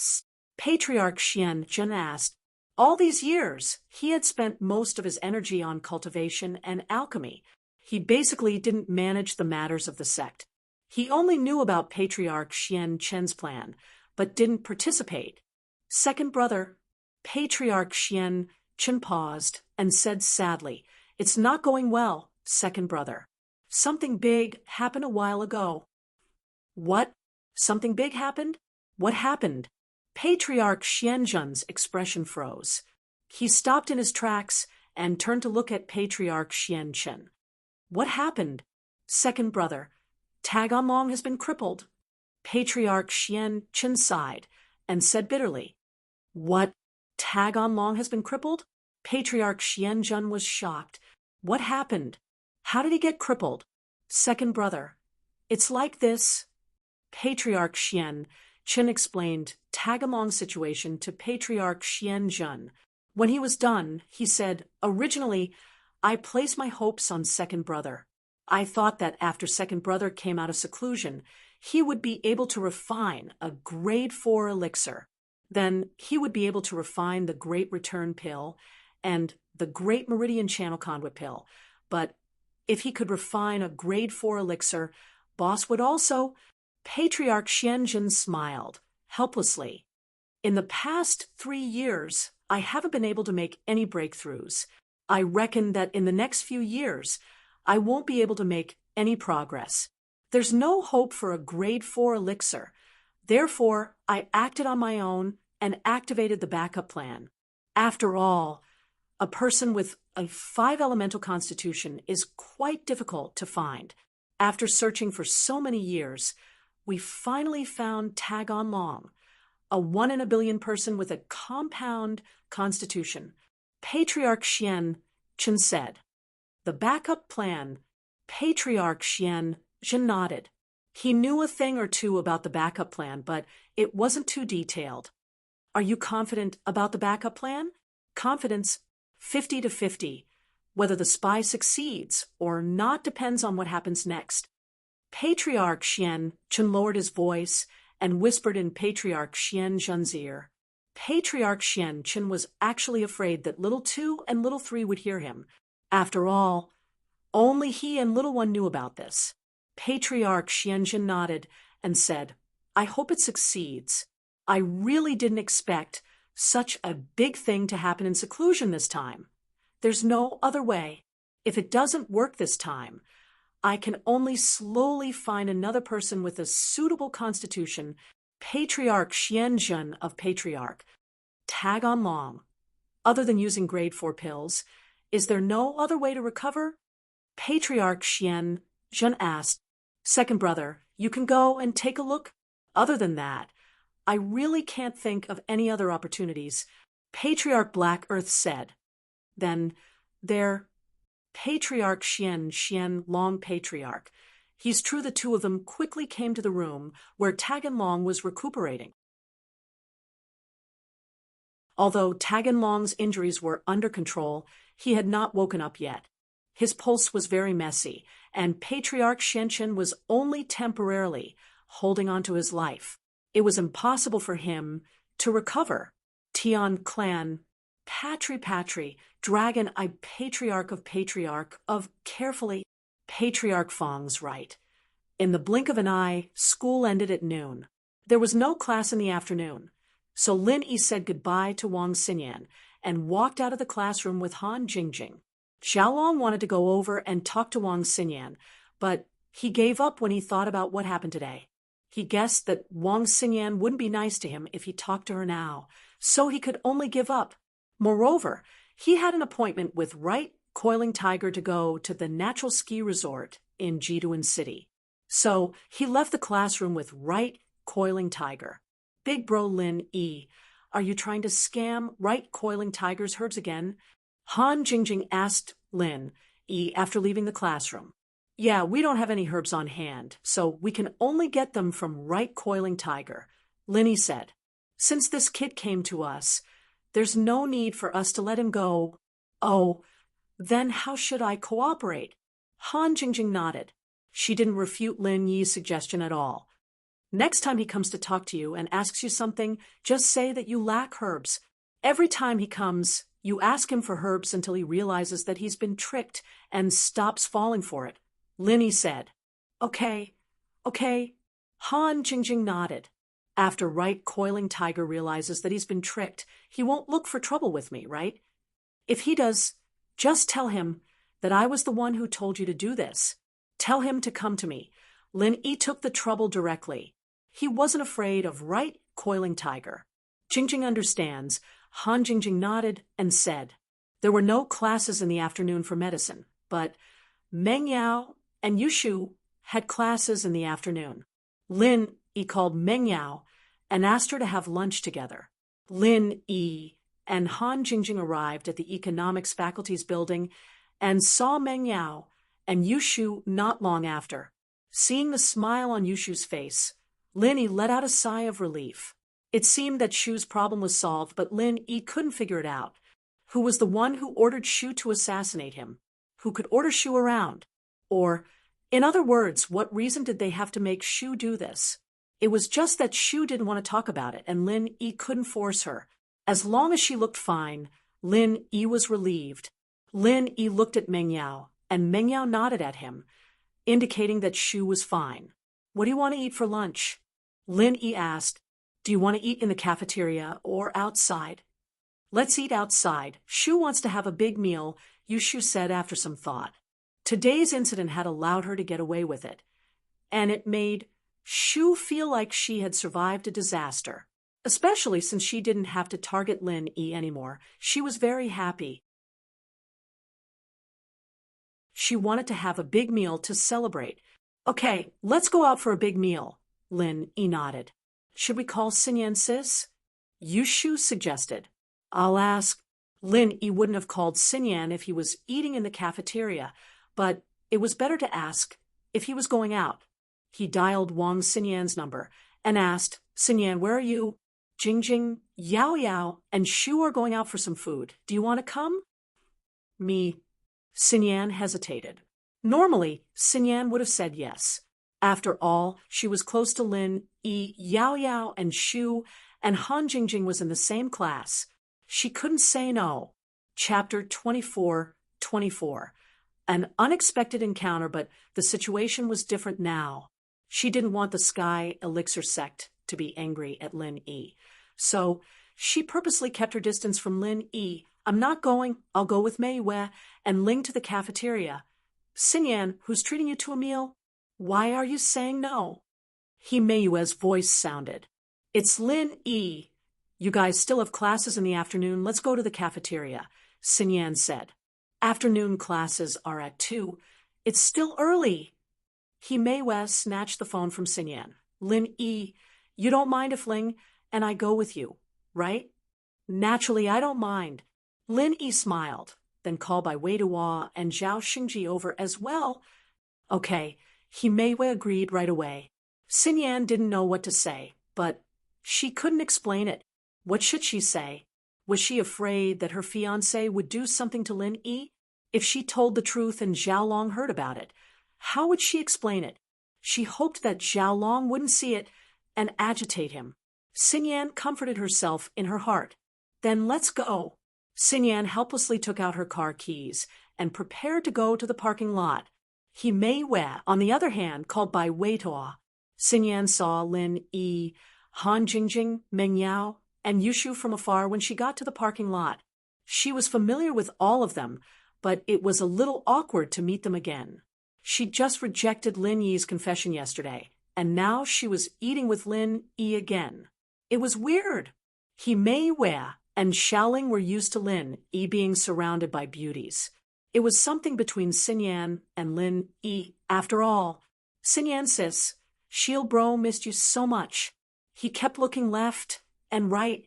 Speaker 1: Patriarch Xianqin asked. All these years, he had spent most of his energy on cultivation and alchemy. He basically didn't manage the matters of the sect. He only knew about Patriarch Xianqin's plan, but didn't participate. Second brother, Patriarch Xianqin paused and said sadly, It's not going well, second brother. Something big happened a while ago. What? Something big happened? What happened? Patriarch Xianqin's expression froze. He stopped in his tracks and turned to look at Patriarch Xianqin. What happened? Second brother, Tagonlong has been crippled. Patriarch Xianqin sighed and said bitterly, What? Tagonlong has been crippled? Patriarch Xianqin was shocked. What happened? How did he get crippled? Second brother, it's like this. Patriarch Xianqin explained Tagonlong's situation to Patriarch Xianqin. When he was done, he said, Originally, I placed my hopes on second brother. I thought that after second brother came out of seclusion, he would be able to refine a grade 4 elixir. Then he would be able to refine the Great Return pill and the Great Meridian Channel Conduit pill. But if he could refine a grade 4 elixir, Boss would also. Patriarch Xianqin smiled, helplessly. In the past 3 years, I haven't been able to make any breakthroughs. I reckon that in the next few years, I won't be able to make any progress. There's no hope for a grade 4 elixir. Therefore, I acted on my own and activated the backup plan. After all, a person with a 5 elemental constitution is quite difficult to find. After searching for so many years, we finally found Tagonlong, a 1 in a billion person with a compound constitution. Patriarch Xianqin said. The backup plan. Patriarch Xianqin nodded. He knew a thing or two about the backup plan, but it wasn't too detailed. Are you confident about the backup plan? Confidence 50-50. Whether the spy succeeds or not depends on what happens next. Patriarch Xianqin lowered his voice and whispered in Patriarch Xianqin's ear. Patriarch Xianqin was actually afraid that Little 2 and Little 3 would hear him. After all, only he and Little 1 knew about this. Patriarch Xianqin nodded and said, I hope it succeeds. I really didn't expect such a big thing to happen in seclusion this time. There's no other way. If it doesn't work this time, I can only slowly find another person with a suitable constitution, Patriarch Xianqin of Patriarch. Tagonlong. Other than using grade 4 pills, is there no other way to recover? Patriarch Xianqin asked. Second brother, you can go and take a look. Other than that, I really can't think of any other opportunities, Patriarch Black Earth said. Then, there, Patriarch Xian, Long Patriarch. He's true the two of them quickly came to the room where Taganlong was recuperating. Although Taganlong's injuries were under control, he had not woken up yet. His pulse was very messy, and Patriarch Xianchen was only temporarily holding on to his life. It was impossible for him to recover. Tian clan, Patri, dragon, I patriarch of carefully, Patriarch Fong's right. In the blink of an eye, school ended at noon. There was no class in the afternoon, so Lin Yi said goodbye to Wang Xinyan and walked out of the classroom with Han Jingjing. Xiaolong wanted to go over and talk to Wang Xinyan, but he gave up when he thought about what happened today. He guessed that Wang Xinyan wouldn't be nice to him if he talked to her now, so he could only give up. Moreover, he had an appointment with Right Coiling Tiger to go to the natural ski resort in Jiduan City. So he left the classroom with Right Coiling Tiger. Big bro Lin Yi, are you trying to scam Right Coiling Tiger's herbs again? Han Jingjing asked Lin Yi after leaving the classroom. Yeah, we don't have any herbs on hand, so we can only get them from Right Coiling Tiger, Lin Yi said. Since this kid came to us, there's no need for us to let him go. Oh, then how should I cooperate? Han Jingjing nodded. She didn't refute Lin Yi's suggestion at all. Next time he comes to talk to you and asks you something, just say that you lack herbs. Every time he comes, you ask him for herbs until he realizes that he's been tricked and stops falling for it, Lin Yi said. Okay. Han Jingjing nodded. After Right Coiling Tiger realizes that he's been tricked, he won't look for trouble with me, right? If he does, just tell him that I was the one who told you to do this. Tell him to come to me. Lin Yi took the trouble directly. He wasn't afraid of Right Coiling Tiger. Jingjing understands. Han Jingjing nodded and said. There were no classes in the afternoon for medicine, but Meng Yao and Yushu had classes in the afternoon. Lin Yi called Meng Yao and asked her to have lunch together. Lin Yi and Han Jingjing arrived at the Economics Faculty's building and saw Meng Yao and Yushu not long after. Seeing the smile on Yushu's face, Lin Yi let out a sigh of relief. It seemed that Shu's problem was solved, but Lin Yi couldn't figure it out. Who was the one who ordered Shu to assassinate him? Who could order Shu around? Or, in other words, what reason did they have to make Shu do this? It was just that Shu didn't want to talk about it, and Lin Yi couldn't force her. As long as she looked fine, Lin Yi was relieved. Lin Yi looked at Meng Yao, and Meng Yao nodded at him, indicating that Shu was fine. What do you want to eat for lunch? Lin Yi asked. Do you want to eat in the cafeteria or outside? Let's eat outside. Shu wants to have a big meal, Yushu said after some thought. Today's incident had allowed her to get away with it, and it made Shu feel like she had survived a disaster. Especially since she didn't have to target Lin Yi anymore. She was very happy. She wanted to have a big meal to celebrate. Okay, let's go out for a big meal, Lin Yi nodded. Should we call Xinyan sis? Yushu suggested. I'll ask. Lin Yi wouldn't have called Xinyan if he was eating in the cafeteria, but it was better to ask if he was going out. He dialed Wang Xinyan's number and asked, Xinyan, where are you? Jingjing, Yao, and Shu are going out for some food. Do you want to come? Me. Xinyan hesitated. Normally, Xinyan would have said yes. After all, she was close to Lin Yi, Yao, and Shu, and Han Jingjing was in the same class. She couldn't say no. Chapter 24. An unexpected encounter, but the situation was different now. She didn't want the Sky Elixir sect to be angry at Lin Yi. So she purposely kept her distance from Lin Yi. I'm not going. I'll go with Mei Yue and Ling to the cafeteria. Xinyan, who's treating you to a meal? Why are you saying no? Mei Yue's voice sounded. It's Lin Yi. You guys still have classes in the afternoon. Let's go to the cafeteria, Xinyan said. Afternoon classes are at 2. It's still early. Mei Yue snatched the phone from Xinyan. Lin Yi, you don't mind if Ling and I go with you, right? Naturally, I don't mind. Lin Yi smiled, then called by Wei Duo and Zhao Xingji over as well. Okay, he Meiwei agreed right away. Xin Yan didn't know what to say, but she couldn't explain it. What should she say? Was she afraid that her fiancé would do something to Lin Yi? If she told the truth and Zhao Long heard about it, how would she explain it? She hoped that Zhao Long wouldn't see it and agitate him. Xin Yan comforted herself in her heart. Then let's go. Xin Yan helplessly took out her car keys and prepared to go to the parking lot. He Meiwei, on the other hand, called by Wei Tuo. Xin Yan saw Lin Yi, Han Jingjing, Meng Yao, and Yushu from afar when she got to the parking lot. She was familiar with all of them, but it was a little awkward to meet them again. She'd just rejected Lin Yi's confession yesterday, and now she was eating with Lin Yi again. It was weird. He Meiwei and Xiaoling were used to Lin Yi being surrounded by beauties. It was something between Xin Yan and Lin Yi. After all, Xin Yan sis, Shield bro missed you so much. He kept looking left and right.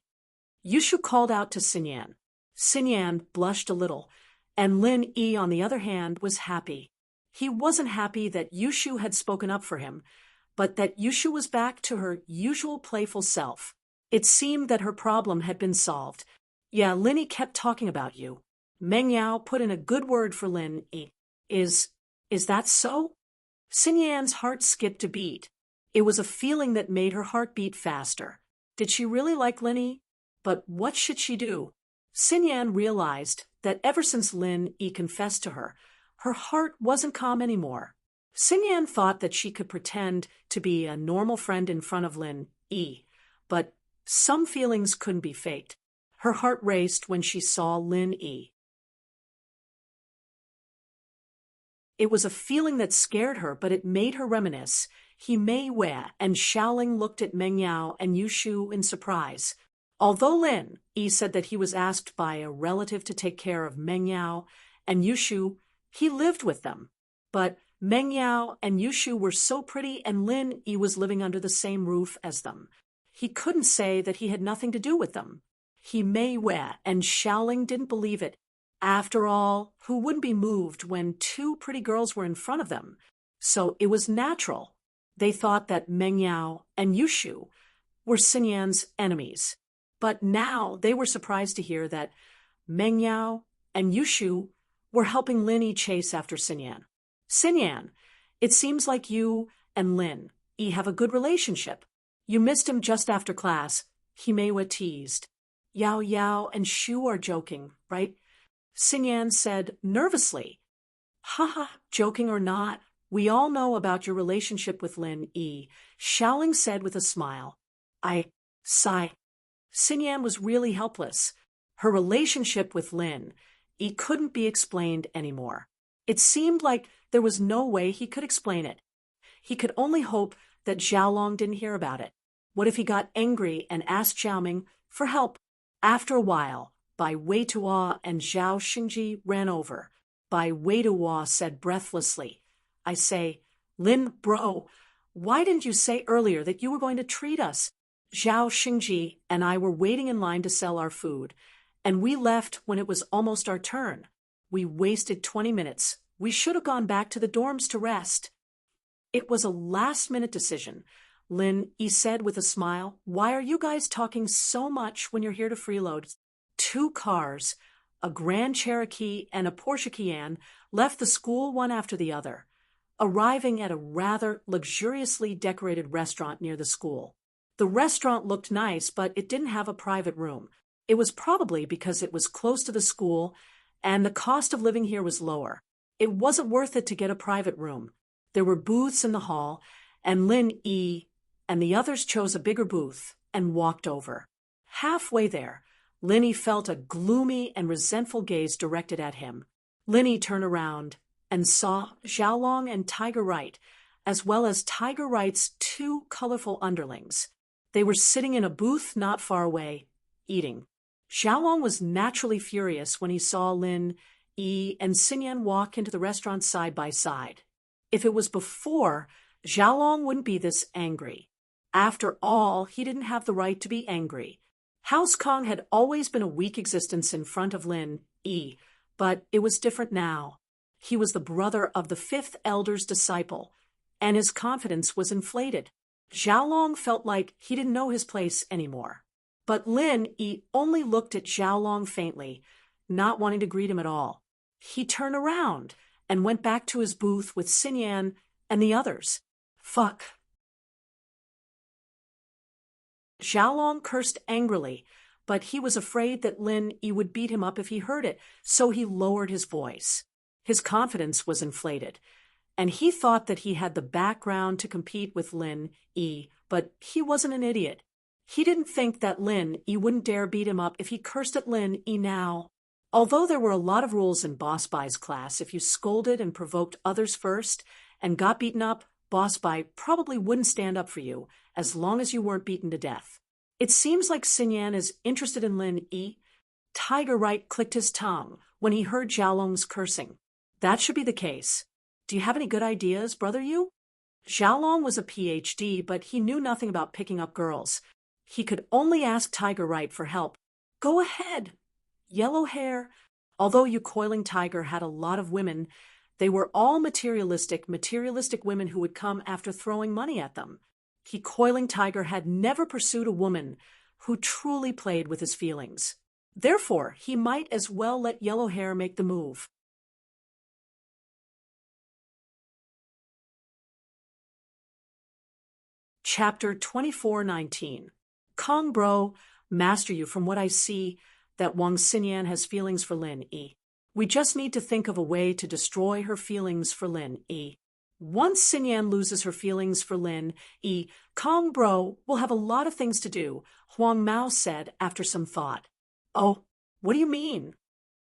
Speaker 1: Yushu called out to Xin Yan. Xin Yan blushed a little, and Lin Yi, on the other hand, was happy. He wasn't happy that Yushu had spoken up for him, but that Yushu was back to her usual playful self. It seemed that her problem had been solved. Yeah, Lin Yi kept talking about you. Meng Yao put in a good word for Lin Yi. Is that so? Xin Yan's heart skipped a beat. It was a feeling that made her heart beat faster. Did she really like Lin Yi? But what should she do? Xin Yan realized that ever since Lin Yi confessed to her, her heart wasn't calm anymore. Xin Yan thought that she could pretend to be a normal friend in front of Lin Yi, but some feelings couldn't be faked. Her heart raced when she saw Lin Yi. It was a feeling that scared her, but it made her reminisce. He Meiwei and Xiaoling looked at Meng Yao and Yushu in surprise. Although Lin Yi said that he was asked by a relative to take care of Meng Yao and Yushu, he lived with them. But Meng Yao and Yushu were so pretty, and Lin Yi was living under the same roof as them. He couldn't say that he had nothing to do with them. He Meiwei and Xiaoling didn't believe it. After all, who wouldn't be moved when two pretty girls were in front of them? So it was natural. They thought that Meng Yao and Yushu were Xin Yan's enemies. But now they were surprised to hear that Meng Yao and Yushu were helping Lin Yi chase after Xin Yan. Xin Yan, it seems like you and Lin Yi have a good relationship. You missed him just after class, he Meiwei teased. Yao Yao and Shu are joking, right? Xin Yan said nervously. Haha, joking or not, we all know about your relationship with Lin Yi, Xiaoling said with a smile. I sigh. Xin Yan was really helpless. Her relationship with Lin Yi couldn't be explained anymore. It seemed like there was no way he could explain it. He could only hope that Zhao Long didn't hear about it. What if he got angry and asked Xiaoming for help? After a while, Bai Wei Tuo and Zhao Xingji ran over. Bai Wei Tuo said breathlessly, I say, Lin, bro, why didn't you say earlier that you were going to treat us? Zhao Xingji and I were waiting in line to sell our food, and we left when it was almost our turn. We wasted 20 minutes. We should have gone back to the dorms to rest. It was a last-minute decision, Lin Yi said with a smile. Why are you guys talking so much when you're here to freeload? 2 cars, a Grand Cherokee and a Porsche Cayenne, left the school one after the other, arriving at a rather luxuriously decorated restaurant near the school. The restaurant looked nice, but it didn't have a private room. It was probably because it was close to the school and the cost of living here was lower. It wasn't worth it to get a private room. There were booths in the hall, and Lin Yi and the others chose a bigger booth and walked over. Halfway there, Lin Yi felt a gloomy and resentful gaze directed at him. Lin Yi turned around and saw Zhao Long and Tiger Wright, as well as Tiger Wright's 2 colorful underlings. They were sitting in a booth not far away, eating. Zhao Long was naturally furious when he saw Lin Yi and Xin Yan walk into the restaurant side by side. If it was before, Zhao Long wouldn't be this angry. After all, he didn't have the right to be angry. House Kong had always been a weak existence in front of Lin Yi, but it was different now. He was the brother of the fifth elder's disciple, and his confidence was inflated. Xiaolong felt like he didn't know his place anymore. But Lin Yi only looked at Xiaolong faintly, not wanting to greet him at all. He turned around and went back to his booth with Xinyan and the others. Fuck. Xiaolong cursed angrily, but he was afraid that Lin Yi would beat him up if he heard it, so he lowered his voice. His confidence was inflated, and he thought that he had the background to compete with Lin Yi, but he wasn't an idiot. He didn't think that Lin Yi wouldn't dare beat him up if he cursed at Lin Yi now. Although there were a lot of rules in Boss Bai's class, if you scolded and provoked others first and got beaten up, Boss Bai probably wouldn't stand up for you, as long as you weren't beaten to death. It seems like Xinyan is interested in Lin Yi. Tiger Right clicked his tongue when he heard Xiaolong's cursing. That should be the case. Do you have any good ideas, brother you? Xiaolong was a PhD, but he knew nothing about picking up girls. He could only ask Tiger Right for help. Go ahead. Yellow hair. Although you coiling tiger had a lot of women, they were all materialistic women who would come after throwing money at them. He coiling tiger had never pursued a woman who truly played with his feelings. Therefore, he might as well let yellow hair make the move. Chapter 24:19. Kong bro, master you from what I see that Wang Xinyan has feelings for Lin Yi. We just need to think of a way to destroy her feelings for Lin Yi. Once Xinyan loses her feelings for Lin Yi, Kong bro will have a lot of things to do, Huang Mao said after some thought. Oh, what do you mean?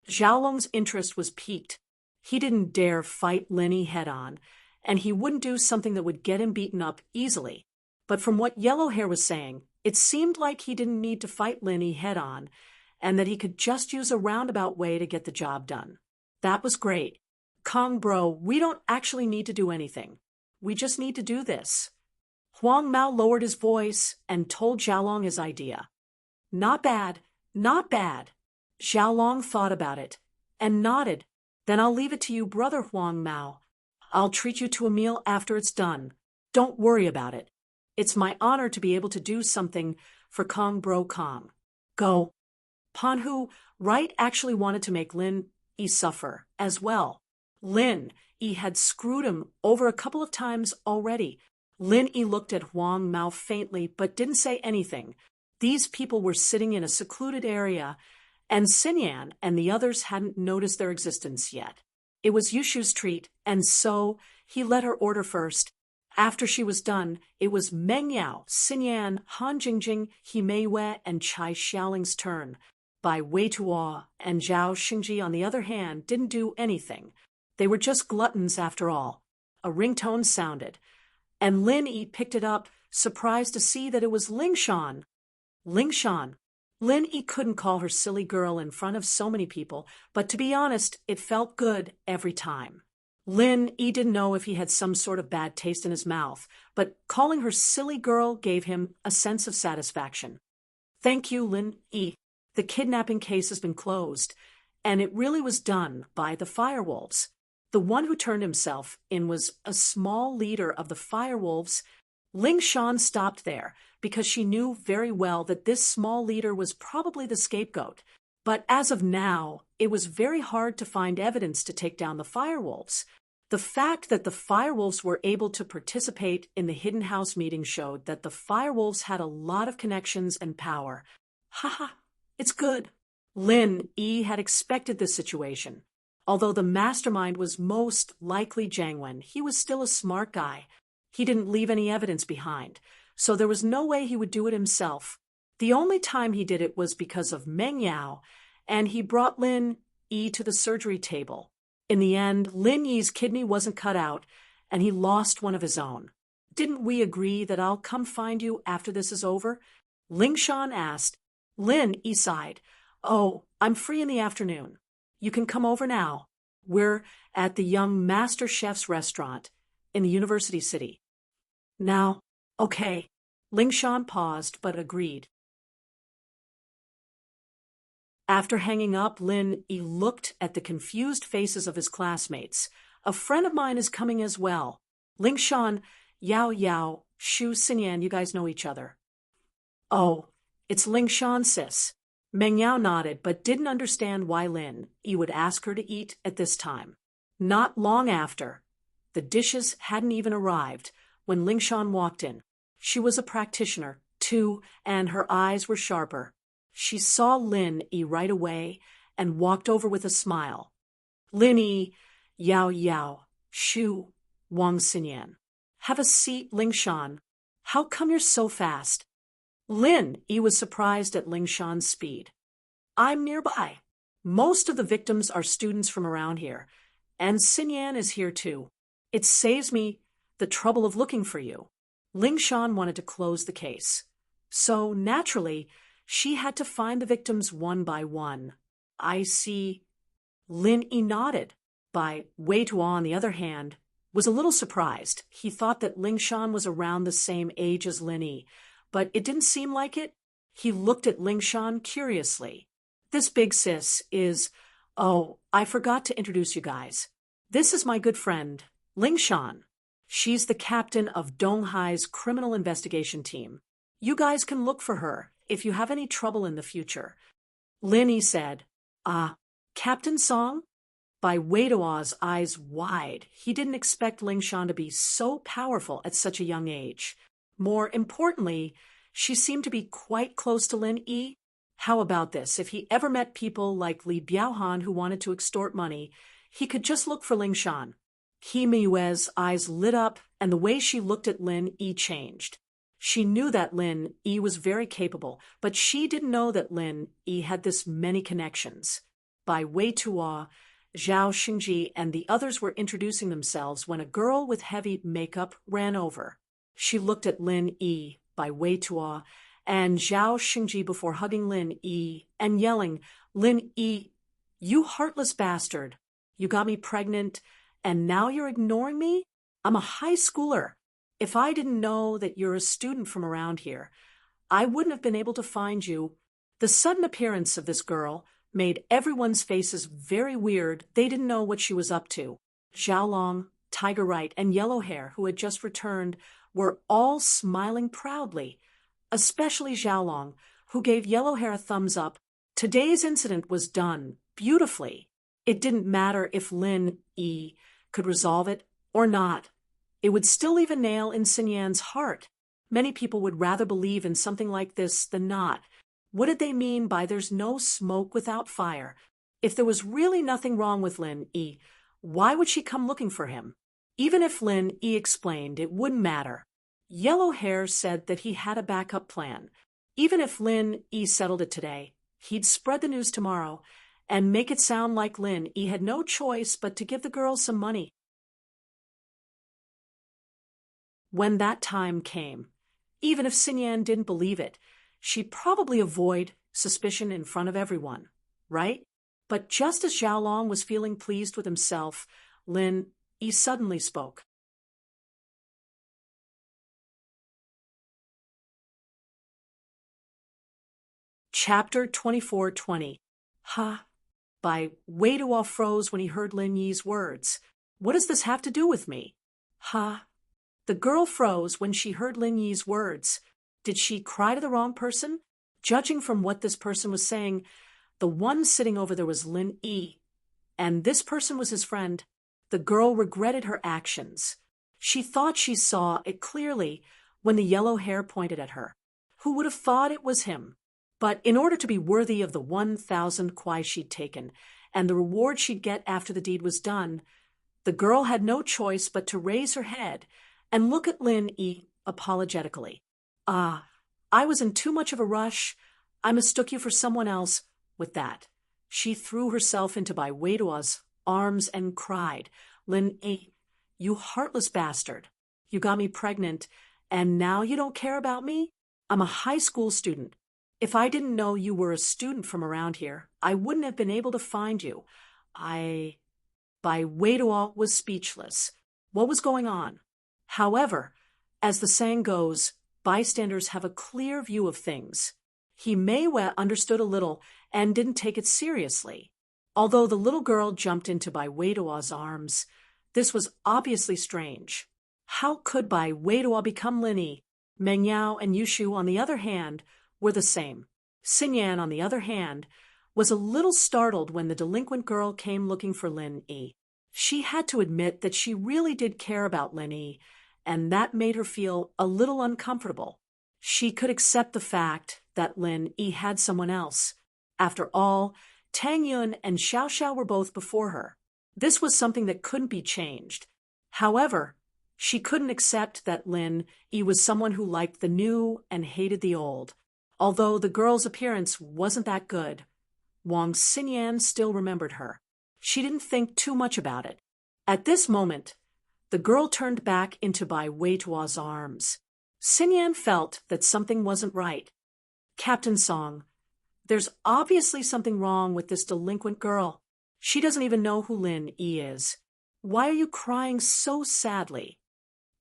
Speaker 1: Xiaolong's interest was piqued. He didn't dare fight Lin Yi head-on, and he wouldn't do something that would get him beaten up easily. But from what Yellow Hair was saying, it seemed like he didn't need to fight Lin Yi head-on, and that he could just use a roundabout way to get the job done. That was great. Kong bro, we don't actually need to do anything. We just need to do this. Huang Mao lowered his voice and told Xiaolong his idea. Not bad, not bad. Xiaolong thought about it and nodded. Then I'll leave it to you, brother Huang Mao. I'll treat you to a meal after it's done. Don't worry about it. It's my honor to be able to do something for Kong bro Kong. Go. Panhu Wright actually wanted to make Lin Yi suffer as well. Lin Yi had screwed him over a couple of times already. Lin Yi looked at Huang Mao faintly but didn't say anything. These people were sitting in a secluded area, and Xinyan and the others hadn't noticed their existence yet. It was Yushu's treat, and so he let her order first. After she was done, it was Meng Yao, Xinyan, Han Jingjing, He Meiwei, and Chai Xiaoling's turn. Bai Weituo and Zhao Xingji, on the other hand, didn't do anything. They were just gluttons after all. A ringtone sounded, and Lin Yi picked it up, surprised to see that it was Lingshan. Lingshan. Lin Yi couldn't call her silly girl in front of so many people, but to be honest, it felt good every time. Lin Yi didn't know if he had some sort of bad taste in his mouth, but calling her silly girl gave him a sense of satisfaction. Thank you, Lin Yi. The kidnapping case has been closed, and it really was done by the firewolves. The one who turned himself in was a small leader of the firewolves. Ling Shan stopped there because she knew very well that this small leader was probably the scapegoat. But as of now, it was very hard to find evidence to take down the firewolves. The fact that the firewolves were able to participate in the Hidden House meeting showed that the firewolves had a lot of connections and power. Haha, it's good. Lin Yi had expected this situation. Although the mastermind was most likely Jiang Wen, he was still a smart guy. He didn't leave any evidence behind, so there was no way he would do it himself. The only time he did it was because of Meng Yao, and he brought Lin Yi to the surgery table. In the end, Lin Yi's kidney wasn't cut out, and he lost one of his own. Didn't we agree that I'll come find you after this is over? Ling Shan asked. Lin Yi sighed. Oh, I'm free in the afternoon. You can come over now. We're at the young master chef's restaurant in the University City. Now, okay. Lingshan paused but agreed. After hanging up, Lin Yi looked at the confused faces of his classmates. A friend of mine is coming as well. Lingshan, Yao Yao, Shu Xinyan, you guys know each other. Oh, it's Lingshan, sis. Meng Yao nodded but didn't understand why Lin Yi would ask her to eat at this time. Not long after, the dishes hadn't even arrived when Lingshan walked in. She was a practitioner, too, and her eyes were sharper. She saw Lin Yi right away and walked over with a smile. Lin Yi, Yao Yao, Shu, Wang Xinyan. Have a seat, Lingshan. How come you're so fast? Lin Yi was surprised at Lingshan's speed. I'm nearby. Most of the victims are students from around here, and Xinyan is here too. It saves me the trouble of looking for you. Lingshan wanted to close the case. So, naturally, she had to find the victims one by one. I see. Lin Yi nodded. Bai Weituo, on the other hand, was a little surprised. He thought that Lingshan was around the same age as Lin Yi, but it didn't seem like it. He looked at Lingshan curiously. This big sis is… Oh, I forgot to introduce you guys. This is my good friend, Lingshan. She's the captain of Donghai's criminal investigation team. You guys can look for her if you have any trouble in the future. Lin Yi said, Captain Song? Bai Weituo's eyes wide. He didn't expect Lingshan to be so powerful at such a young age. More importantly, she seemed to be quite close to Lin Yi. How about this? If he ever met people like Li Biaohan who wanted to extort money, he could just look for Lingshan. He Miyue's eyes lit up, and the way she looked at Lin Yi changed. She knew that Lin Yi was very capable, but she didn't know that Lin Yi had this many connections. Bai Weituo, Zhao Xingji, and the others were introducing themselves when a girl with heavy makeup ran over. She looked at Lin Yi, Bai Weituo, and Zhao Xingji before hugging Lin Yi and yelling, Lin Yi, you heartless bastard. You got me pregnant, and now you're ignoring me? I'm a high schooler. If I didn't know that you're a student from around here, I wouldn't have been able to find you. The sudden appearance of this girl made everyone's faces very weird. They didn't know what she was up to. Xiaolong, Tiger Right, and Yellow Hair, who had just returned, were all smiling proudly, especially Xiaolong, who gave Yellow Hair a thumbs up. Today's incident was done beautifully. It didn't matter if Lin Yi could resolve it or not. It would still leave a nail in Xinyan's heart. Many people would rather believe in something like this than not. What did they mean by there's no smoke without fire? If there was really nothing wrong with Lin Yi, why would she come looking for him? Even if Lin Yi explained, it wouldn't matter. Yellow Hair said that he had a backup plan. Even if Lin Yi settled it today, he'd spread the news tomorrow and make it sound like Lin Yi had no choice but to give the girl some money. When that time came, even if Xinyan didn't believe it, she'd probably avoid suspicion in front of everyone, right? But just as Xiaolong was feeling pleased with himself, Lin Yi suddenly spoke. Chapter 24:20. Ha! Bai Weituo froze when he heard Lin Yi's words. What does this have to do with me? Ha! The girl froze when she heard Lin Yi's words. Did she cry to the wrong person? Judging from what this person was saying, the one sitting over there was Lin Yi, and this person was his friend. The girl regretted her actions. She thought she saw it clearly when the Yellow Hair pointed at her. Who would have thought it was him? But in order to be worthy of the 1,000 kuai she'd taken and the reward she'd get after the deed was done, the girl had no choice but to raise her head and look at Lin Yi apologetically. I was in too much of a rush. I mistook you for someone else. With that, she threw herself into Bai Weituo's arms and cried, Lin Yi, you heartless bastard. You got me pregnant, and now you don't care about me? I'm a high school student. If I didn't know you were a student from around here, I wouldn't have been able to find you. Bai Weituo was speechless. What was going on? However, as the saying goes, bystanders have a clear view of things. He may well understood a little and didn't take it seriously. Although the little girl jumped into Bai Weidua's arms, this was obviously strange. How could Bai Weidua become Lin Yi? Meng Yao and Yushu, on the other hand, were the same. Xin Yan, on the other hand, was a little startled when the delinquent girl came looking for Lin Yi. She had to admit that she really did care about Lin Yi, and that made her feel a little uncomfortable. She could accept the fact that Lin Yi had someone else. After all, Tang Yun and Xiao Xiao were both before her. This was something that couldn't be changed. However, she couldn't accept that Lin Yi was someone who liked the new and hated the old. Although the girl's appearance wasn't that good, Wang Xinyan still remembered her. She didn't think too much about it. At this moment, the girl turned back into Bai Weidua's arms. Xinyan felt that something wasn't right. Captain Song, there's obviously something wrong with this delinquent girl. She doesn't even know who Lin Yi is. Why are you crying so sadly?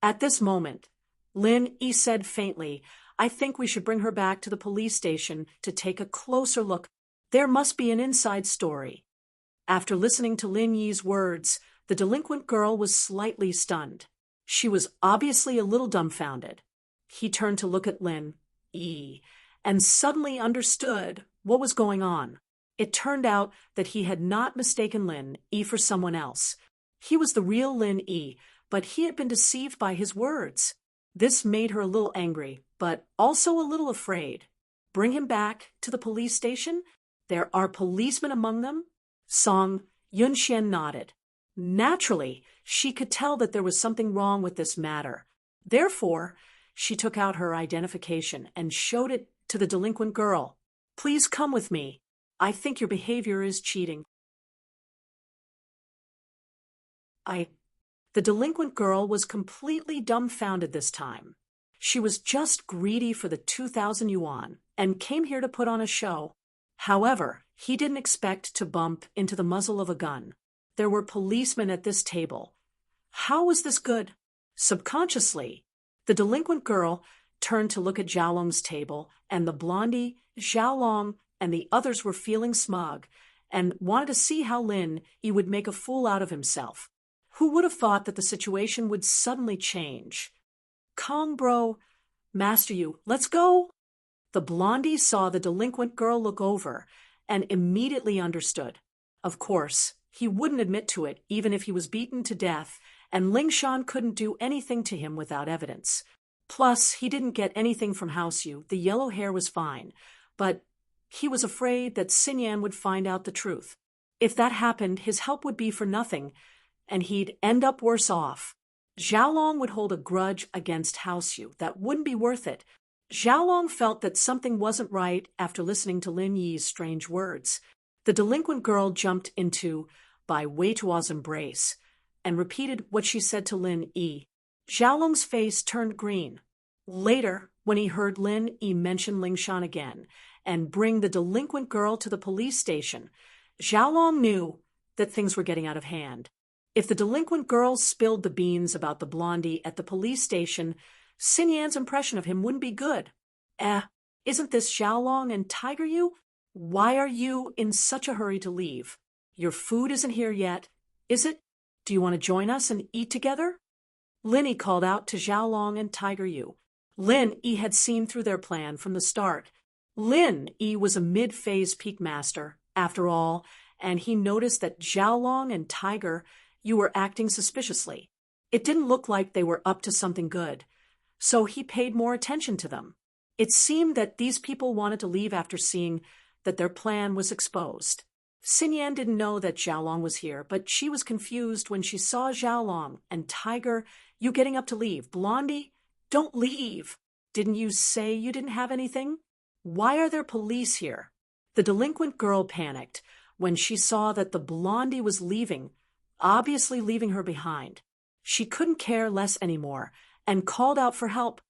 Speaker 1: At this moment, Lin Yi said faintly, I think we should bring her back to the police station to take a closer look. There must be an inside story. After listening to Lin Yi's words, the delinquent girl was slightly stunned. She was obviously a little dumbfounded. He turned to look at Lin Yi and suddenly understood what was going on. It turned out that he had not mistaken Lin Yi for someone else. He was the real Lin Yi, but he had been deceived by his words. This made her a little angry, but also a little afraid. Bring him back to the police station? There are policemen among them? Song Yunxian nodded. Naturally, she could tell that there was something wrong with this matter. Therefore, she took out her identification and showed it to the delinquent girl. Please come with me. I think your behavior is cheating. The delinquent girl was completely dumbfounded this time. She was just greedy for the 2,000 yuan and came here to put on a show. However, he didn't expect to bump into the muzzle of a gun. There were policemen at this table. How was this good? Subconsciously, the delinquent girl turned to look at Xiaolong's table, and the blondie, Xiaolong, and the others were feeling smug and wanted to see how Lin Yi would make a fool out of himself. Who would have thought that the situation would suddenly change? Kong bro, Master Yu, let's go. The blondie saw the delinquent girl look over and immediately understood. Of course, he wouldn't admit to it even if he was beaten to death, and Ling Shan couldn't do anything to him without evidence. Plus, he didn't get anything from House Yu. The yellow hair was fine, but he was afraid that Xinyan would find out the truth. If that happened, his help would be for nothing, and he'd end up worse off. Xiaolong would hold a grudge against House Yu. That wouldn't be worth it. Xiaolong felt that something wasn't right after listening to Lin Yi's strange words. The delinquent girl jumped into Bai Weidua's embrace and repeated what she said to Lin Yi. Xiaolong's face turned green. Later, when he heard Lin Yi mention Ling Shan again and bring the delinquent girl to the police station, Xiaolong knew that things were getting out of hand. If the delinquent girl spilled the beans about the blondie at the police station, Xinyan's impression of him wouldn't be good. Isn't this Xiaolong and Tiger Yu? Why are you in such a hurry to leave? Your food isn't here yet, is it? Do you want to join us and eat together? Lin Yi called out to Xiaolong and Tiger Yu. Lin Yi had seen through their plan from the start. Lin Yi was a mid-phase peak master, after all, and he noticed that Xiaolong and Tiger Yu were acting suspiciously. It didn't look like they were up to something good, so he paid more attention to them. It seemed that these people wanted to leave after seeing that their plan was exposed. Xinyan didn't know that Xiaolong was here, but she was confused when she saw Xiaolong and Tiger Yu getting up to leave. Blondie, don't leave. Didn't you say you didn't have anything? Why are there police here? The delinquent girl panicked when she saw that the blondie was leaving, obviously leaving her behind. She couldn't care less anymore and called out for help.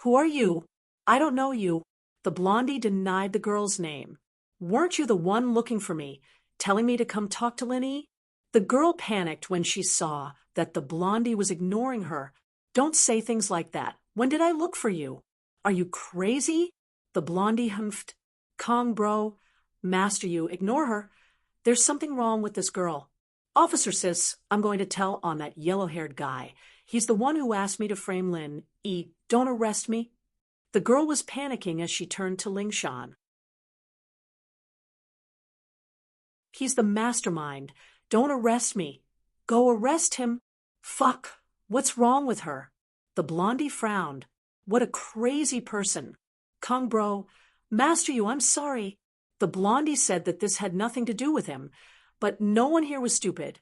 Speaker 1: Who are you? I don't know you. The blondie denied the girl's name. Weren't you the one looking for me, telling me to come talk to Lin Yi? The girl panicked when she saw that the blondie was ignoring her. Don't say things like that. When did I look for you? Are you crazy? The blondie humphed. Kong bro, master you, ignore her. There's something wrong with this girl. Officer Sis, I'm going to tell on that yellow-haired guy. He's the one who asked me to frame Lin. Don't arrest me. The girl was panicking as she turned to Ling Shan. He's the mastermind. Don't arrest me. Go arrest him. Fuck. What's wrong with her? The blondie frowned. What a crazy person. Kong bro, master you, I'm sorry. The blondie said that this had nothing to do with him, but no one here was stupid,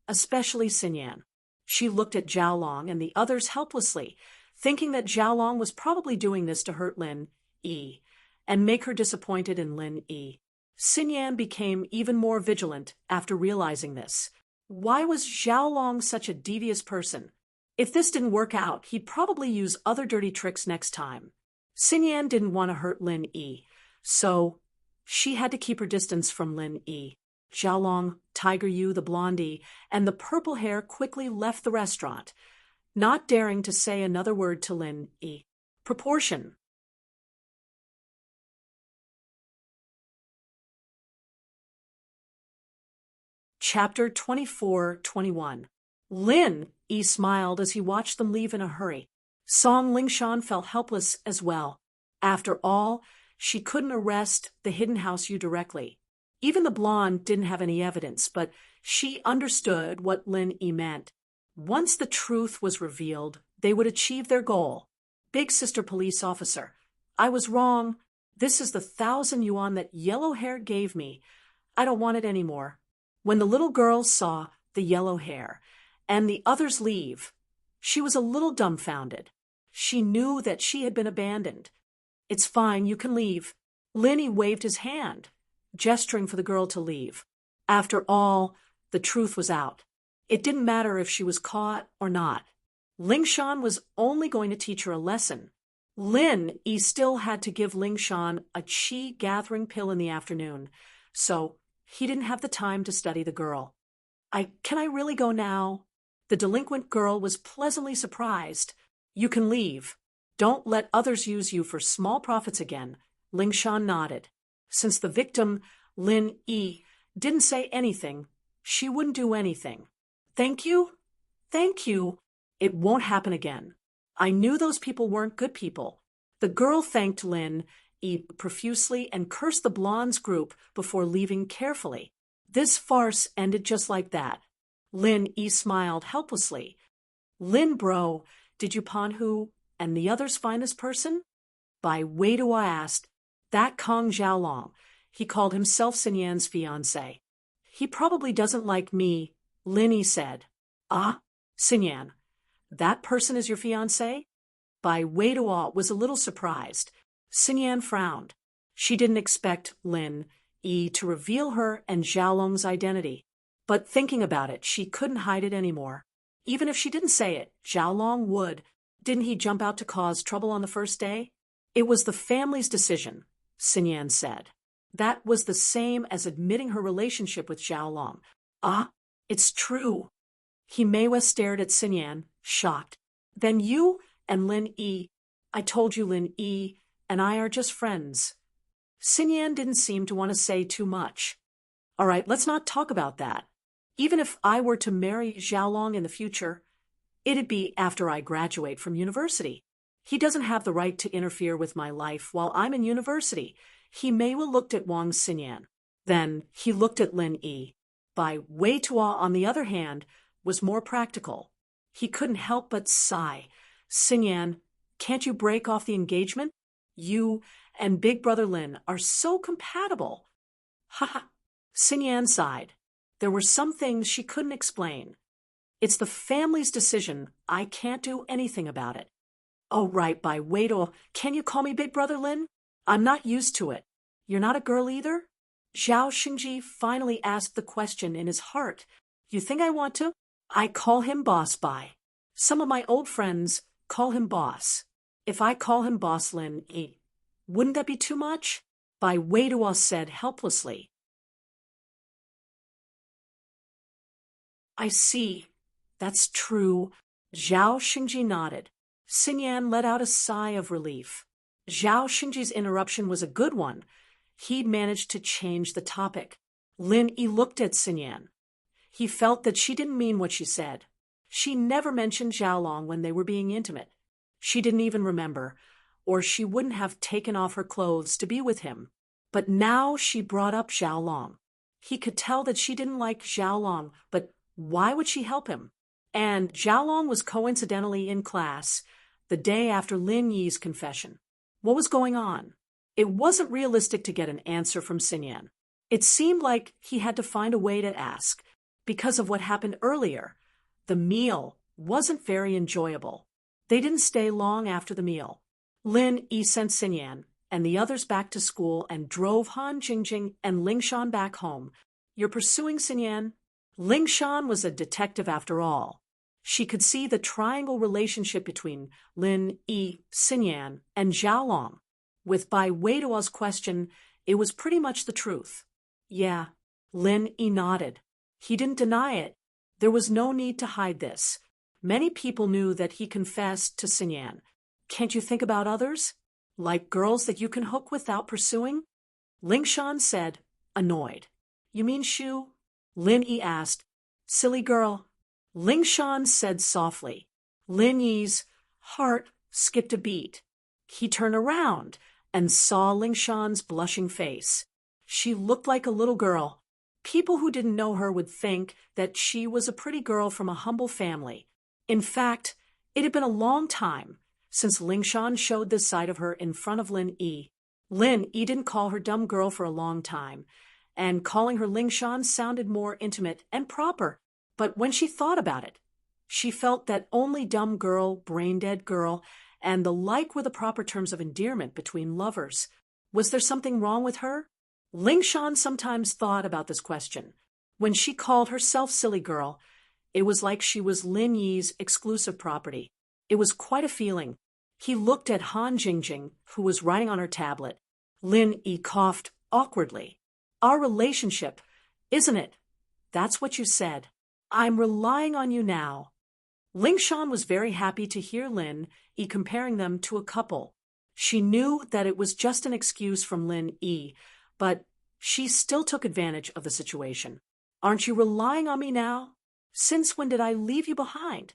Speaker 1: especially Xinyan. She looked at Zhao Long and the others helplessly, thinking that Zhao Long was probably doing this to hurt Lin Yi and make her disappointed in Lin Yi. Xinyan became even more vigilant after realizing this. Why was Zhao Long such a devious person? If this didn't work out, he'd probably use other dirty tricks next time. Xinyan didn't want to hurt Lin Yi, so she had to keep her distance from Lin Yi. Zhao Long, Tiger Yu, the blondie, and the purple hair quickly left the restaurant, not daring to say another word to Lin Yi. Proportion. Chapter 24-21. Lin Yi smiled as he watched them leave in a hurry. Song Lingshan felt helpless as well. After all, she couldn't arrest the Hidden House Yu directly. Even the blonde didn't have any evidence, but she understood what Lin Yi meant. Once the truth was revealed, they would achieve their goal. Big sister police officer, I was wrong. This is the 1,000 yuan that yellow hair gave me. I don't want it anymore. When the little girl saw the yellow hair and the others leave, she was a little dumbfounded. She knew that she had been abandoned. It's fine, you can leave. Lin Yi waved his hand, gesturing for the girl to leave. After all, the truth was out. It didn't matter if she was caught or not. Lingshan was only going to teach her a lesson. Lin Yi still had to give Lingshan a qi-gathering pill in the afternoon, so he didn't have the time to study the girl. Can I really go now? The delinquent girl was pleasantly surprised. You can leave. Don't let others use you for small profits again. Lingshan nodded. Since the victim, Lin Yi, didn't say anything, she wouldn't do anything. Thank you? Thank you. It won't happen again. I knew those people weren't good people. The girl thanked Lin Yi profusely and cursed the blonde's group before leaving carefully. This farce ended just like that. Lin Yi smiled helplessly. Lin bro, did you pawn who and the others find this person? By Wei Do I asked. That Kong Xiaolong. He called himself Xinyan's fiancé. He probably doesn't like me, Lin Yi said. Ah, Xinyan, that person is your fiancé? Bai Weidua was a little surprised. Xinyan frowned. She didn't expect Lin Yi to reveal her and Xiaolong's identity. But thinking about it, she couldn't hide it anymore. Even if she didn't say it, Xiaolong would. Didn't he jump out to cause trouble on the first day? It was the family's decision, Xinyan said. That was the same as admitting her relationship with Xiaolong. Ah, it's true. Himewa stared at Xinyan, shocked. Then you and Lin Yi, I told you Lin Yi and I are just friends. Xinyan didn't seem to want to say too much. All right, let's not talk about that. Even if I were to marry Xiaolong in the future, it'd be after I graduate from university. He doesn't have the right to interfere with my life while I'm in university. Himewa looked at Wang Xinyan. Then he looked at Lin Yi. Bai Weitua, on the other hand, was more practical. He couldn't help but sigh. Xinyan, can't you break off the engagement? You and Big Brother Lin are so compatible. Ha ha. Xinyan sighed. There were some things she couldn't explain. It's the family's decision. I can't do anything about it. Oh, right, Bai Weitua, can you call me Big Brother Lin? I'm not used to it. You're not a girl either? Zhao Xingji finally asked the question in his heart. You think I want to? I call him Boss Bai. Some of my old friends call him Boss. If I call him Boss Lin Yi, wouldn't that be too much? Bai Weitua said helplessly. I see. That's true. Zhao Xingji nodded. Xinyan let out a sigh of relief. Zhao Xingji's interruption was a good one. He'd managed to change the topic. Lin Yi looked at Xinyan. He felt that she didn't mean what she said. She never mentioned Xiaolong when they were being intimate. She didn't even remember, or she wouldn't have taken off her clothes to be with him. But now she brought up Xiaolong. He could tell that she didn't like Xiaolong, but why would she help him? And Xiaolong was coincidentally in class the day after Lin Yi's confession. What was going on? It wasn't realistic to get an answer from Xinyan. It seemed like he had to find a way to ask, because of what happened earlier. The meal wasn't very enjoyable. They didn't stay long after the meal. Lin Yi sent Xinyan and the others back to school and drove Han Jingjing and Lingshan back home. You're pursuing Xinyan? Lingshan was a detective after all. She could see the triangle relationship between Lin Yi, Xinyan, and Xiaolong. With Bai Weiduo's question, it was pretty much the truth. Yeah, Lin Yi nodded. He didn't deny it. There was no need to hide this. Many people knew that he confessed to Xinyan. Can't you think about others? Like girls that you can hook without pursuing? Lingshan said, annoyed. You mean Shu? Lin Yi asked. Silly girl. Lingshan said softly. Lin Yi's heart skipped a beat. He turned around and saw Lingshan's blushing face. She looked like a little girl. People who didn't know her would think that she was a pretty girl from a humble family. In fact, it had been a long time since Lingshan showed this side of her in front of Lin Yi. Lin Yi didn't call her dumb girl for a long time, and calling her Lingshan sounded more intimate and proper. But when she thought about it, she felt that only dumb girl, brain-dead girl, and the like were the proper terms of endearment between lovers. Was there something wrong with her? Lingshan sometimes thought about this question. When she called herself silly girl, it was like she was Lin Yi's exclusive property. It was quite a feeling. He looked at Han Jingjing, who was writing on her tablet. Lin Yi coughed awkwardly. Our relationship, isn't it? That's what you said. I'm relying on you now. Lingshan was very happy to hear Lin Yi comparing them to a couple. She knew that it was just an excuse from Lin Yi, but she still took advantage of the situation. Aren't you relying on me now? Since when did I leave you behind?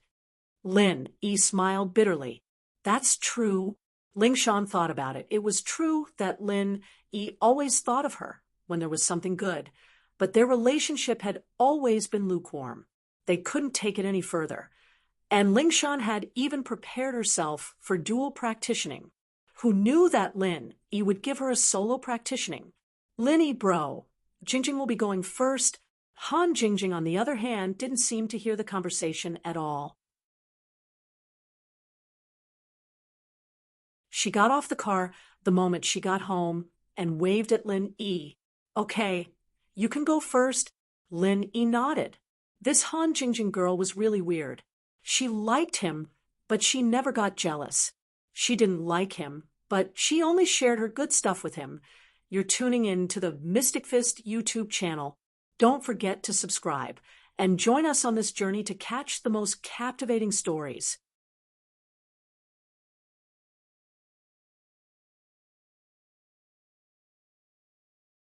Speaker 1: Lin Yi smiled bitterly. That's true. Lingshan thought about it. It was true that Lin Yi always thought of her when there was something good, but their relationship had always been lukewarm. They couldn't take it any further. And Lingshan had even prepared herself for dual practicing. Who knew that Lin Yi would give her a solo practicing? Lin Yi, bro. Jingjing will be going first. Han Jingjing, on the other hand, didn't seem to hear the conversation at all. She got off the car the moment she got home and waved at Lin Yi. Okay, you can go first. Lin Yi nodded. This Han Jingjing girl was really weird. She liked him, but she never got jealous. She didn't like him, but she only shared her good stuff with him. You're tuning in to the Mystic Fist YouTube channel. Don't forget to subscribe and join us on this journey to catch the most captivating stories.